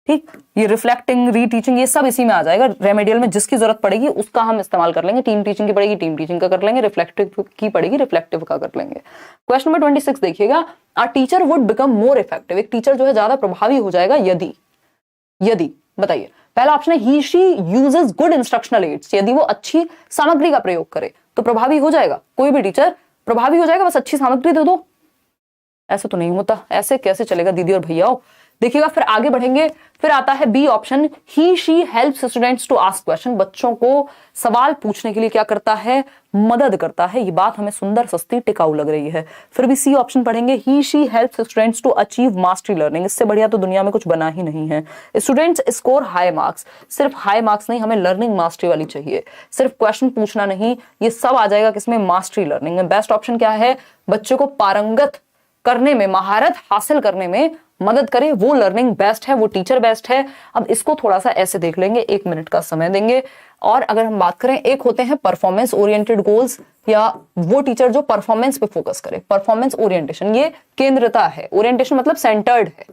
ठीक। ये रिफ्लेक्टिंग, रीटीचिंग, ये सब इसी में आ जाएगा। रेमेडियल में जिसकी जरूरत पड़ेगी उसका हम इस्तेमाल कर लेंगे, टीम टीचिंग की पड़ेगी टीम टीचिंग का कर लेंगे, रिफ्लेक्टिव की पड़ेगी रिफ्लेक्टिव का कर लेंगे। क्वेश्चन नंबर 26 देखिएगा, a teacher would become more effective, एक टीचर जो है ज्यादा प्रभावी हो जाएगा यदि बताइए। पहला ऑप्शन है he she uses good instructional aids, यदि वो अच्छी सामग्री का प्रयोग करे तो प्रभावी हो जाएगा। कोई भी टीचर प्रभावी हो जाएगा बस अच्छी सामग्री दे दो, ऐसा तो नहीं होता, ऐसे कैसे चलेगा दीदी और भैया। देखिएगा फिर आगे बढ़ेंगे, फिर आता है B option, he she helps students to ask question, बच्चों को सवाल पूछने के लिए क्या करता है, मदद करता है। ये बात हमें सुंदर, सस्ती, टिकाऊ लग रही है। फिर भी सी ऑप्शन पढ़ेंगे, he she helps students to achieve mastery learning, इससे बढ़िया तो दुनिया में कुछ बना ही नहीं है। स्टूडेंट्स स्कोर हाई मार्क्स, सिर्फ हाई मार्क्स नहीं, हमें लर्निंग मास्टरी वाली चाहिए, सिर्फ क्वेश्चन पूछना नहीं, ये सब आ जाएगा किसमें, मास्टरी लर्निंग में। बेस्ट ऑप्शन क्या है, बच्चों को पारंगत करने में, महारत हासिल करने में मदद करे, वो लर्निंग बेस्ट है, वो टीचर बेस्ट है। अब इसको थोड़ा सा ऐसे देख लेंगे, 1 मिनट का समय देंगे। और अगर हम बात करें, एक होते हैं परफॉर्मेंस ओरिएंटेड गोल्स, या वो टीचर जो परफॉर्मेंस पे फोकस करे, परफॉर्मेंस ओरिएंटेशन, ये केंद्रता है, ओरिएंटेशन मतलब सेंटर्ड है,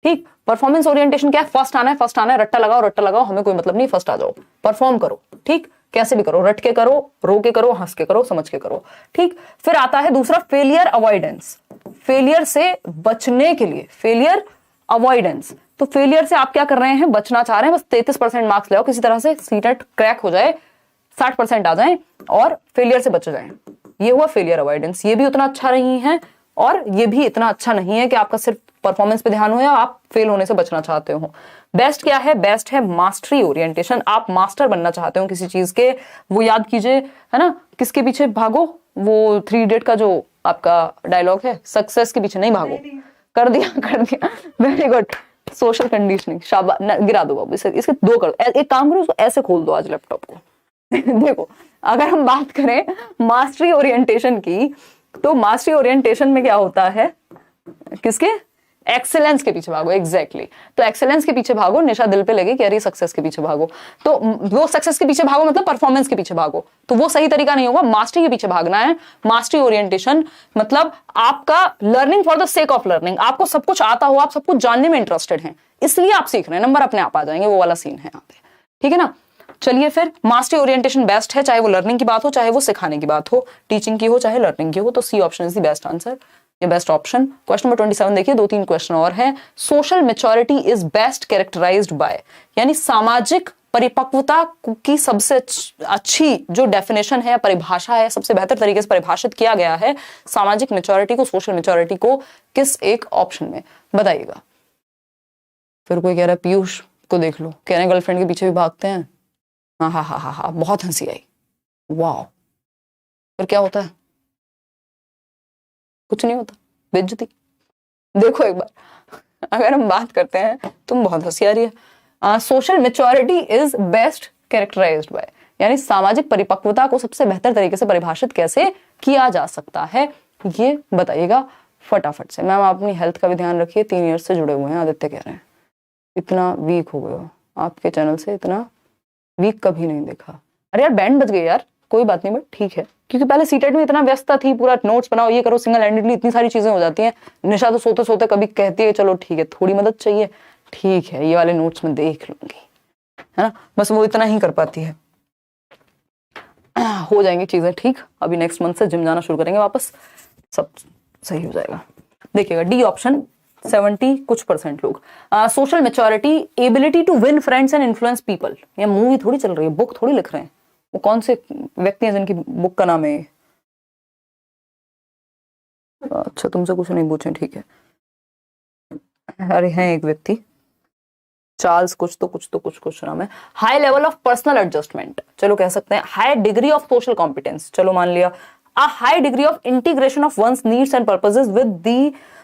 ठीक। परफॉर्मेंस ओरिएंटेशन क्या है? फर्स्ट आना है, फर्स्ट आना है, रट्टा लगाओ, हमें कोई मतलब नहीं, फर्स्ट आ जाओ, परफॉर्म करो, ठीक, कैसे भी करो, रट के करो, रो के करो, हंस के करो, समझ के करो, ठीक। फिर आता है दूसरा फेलियर अवॉइडेंस, फेलियर से बचने के लिए, फेलियर अवॉइडेंस। तो फेलियर से आप क्या कर रहे हैं? बचना चाह रहे हैं, बस 33% मार्क्स ले आओ किसी तरह से, सीटेट क्रैक हो जाए, 60% आ जाए और फेलियर से बच जाए, ये हुआ फेलियर अवॉइडेंस। ये भी उतना अच्छा नहीं है और ये भी इतना अच्छा नहीं है कि आपका सिर्फ परफॉर्मेंस पे ध्यान हो या आप फेल होने से बचना चाहते हो। बेस्ट क्या है? बेस्ट है मास्टरी ओरिएंटेशन। आप मास्टर बनना चाहते हो किसी चीज के, वो याद कीजिए, है ना, किसके पीछे भागो, वो 3 इडियट का जो आपका डायलॉग है, सक्सेस के पीछे नहीं भागो। कर दिया वेरी गुड, सोशल कंडीशनिंग, शाबाश, गिरा दो बाबू इसे, इसके 2 कर, एक काम करो, उसको ऐसे खोल दो आज लैपटॉप को देखो, अगर हम बात करें मास्टरी ओरिएंटेशन की, तो मास्टरी ओरिएंटेशन में क्या होता है? किसके? एक्सेलेंस के पीछे भागो, एग्जैक्टली। तो एक्सेलेंस के पीछे भागो, निशा दिल पे लगे, कह रही सक्सेस के पीछे भागो। तो वो सक्सेस के पीछे भागो मतलब परफॉर्मेंस के पीछे भागो, तो वो सही तरीका नहीं होगा, मास्टरी के पीछे भागना है। मास्टरी ओरिएंटेशन मतलब आपका learning for the sake of learning, आपको सब कुछ आता हो, आप सब कुछ जानने में इंटरेस्टेड हैं, इसलिए आप सीख रहे हैं, नंबर अपने आप आ जाएंगे, वो वाला सीन है यहाँ पे, ठीक है ना। चलिए फिर, मास्टरी ओरिएंटेशन बेस्ट है, चाहे वो लर्निंग की बात हो, चाहे वो सिखाने की बात हो, टीचिंग की हो, चाहे लर्निंग की हो, तो C option is the best answer, ये बेस्ट ऑप्शन। क्वेश्चन नंबर 27 देखिए, 2-3 क्वेश्चन और हैं। Social maturity is best characterised by, यानी सामाजिक परिपक्वता की सबसे अच्छी जो डेफिनेशन है, परिभाषा है, सबसे बेहतर तरीके से परिभाषित किया गया है सामाजिक मैच्योरिटी को, सोशल मैच्योरिटी को, किस एक ऑप्शन में? बताइएगा। फिर कोई कह रहा है पीयूष को देख लो, कह रहे हैं गर्लफ्रेंड के पीछे भी भागते हैं। हाँ, बहुत हंसी आई, वाह। फिर क्या होता है? कुछ नहीं होता, बेइज्जती। देखो एक बार, अगर हम बात करते हैं, तुम बहुत हंसी आ रही है, social maturity is best characterised by, यानी सामाजिक परिपक्वता को सबसे बेहतर तरीके से परिभाषित कैसे किया जा सकता है, ये बताइएगा फटाफट से। मैम अपनी हेल्थ का भी ध्यान रखिए, 3 ईयर से जुड़े हुए हैं, आदित्य कह रहे हैं। इतना वीक हो गए हो, आपके चैनल से इतना वीक कभी नहीं देखा। अरे यार बैंड बज गई यार, कोई बात नहीं, बट ठीक है, क्योंकि पहले सीटेट में इतना व्यस्त थी, पूरा नोट्स बनाओ, ये करो, सिंगल हैंडेडली इतनी सारी चीजें हो जाती हैं। निशा तो सोते सोते कभी कहती है चलो ठीक है, थोड़ी मदद चाहिए, ठीक है, ये वाले नोट्स में देख लूंगी, है ना, बस वो इतना ही कर पाती है। हो जाएंगी चीजें ठीक, अभी नेक्स्ट मंथ से जिम जाना शुरू करेंगे वापस, सब सही हो जाएगा। देखिएगा डी ऑप्शन, 70 कुछ % लोग। Social maturity, ability to win friends and influence people. ये मूवी थोड़ी चल रही है, बुक थोड़ी लिख रहे हैं, वो कौन से व्यक्ति हैं जिनकी बुक का नाम है? अच्छा, तुमसे कुछ नहीं पूछे, ठीक है। अरे हैं एक व्यक्ति, चार्ल्स कुछ नाम है। High level of personal adjustment, चलो कह सकते हैं। High degree of social competence, चलो मान लिया। A high degree of integration of one's needs and purposes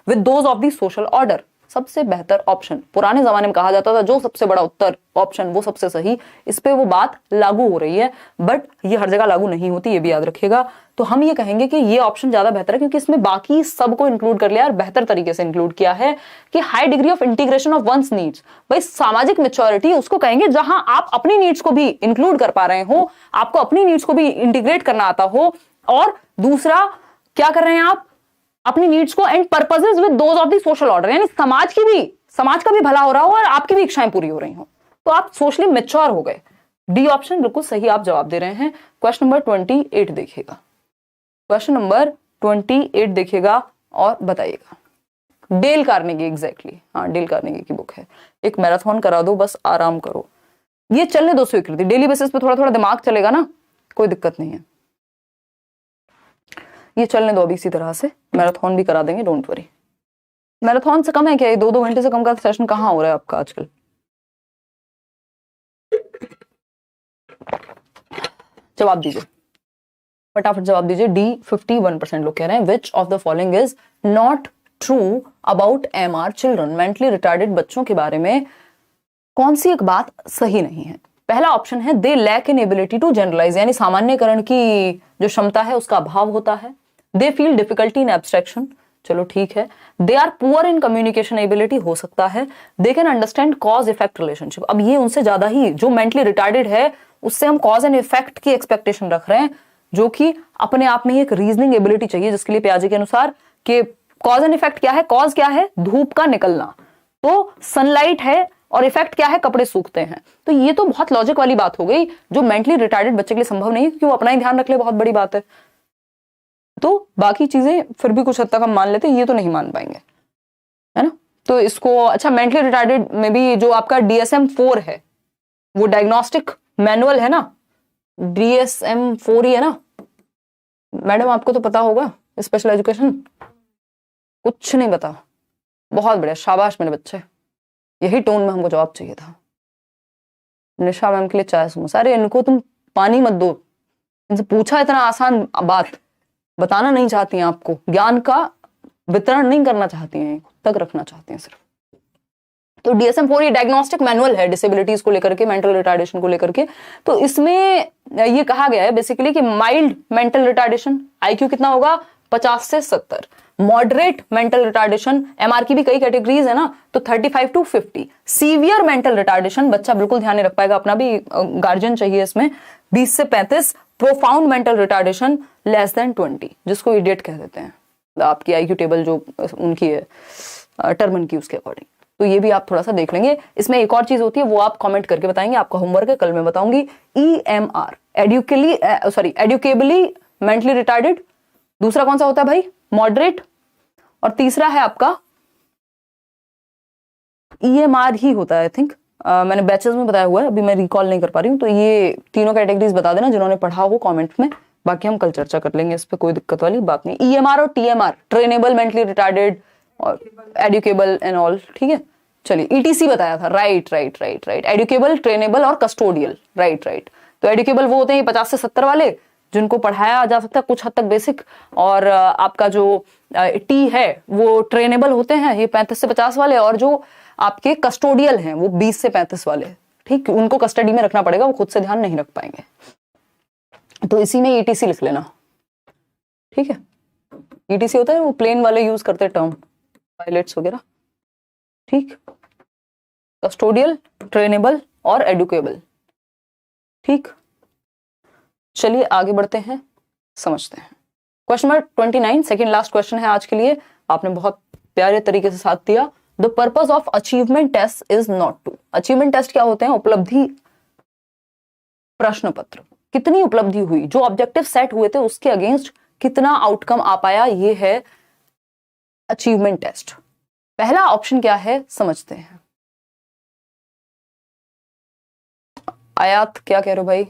with those of the social order, सबसे बेहतर ऑप्शन। पुराने जमाने में कहा जाता था जो सबसे बड़ा उत्तर ऑप्शन वो सबसे सही, इस पे वो बात लागू हो रही है, बट ये हर जगह लागू नहीं होती, ये भी याद रखिएगा। तो हम ये कहेंगे कि ये ऑप्शन ज्यादा बेहतर है, क्योंकि इसमें बाकी सबको इंक्लूड कर लिया और बेहतर तरीके से इंक्लूड किया है कि high degree of integration of one's needs. भाई सामाजिक मैच्योरिटी उसको कहेंगे जहां आप अपनी नीड्स को भी इंक्लूड कर पा रहे हो, आपको अपनी नीड्स को भी इंटीग्रेट करना आता हो, और दूसरा क्या कर रहे हैं आप, अपनी नीड्स को and purposes with those of the social order, यानी समाज का भी भला हो रहा हो और आपकी भी इच्छाएं पूरी हो रही हो, तो आप सोशली मैच्योर हो गए। डी ऑप्शन बिल्कुल सही आप जवाब दे रहे हैं। क्वेश्चन नंबर 28 देखिएगा, क्वेश्चन नंबर 28 देखिएगा और बताइएगा। डेल कार्नेगी, एग्जैक्टली, हाँ डेल कार्नेगी की बुक है। एक मैराथन करा दो, बस आराम करो, ये चलने दो स्वीकृति, डेली बेसिस पे थोड़ा थोड़ा दिमाग चलेगा ना, कोई दिक्कत नहीं है, ये चलने दो अभी इसी तरह से। मैराथन भी करा देंगे, डोंट वरी। मैराथन से कम है क्या ये? 2-2 घंटे से कम का सेशन कहाँ हो रहा है आपका आजकल? जवाब दीजिए, फटाफट जवाब दीजिए। डी 51% लोग कह रहे हैं विच of the following is not true about MR children, mentally retarded बच्चों के बारे में कौन सी एक बात सही नहीं है? पहला ऑप्शन है they lack in ability to generalise, यानी सामान्यकरण की जो क्षमता है उसका अभाव होता है। They feel difficulty in abstraction, चलो ठीक है। They are poor in communication ability, हो सकता है। They can understand cause effect relationship, अब ये उनसे ज्यादा ही, जो मेंटली रिटार्डेड है उससे हम कॉज एंड इफेक्ट की एक्सपेक्टेशन रख रहे हैं, जो कि अपने आप में एक रीजनिंग एबिलिटी चाहिए, जिसके लिए पियाजे के अनुसार कि कॉज एंड इफेक्ट क्या है, कॉज क्या है, धूप का निकलना, तो सनलाइट है, और इफेक्ट क्या है, कपड़े सूखते हैं। तो ये तो बहुत लॉजिक वाली बात हो गई, जो मेंटली रिटार्डेड बच्चे के लिए संभव नहीं, क्योंकि वो अपना ही ध्यान रख ले, बहुत बड़ी बात है। तो बाकी चीजें फिर भी कुछ हद तक हम मान लेते हैं, ये तो नहीं मान पाएंगे, है ना। तो इसको अच्छा, मेंटली रिटार्डेड में भी जो आपका DSM-4 है, वो डायग्नोस्टिक मैनुअल है ना, DSM-4 ही है ना मैडम, आपको तो पता होगा, स्पेशल एजुकेशन कुछ नहीं पता। बहुत बढ़िया, शाबाश मेरे बच्चे, यही टोन में हमको जवाब चाहिए था। निशा मैम के लिए चाय समोसा, अरे इनको तुम पानी मत दो, इनसे पूछा इतना आसान बात, बताना नहीं चाहती हैं, आपको ज्ञान का वितरण नहीं करना चाहती हैं, खुद तक रखना चाहती हैं सिर्फ। तो DSM-4 ये डायग्नोस्टिक मैनुअल है डिसेबिलिटीज को लेकर के, मेंटल रिटार्डेशन को लेकर के। तो इसमें ये कहा गया है बेसिकली कि माइल्ड मेंटल रिटार्डेशन IQ कितना होगा, 50 से 70। मॉडरेट मेंटल रिटार्डेशन, MR की भी कई कैटेगरीज है ना, तो 35 to 50। सीवियर मेंटल रिटार्डेशन, बच्चा बिल्कुल ध्यान नहीं रख पाएगा, अपना भी गार्जियन चाहिए इसमें, 20 से 35। Profound mental retardation less than 20, जिसको इडियट कह देते हैं, आपकी IQ टेबल जो उनकी है टर्मन की, उसके अकॉर्डिंग। तो ये भी आप थोड़ा सा देख लेंगे। इसमें एक और चीज होती है, वो आप कमेंट करके बताएंगे, आपका होमवर्क है, कल मैं बताऊंगी। EMR, educably mentally retarded. दूसरा कौन सा होता है भाई, मॉडरेट। और तीसरा है आपका EMR ही होता है, आई थिंक। मैंने बैचेस में बताया हुआ है, अभी मैं रिकॉल नहीं कर पा रही हूँ। तो ये तीनों कैटेगरीज बता देना जिन्होंने पढ़ा हो कमेंट में, बाकी हम कल चर्चा कर लेंगे इस पे, कोई दिक्कत वाली बात नहीं। EMR और TMR, ट्रेनेबल मेंटली रिटार्डेड और एडुकेबल एंड ऑल, ठीक है। चलिए ETC बताया था, राइट। एडुकेबल, ट्रेनेबल और कस्टोडियल, राइट। तो एडुकेबल वो होते हैं 50 से 70 वाले, जिनको पढ़ाया जा सकता है कुछ हद तक बेसिक, और आपका जो T है वो ट्रेनेबल होते हैं, ये 35 से 50 वाले, और जो आपके कस्टोडियल हैं वो 20 से 35 वाले, ठीक। उनको कस्टडी में रखना पड़ेगा, वो खुद से ध्यान नहीं रख पाएंगे। तो इसी में ETC लिख लेना, ठीक है। ETC होता है वो प्लेन वाले यूज करते हैं टर्म, पायलट्स वगैरह, ठीक। कस्टोडियल, ट्रेनेबल और एडुकेबल, ठीक। चलिए आगे बढ़ते हैं, समझते हैं। Question number 29, second last question है आज के लिए। आपने बहुत प्यारे तरीके से साथ दिया। The purpose of achievement test is not to, achievement test क्या होते हैं, उपलब्धि प्रश्न पत्र, कितनी उपलब्धि हुई, जो ऑब्जेक्टिव सेट हुए थे उसके अगेंस्ट कितना आउटकम आ पाया, ये है अचीवमेंट टेस्ट। पहला ऑप्शन क्या है, समझते हैं। आयात क्या कह रहे हो भाई,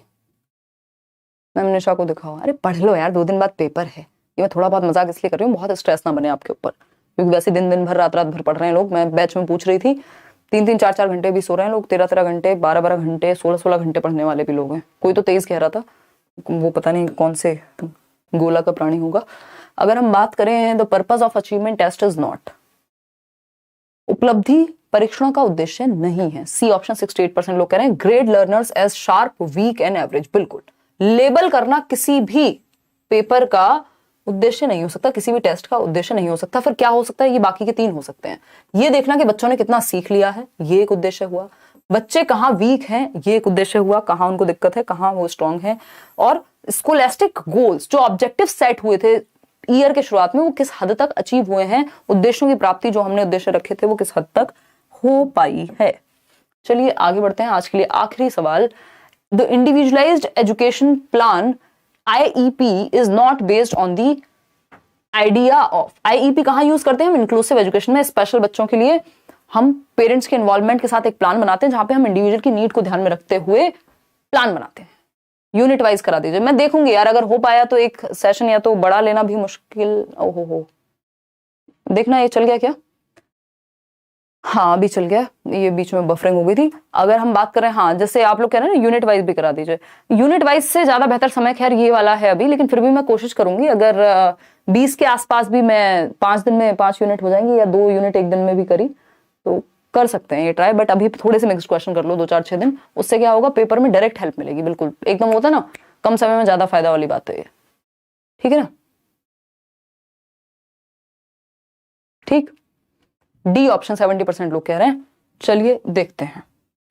मैम निशा को दिखाओ। अरे पढ़ लो यार, 2 दिन बाद पेपर है। ये मैं थोड़ा बहुत मजाक इसलिए कर रही हूँ, बहुत स्ट्रेस ना बने आपके ऊपर, क्योंकि वैसे दिन भर रात भर पढ़ रहे हैं लोग। मैं बैच में पूछ रही थी, 3-4 घंटे भी सो रहे हैं लोग, 13 घंटे, 12 घंटे, 16 घंटे पढ़ने वाले भी लोग हैं। कोई तो 23 कह रहा था, वो पता नहीं कौन से गोला का प्राणी होगा। अगर हम बात करें, the purpose of achievement test is not, उपलब्धि परीक्षणों का उद्देश्य नहीं है। सी ऑप्शन 68% लोग कह रहे हैं। Grade learners as sharp, weak and average, बिल्कुल। लेबल करना किसी भी पेपर का उद्देश्य नहीं हो सकता, किसी भी टेस्ट का उद्देश्य नहीं हो सकता। फिर क्या हो सकता है, ये बाकी के 3 हो सकते हैं। ये देखना कि बच्चों ने कितना सीख लिया है, ये एक उद्देश्य हुआ। बच्चे कहाँ वीक हैं, ये एक उद्देश्य हुआ, कहाँ उनको दिक्कत है, कहाँ वो स्ट्रांग है। और स्कोलास्टिक गोल्स, जो ऑब्जेक्टिव सेट हुए थे ईयर के शुरुआत में, वो किस हद तक अचीव हुए हैं, उद्देश्यों की प्राप्ति जो हमने उद्देश्य रखे थे वो किस हद तक हो पाई है। चलिए आगे बढ़ते हैं। आज के लिए आखिरी सवाल। The individualised education plan IEP is not based on the idea of, IEP कहाँ यूज करते हैं हम, इंक्लूसिव एजुकेशन में। स्पेशल बच्चों के लिए हम पेरेंट्स के इन्वॉल्वमेंट के साथ एक प्लान बनाते हैं, जहां पे हम इंडिविजुअल की नीड को ध्यान में रखते हुए प्लान बनाते हैं। यूनिट वाइज करा दीजिए, मैं देखूंगी यार, अगर हो पाया तो एक सेशन या तो बड़ा लेना भी मुश्किल। ओहो, देखना ये चल गया क्या, हाँ अभी चल गया, ये बीच में बफरिंग हो गई थी। अगर हम बात करें, हाँ जैसे आप लोग कह रहे हैं ना, यूनिट वाइज भी करा दीजिए। यूनिट वाइज से ज्यादा बेहतर समय खैर ये वाला है अभी, लेकिन फिर भी मैं कोशिश करूंगी, अगर 20 के आसपास भी मैं 5 दिन में 5 यूनिट हो जाएंगी, या 2 यूनिट एक दिन में भी करी तो कर सकते हैं ये ट्राई। बट अभी थोड़े से मिक्स्ड क्वेश्चन कर लो 2-4-6 दिन, उससे क्या होगा, पेपर में डायरेक्ट हेल्प मिलेगी। बिल्कुल एकदम होता है ना, कम समय में ज्यादा फायदा वाली बात है ये, ठीक है ना। ठीक, डी ऑप्शन 70% लोग कह रहे हैं। चलिए देखते हैं।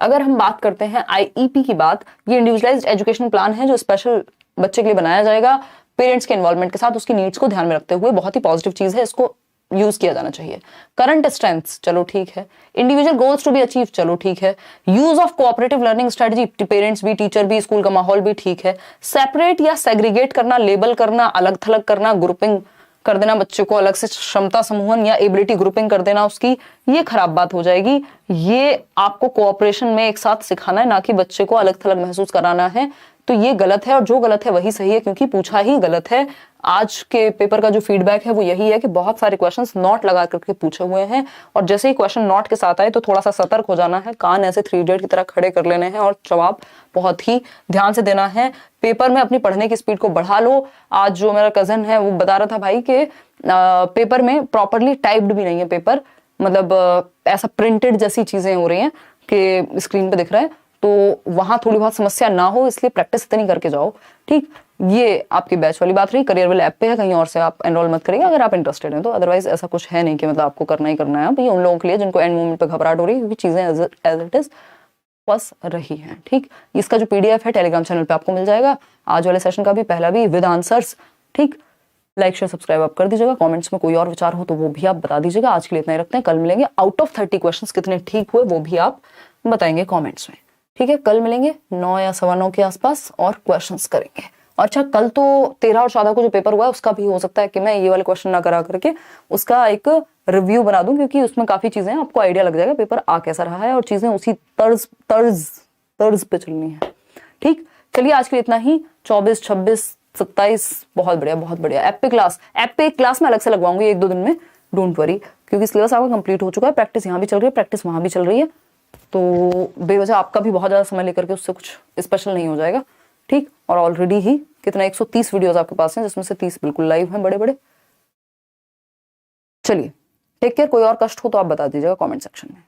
अगर हम बात करते हैं IEP की बात, ये इंडिविजुअलाइज्ड एजुकेशन प्लान है जो स्पेशल बच्चे के लिए बनाया जाएगा पेरेंट्स के इन्वॉल्वमेंट के साथ, उसकी नीड्स को ध्यान में रखते हुए। बहुत ही पॉजिटिव चीज है, इसको यूज किया जाना चाहिए। करंट स्ट्रेंथ्स, चलो ठीक है। Individual goals to be achieve, चलो ठीक है। Use of cooperative learning strategy, parents भी, टीचर भी, स्कूल का माहौल भी, ठीक है। सेपरेट या सेग्रीगेट करना, लेबल करना, अलग थलग करना, ग्रुपिंग कर देना बच्चे को अलग से, क्षमता समूहन या एबिलिटी ग्रुपिंग कर देना उसकी, ये खराब बात हो जाएगी। ये आपको कोऑपरेशन में एक साथ सिखाना है, ना कि बच्चे को अलग थलग महसूस कराना है। तो ये गलत है, और जो गलत है वही सही है, क्योंकि पूछा ही गलत है। आज के पेपर का जो फीडबैक है वो यही है कि बहुत सारे क्वेश्चंस नॉट लगा करके पूछे हुए हैं, और जैसे ही क्वेश्चन नॉट के साथ आए तो थोड़ा सा सतर्क हो जाना है, कान ऐसे 3 इडियट की तरह खड़े कर लेने हैं और जवाब बहुत ही ध्यान से देना है। पेपर में अपनी पढ़ने की स्पीड को बढ़ा लो। आज जो मेरा कजन है वो बता रहा था भाई कि पेपर में प्रॉपरली टाइप्ड भी नहीं है पेपर, मतलब ऐसा प्रिंटेड जैसी चीजें हो रही हैं कि स्क्रीन पे दिख रहा है, तो वहां थोड़ी बहुत समस्या ना हो, इसलिए प्रैक्टिस इतनी करके जाओ। ठीक, ये आपकी बैच वाली बात रही। करियर वाले ऐप पे है, कहीं और से आप एनरोल मत करिएगा अगर आप इंटरेस्टेड हैं तो। अदरवाइज ऐसा कुछ है नहीं कि मतलब आपको करना ही करना है। अब ये उन लोगों के लिए जिनको एंड मोमेंट पे घबराहट हो रही है, क्योंकि चीजें एज इट इज बस रही है। ठीक, इसका जो PDF है टेलीग्राम चैनल पे आपको मिल जाएगा, आज वाले सेशन का भी, पहला भी, विद आंसर्स। ठीक, लाइक शेयर सब्सक्राइब आप कर दीजिएगा। कमेंट्स में कोई और विचार हो तो वो भी आप बता दीजिएगा। आज के लिए इतना ही रखते हैं, कल मिलेंगे। आउट ऑफ 30 क्वेश्चंस कितने ठीक हुए वो भी आप बताएंगे कमेंट्स में। ठीक है, कल मिलेंगे 9 या 9:15 के आसपास और क्वेश्चंस करेंगे। और अच्छा, कल तो 13 और 14 को जो पेपर हुआ है उसका भी हो सकता है कि मैं ये वाले क्वेश्चन ना करा करके उसका एक रिव्यू बना दूं, क्योंकि उसमें काफी चीजें आपको आइडिया लग जाएगा पेपर आ कैसा रहा है, और चीजें उसी तर्ज पे चलनी है। ठीक, चलिए आज के लिए इतना ही। 24, 26, 27 बहुत बढ़िया, बहुत बढ़िया। एप पे क्लास में अलग से लगवाऊंगी 1-2 दिन में, डोंट वरी, क्योंकि सिलेबस आपका कंप्लीट हो चुका है। प्रैक्टिस यहाँ भी चल रही है, प्रैक्टिस वहां भी चल रही है, तो बेवजह आपका भी बहुत ज्यादा समय लेकर के उससे कुछ स्पेशल नहीं हो जाएगा। ठीक, और ऑलरेडी ही कितना 130 वीडियोस आपके पास हैं, जिसमें से 30 बिल्कुल लाइव हैं, बड़े बड़े। चलिए, टेक केयर। कोई और कष्ट हो तो आप बता दीजिएगा कमेंट सेक्शन में।